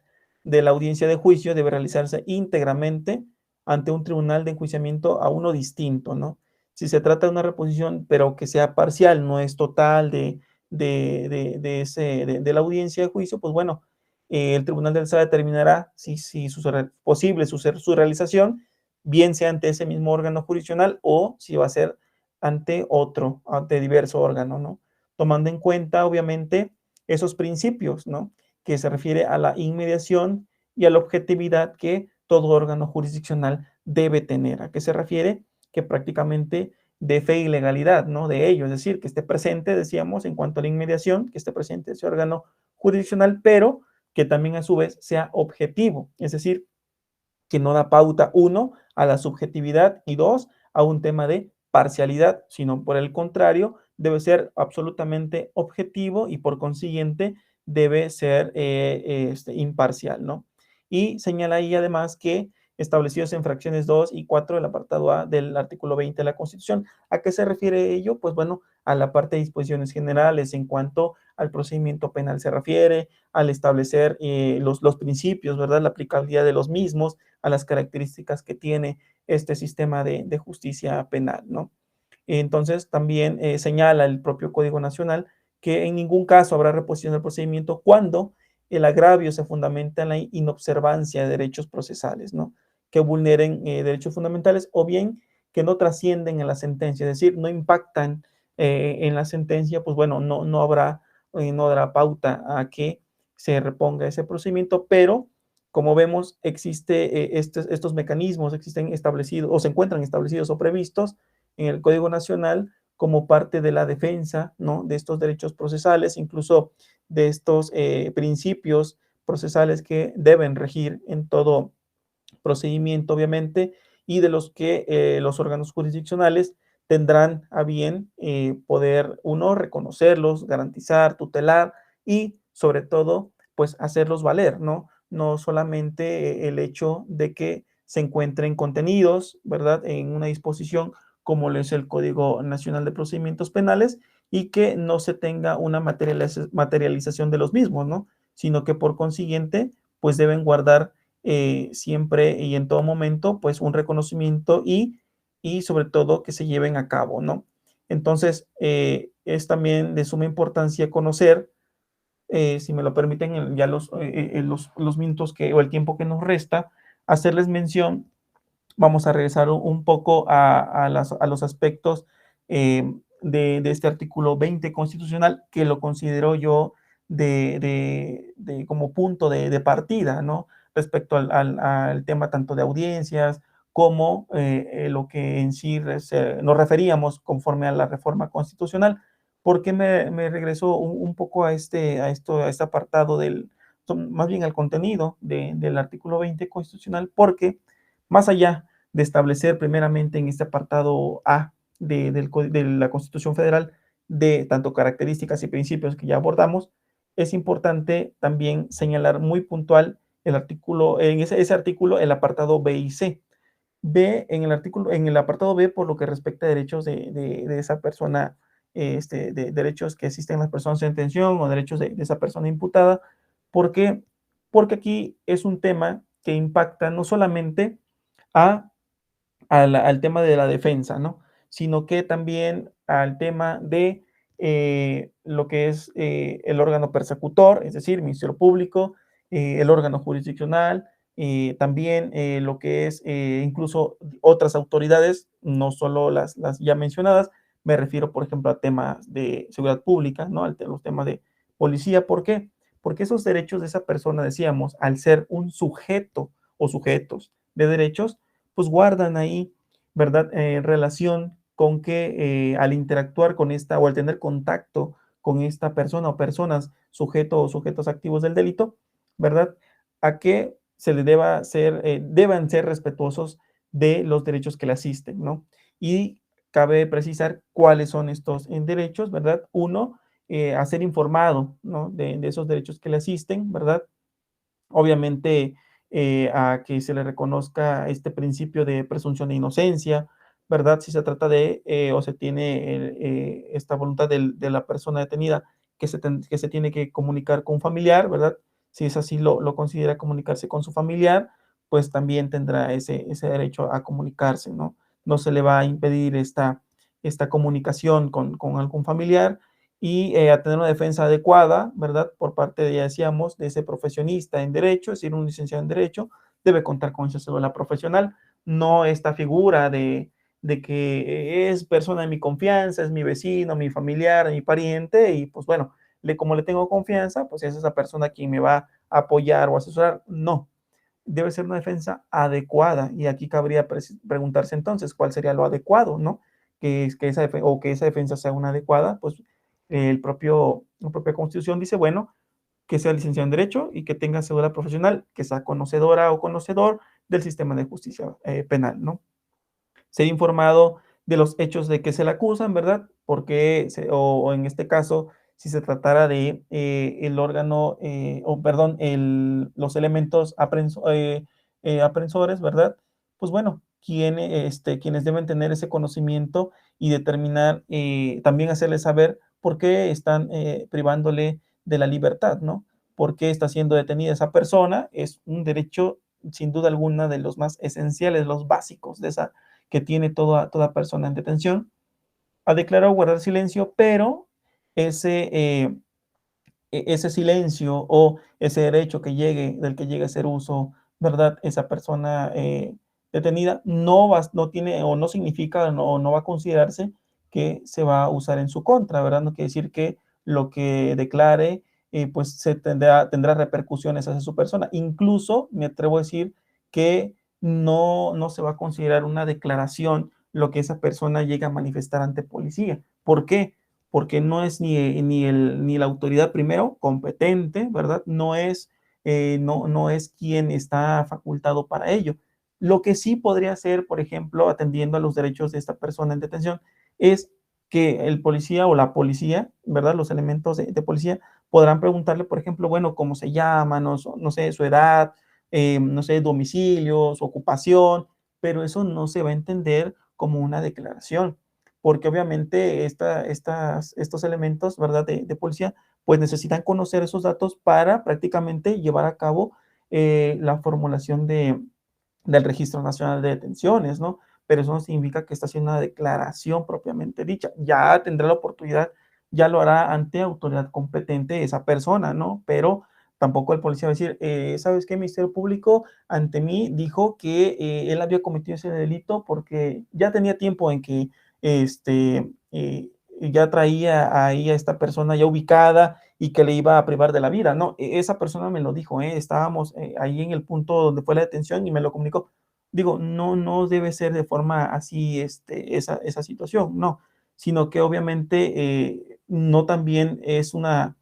de la audiencia de juicio debe realizarse íntegramente ante un tribunal de enjuiciamiento a uno distinto, ¿no? Si se trata de una reposición, pero que sea parcial, no es total de la audiencia de juicio, pues bueno, el tribunal del SAA determinará si es posible su realización, bien sea ante ese mismo órgano jurisdiccional o si va a ser ante diverso órgano, ¿no? Tomando en cuenta, obviamente, esos principios, ¿no? Que se refiere a la inmediación y a la objetividad que todo órgano jurisdiccional debe tener. ¿A qué se refiere? Que prácticamente de fe y legalidad, ¿no? De ello, es decir, que esté presente, decíamos, en cuanto a la inmediación, que esté presente ese órgano jurisdiccional, pero que también a su vez sea objetivo, es decir, que no da pauta, uno, a la subjetividad y dos, a un tema de parcialidad, sino por el contrario, debe ser absolutamente objetivo y por consiguiente debe ser imparcial, ¿no? Y señala ahí además que establecidos en fracciones 2 y 4 del apartado A del artículo 20 de la Constitución. ¿A qué se refiere ello? Pues bueno, a la parte de disposiciones generales en cuanto al procedimiento penal se refiere, al establecer los principios, ¿verdad? La aplicabilidad de los mismos, a las características que tiene este sistema de justicia penal, ¿no? Entonces, también señala el propio Código Nacional que en ningún caso habrá reposición del procedimiento cuando el agravio se fundamenta en la inobservancia de derechos procesales, ¿no? Que vulneren derechos fundamentales o bien que no trascienden en la sentencia, es decir, no impactan en la sentencia, pues bueno, no dará pauta a que se reponga ese procedimiento, pero como vemos, existe estos mecanismos existen establecidos o se encuentran establecidos o previstos en el Código Nacional como parte de la defensa, ¿no? De estos derechos procesales, incluso de estos principios procesales que deben regir en todo procedimiento, obviamente, y de los que los órganos jurisdiccionales tendrán a bien poder, uno, reconocerlos, garantizar, tutelar y, sobre todo, pues hacerlos valer, ¿no? No solamente el hecho de que se encuentren contenidos, ¿verdad?, en una disposición como lo es el Código Nacional de Procedimientos Penales y que no se tenga una materialización de los mismos, ¿no? Sino que por consiguiente, pues deben guardar siempre y en todo momento, pues un reconocimiento y sobre todo que se lleven a cabo, ¿no? Entonces, es también de suma importancia conocer, si me lo permiten, ya los minutos o el tiempo que nos resta, hacerles mención. Vamos a regresar un poco a los aspectos de este artículo 20 constitucional, que lo considero yo como punto de partida, ¿no? Respecto al tema tanto de audiencias como lo que en sí nos referíamos conforme a la reforma constitucional. ¿Por qué me regreso un poco a este apartado más bien al contenido del artículo 20 constitucional? Porque más allá de establecer primeramente en este apartado A de la Constitución Federal de tanto características y principios que ya abordamos, es importante también señalar muy puntual en ese artículo, el apartado B y C. B, en el apartado B, por lo que respecta a derechos de esa persona, de derechos que existen en las personas en detención o derechos de esa persona imputada. ¿Por qué? Porque aquí es un tema que impacta no solamente a al tema de la defensa, ¿no? Sino que también al tema de lo que es el órgano persecutor, es decir, Ministerio Público, el órgano jurisdiccional, también lo que es incluso otras autoridades, no solo las ya mencionadas, me refiero, por ejemplo, a temas de seguridad pública, ¿no? Los temas de policía. ¿Por qué? Porque esos derechos de esa persona, decíamos, al ser un sujeto o sujetos de derechos, pues guardan ahí, ¿verdad? Relación con que al interactuar con esta o al tener contacto con esta persona o personas sujeto o sujetos activos del delito, ¿verdad? A que se le deban ser respetuosos de los derechos que le asisten, ¿no? Y cabe precisar cuáles son estos derechos, ¿verdad? Uno, a ser informado, ¿no? De esos derechos que le asisten, ¿verdad? Obviamente, a que se le reconozca este principio de presunción de inocencia, ¿verdad? Si se trata de, o se tiene esta voluntad de la persona detenida que se tiene que comunicar con un familiar, ¿verdad? Si es así, lo considera comunicarse con su familiar, pues también tendrá ese derecho a comunicarse, ¿no? No se le va a impedir esta comunicación con algún familiar y a tener una defensa adecuada, ¿verdad? Por parte de, ya decíamos, de ese profesionista en derecho, es decir, un licenciado en derecho, debe contar con esa cédula profesional, no esta figura de que es persona de mi confianza, es mi vecino, mi familiar, mi pariente, y pues bueno, como le tengo confianza, pues es esa persona quien me va a apoyar o asesorar. No, debe ser una defensa adecuada. Y aquí cabría preguntarse entonces cuál sería lo adecuado, ¿no? Que esa defensa sea una adecuada, pues la propia Constitución dice, bueno, que sea licenciado en Derecho y que tenga cédula profesional, que sea conocedora o conocedor del sistema de justicia penal, ¿no? Ser informado de los hechos de que se le acusan, ¿verdad? Porque, o en este caso, si se tratara de el órgano, o perdón, los elementos aprensores, ¿verdad? Pues bueno, quienes deben tener ese conocimiento y determinar, también hacerles saber por qué están privándole de la libertad, ¿no? ¿Por qué está siendo detenida esa persona? Es un derecho, sin duda alguna, de los más esenciales, los básicos de esa que tiene toda persona en detención, ha declarado guardar silencio, pero ese, ese silencio o ese derecho del que llegue a hacer uso, ¿verdad? Esa persona detenida no tiene o no significa o no va a considerarse que se va a usar en su contra, ¿verdad? No quiere decir que lo que declare pues tendrá repercusiones hacia su persona. Incluso me atrevo a decir que no se va a considerar una declaración lo que esa persona llega a manifestar ante policía. ¿Por qué? Porque no es ni la autoridad primero competente, ¿verdad? No es quien está facultado para ello. Lo que sí podría hacer, por ejemplo, atendiendo a los derechos de esta persona en detención, es que el policía o la policía, ¿verdad? Los elementos de policía podrán preguntarle, por ejemplo, bueno, cómo se llama, no sé, su edad, no sé, domicilio, su ocupación, pero eso no se va a entender como una declaración porque obviamente estos elementos, ¿verdad? De policía, pues necesitan conocer esos datos para prácticamente llevar a cabo la formulación del Registro Nacional de Detenciones, ¿no? Pero eso no significa que está haciendo una declaración propiamente dicha. Ya tendrá la oportunidad, ya lo hará ante autoridad competente esa persona, ¿no? Pero tampoco el policía va a decir, ¿sabes qué? El Ministerio Público ante mí dijo que él había cometido ese delito porque ya tenía tiempo en que ya traía ahí a esta persona ya ubicada y que le iba a privar de la vida. No, esa persona me lo dijo, estábamos ahí en el punto donde fue la detención y me lo comunicó. Digo, no debe ser de forma así esa situación, no, sino que obviamente no también es una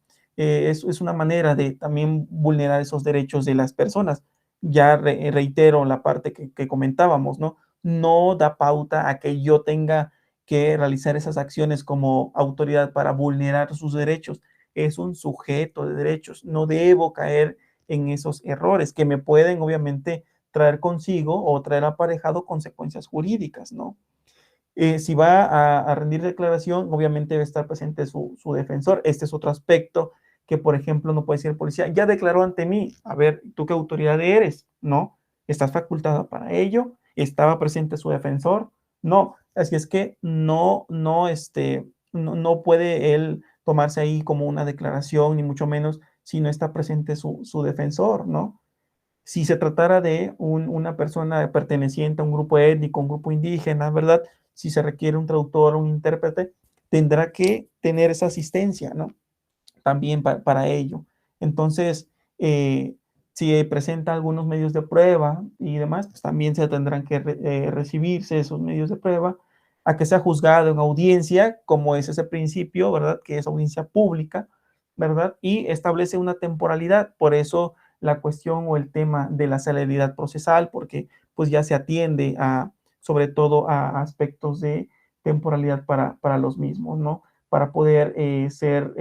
manera de también vulnerar esos derechos de las personas. Ya reitero la parte que comentábamos, ¿no? No da pauta a que yo tenga que realizar esas acciones como autoridad para vulnerar sus derechos. Es un sujeto de derechos. No debo caer en esos errores que me pueden obviamente traer consigo o traer aparejado consecuencias jurídicas, ¿no? Si va a rendir declaración, obviamente debe estar presente su defensor. Este es otro aspecto que, por ejemplo, no puede decir el policía, ya declaró ante mí, a ver, ¿tú qué autoridad eres? No, ¿estás facultada para ello? ¿Estaba presente su defensor? No, así es que no puede él tomarse ahí como una declaración, ni mucho menos si no está presente su defensor, ¿no? si se tratara de una persona perteneciente a un grupo étnico, un grupo indígena, ¿verdad? Si se requiere un traductor o un intérprete, tendrá que tener esa asistencia, ¿no? También para ello. Entonces, si presenta algunos medios de prueba y demás, pues también se tendrán que recibirse esos medios de prueba a que sea juzgado en audiencia, como es ese principio, ¿verdad? Que es audiencia pública, ¿verdad? Y establece una temporalidad, por eso la cuestión o el tema de la celeridad procesal, porque pues ya se atiende a, sobre todo a aspectos de temporalidad para los mismos, ¿no? Para poder ser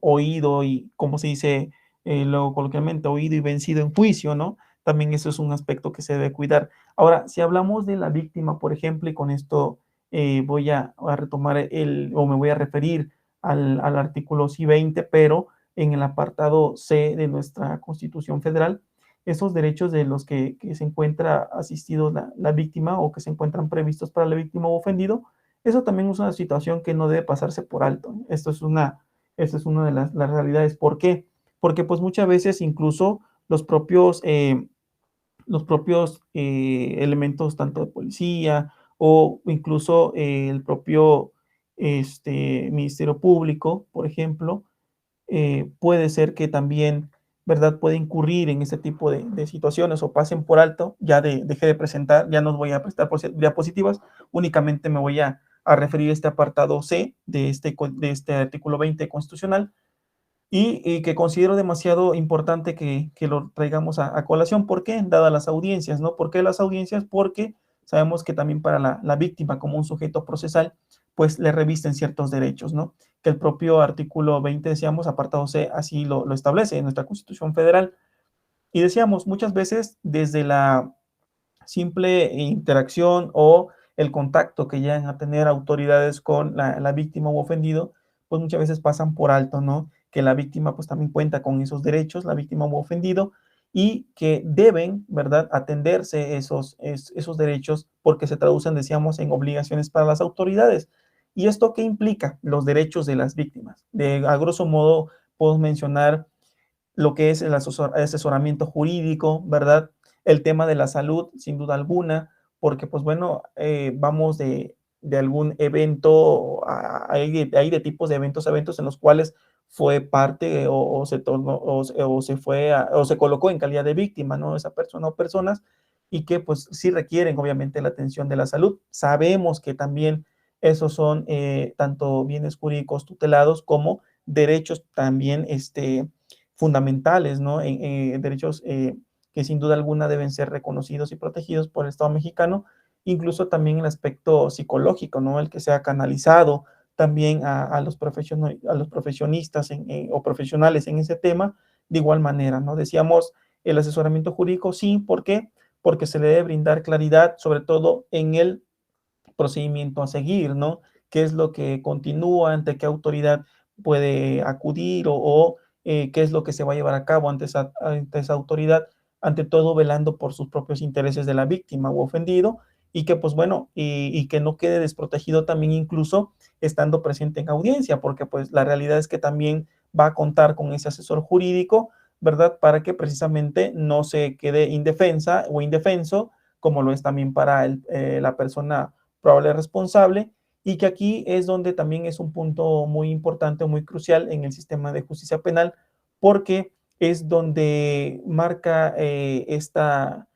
oído y, como se dice luego coloquialmente, oído y vencido en juicio, ¿no? También eso es un aspecto que se debe cuidar. Ahora, si hablamos de la víctima, por ejemplo, y con esto voy a retomar o me voy a referir al artículo C-20, pero en el apartado C de nuestra Constitución Federal, esos derechos de los que se encuentra asistido la víctima o que se encuentran previstos para la víctima o ofendido, eso también es una situación que no debe pasarse por alto. Esto es una de las realidades. ¿Por qué? Porque pues muchas veces incluso los propios elementos tanto de policía o incluso el propio Ministerio Público, por ejemplo, puede ser que también, ¿verdad?, puede incurrir en ese tipo de situaciones o pasen por alto, ya dejé de presentar, ya no voy a presentar diapositivas, únicamente me voy a referir a este apartado C de este artículo 20 constitucional, y que considero demasiado importante que lo traigamos a colación. ¿Por qué? Dadas las audiencias, ¿no? ¿Por qué las audiencias? Porque sabemos que también para la víctima como un sujeto procesal, pues le revisten ciertos derechos, ¿no? Que el propio artículo 20, decíamos, apartado C, así lo establece en nuestra Constitución Federal. Y decíamos, muchas veces desde la simple interacción o el contacto que llegan a tener autoridades con la víctima o ofendido, pues muchas veces pasan por alto, ¿no? Que la víctima pues también cuenta con esos derechos, la víctima o ofendido, y que deben, ¿verdad?, atenderse esos derechos porque se traducen, decíamos, en obligaciones para las autoridades. ¿Y esto qué implica? Los derechos de las víctimas. A grosso modo, puedo mencionar lo que es el asesoramiento jurídico, ¿verdad? El tema de la salud, sin duda alguna, porque pues bueno, vamos de algún evento, hay de tipos de eventos, eventos en los cuales fue parte o se tornó, o se fue, o se colocó en calidad de víctima, ¿no? Esa persona o personas, y que pues sí requieren obviamente la atención de la salud. Sabemos que también esos son tanto bienes jurídicos tutelados como derechos también, fundamentales, ¿no? Derechos que sin duda alguna deben ser reconocidos y protegidos por el Estado mexicano, incluso también el aspecto psicológico, ¿no? El que sea canalizado también a los profesionistas o profesionales en ese tema, de igual manera, ¿no? Decíamos el asesoramiento jurídico, sí, ¿por qué? Porque se le debe brindar claridad, sobre todo en el procedimiento a seguir, ¿no? ¿Qué es lo que continúa, ante qué autoridad puede acudir o qué es lo que se va a llevar a cabo ante esa autoridad, ante todo velando por sus propios intereses de la víctima o ofendido, y que pues bueno, y que no quede desprotegido también incluso estando presente en audiencia, porque pues la realidad es que también va a contar con ese asesor jurídico, ¿verdad? Para que precisamente no se quede indefensa o indefenso, como lo es también para la persona probable responsable, y que aquí es donde también es un punto muy importante, muy crucial en el sistema de justicia penal, porque es donde marca esta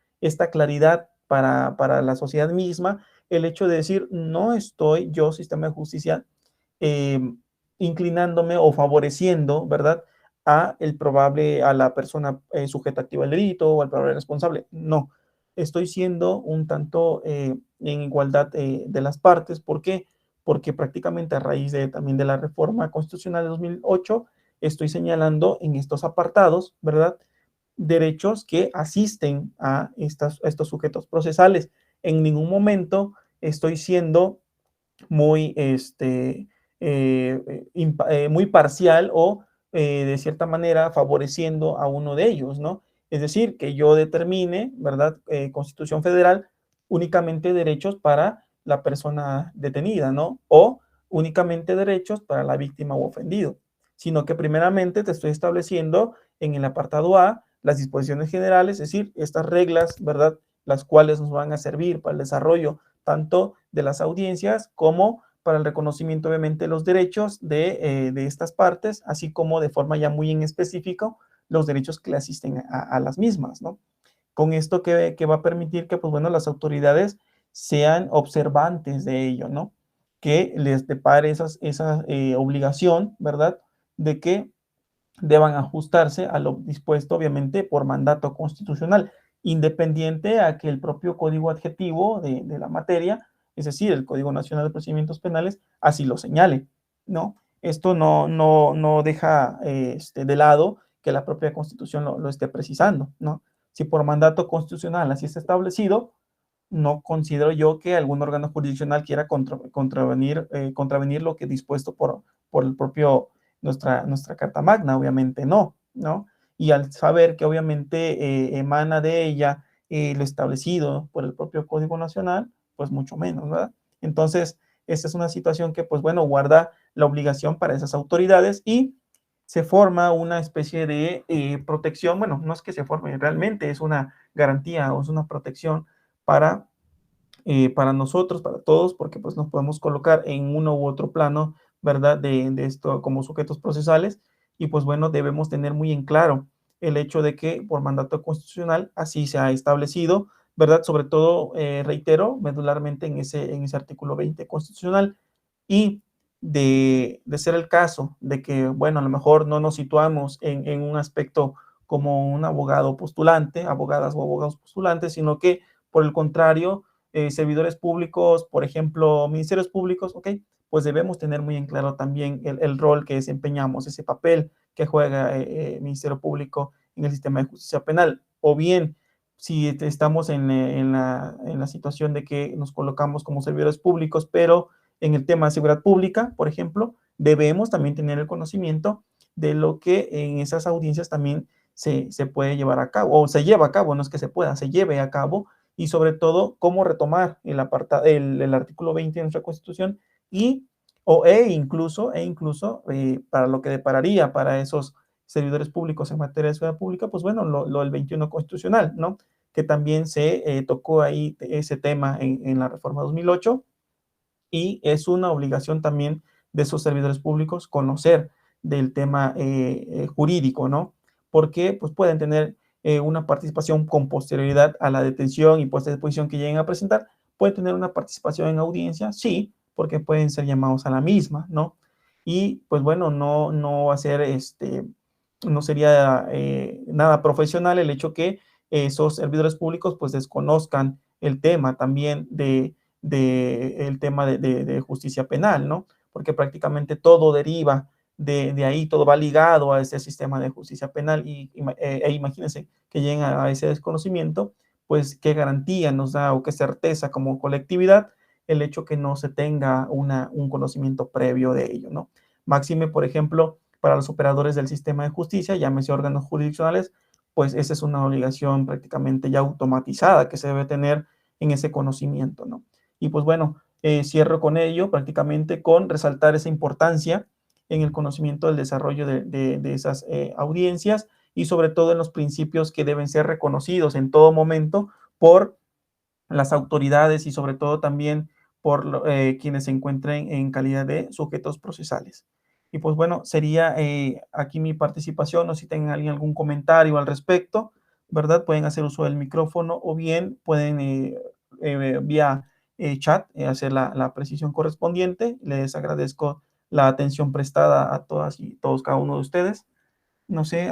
claridad para la sociedad misma, el hecho de decir, no estoy yo, sistema de justicia, eh, inclinándome o favoreciendo, ¿verdad?, a la persona sujeta activa al delito o al probable responsable. No, estoy siendo un tanto en igualdad de las partes. ¿Por qué? Porque prácticamente a raíz también de la reforma constitucional de 2008, estoy señalando en estos apartados, ¿verdad?, derechos que asisten a estos sujetos procesales. En ningún momento estoy siendo muy, muy parcial o de cierta manera favoreciendo a uno de ellos, ¿no? Es decir, que yo determine, ¿verdad? Constitución Federal, únicamente derechos para la persona detenida, ¿no? O únicamente derechos para la víctima o ofendido, sino que primeramente te estoy estableciendo en el apartado A las disposiciones generales, es decir, estas reglas, ¿verdad?, las cuales nos van a servir para el desarrollo tanto de las audiencias como para el reconocimiento, obviamente, de los derechos de estas partes, así como de forma ya muy en específico, los derechos que le asisten a las mismas, ¿no? Con esto que va a permitir que, pues bueno, las autoridades sean observantes de ello, ¿no? Que les depare esa obligación, ¿verdad? De que deban ajustarse a lo dispuesto, obviamente, por mandato constitucional, independiente a que el propio código adjetivo de la materia, es decir, el Código Nacional de Procedimientos Penales, así lo señale, ¿no? Esto no deja de lado que la propia Constitución lo esté precisando, ¿no? Si por mandato constitucional así está establecido, no considero yo que algún órgano jurisdiccional quiera contravenir lo que dispuesto por el propio, nuestra Carta Magna, obviamente ¿no? Y al saber que obviamente emana de ella lo establecido por el propio Código Nacional, pues mucho menos, ¿verdad? Entonces, esta es una situación que, pues bueno, guarda la obligación para esas autoridades y se forma una especie de protección, bueno, no es que se forme, realmente es una garantía o es una protección para nosotros, para todos, porque pues nos podemos colocar en uno u otro plano, ¿verdad? De esto como sujetos procesales y pues bueno, debemos tener muy en claro el hecho de que por mandato constitucional así se ha establecido, ¿verdad? Sobre todo, reitero, medularmente en ese artículo 20 constitucional y de ser el caso de que, bueno, a lo mejor no nos situamos en un aspecto como un abogado postulante, abogadas o abogados postulantes, sino que por el contrario, servidores públicos, por ejemplo, ministerios públicos, ¿ok? Pues debemos tener muy en claro también el rol que desempeñamos, ese papel que juega el Ministerio Público en el sistema de justicia penal. O bien, si estamos en la situación de que nos colocamos como servidores públicos, pero en el tema de seguridad pública, por ejemplo, debemos también tener el conocimiento de lo que en esas audiencias también se puede llevar a cabo, o se lleva a cabo, no es que se pueda, se lleve a cabo, y sobre todo cómo retomar el artículo 20 de nuestra Constitución y incluso para lo que depararía para esos servidores públicos en materia de seguridad pública, pues bueno, el 21 constitucional, ¿no? Que también se tocó ahí ese tema en la reforma 2008 y es una obligación también de esos servidores públicos conocer del tema jurídico, ¿no? Porque pues pueden tener una participación con posterioridad a la detención y puesta de disposición que lleguen a presentar, pueden tener una participación en audiencia, sí, porque pueden ser llamados a la misma, ¿no? Y pues bueno, no va a ser, no sería nada profesional el hecho que esos servidores públicos pues desconozcan el tema también el tema de justicia penal, ¿no? Porque prácticamente todo deriva de ahí, todo va ligado a ese sistema de justicia penal imagínense que lleguen a ese desconocimiento, pues qué garantía nos da o qué certeza como colectividad el hecho que no se tenga un conocimiento previo de ello, ¿no? Máxime, por ejemplo, para los operadores del sistema de justicia, llámese órganos jurisdiccionales, pues esa es una obligación prácticamente ya automatizada que se debe tener en ese conocimiento, ¿no? Y pues bueno, cierro con ello prácticamente con resaltar esa importancia en el conocimiento del desarrollo de esas audiencias y sobre todo en los principios que deben ser reconocidos en todo momento por las autoridades y sobre todo también por quienes se encuentren en calidad de sujetos procesales. Y pues bueno, sería aquí mi participación, o si tienen algún comentario al respecto, ¿verdad? Pueden hacer uso del micrófono o bien pueden vía chat hacer la precisión correspondiente. Les agradezco la atención prestada a todas y todos cada uno de ustedes. No sé,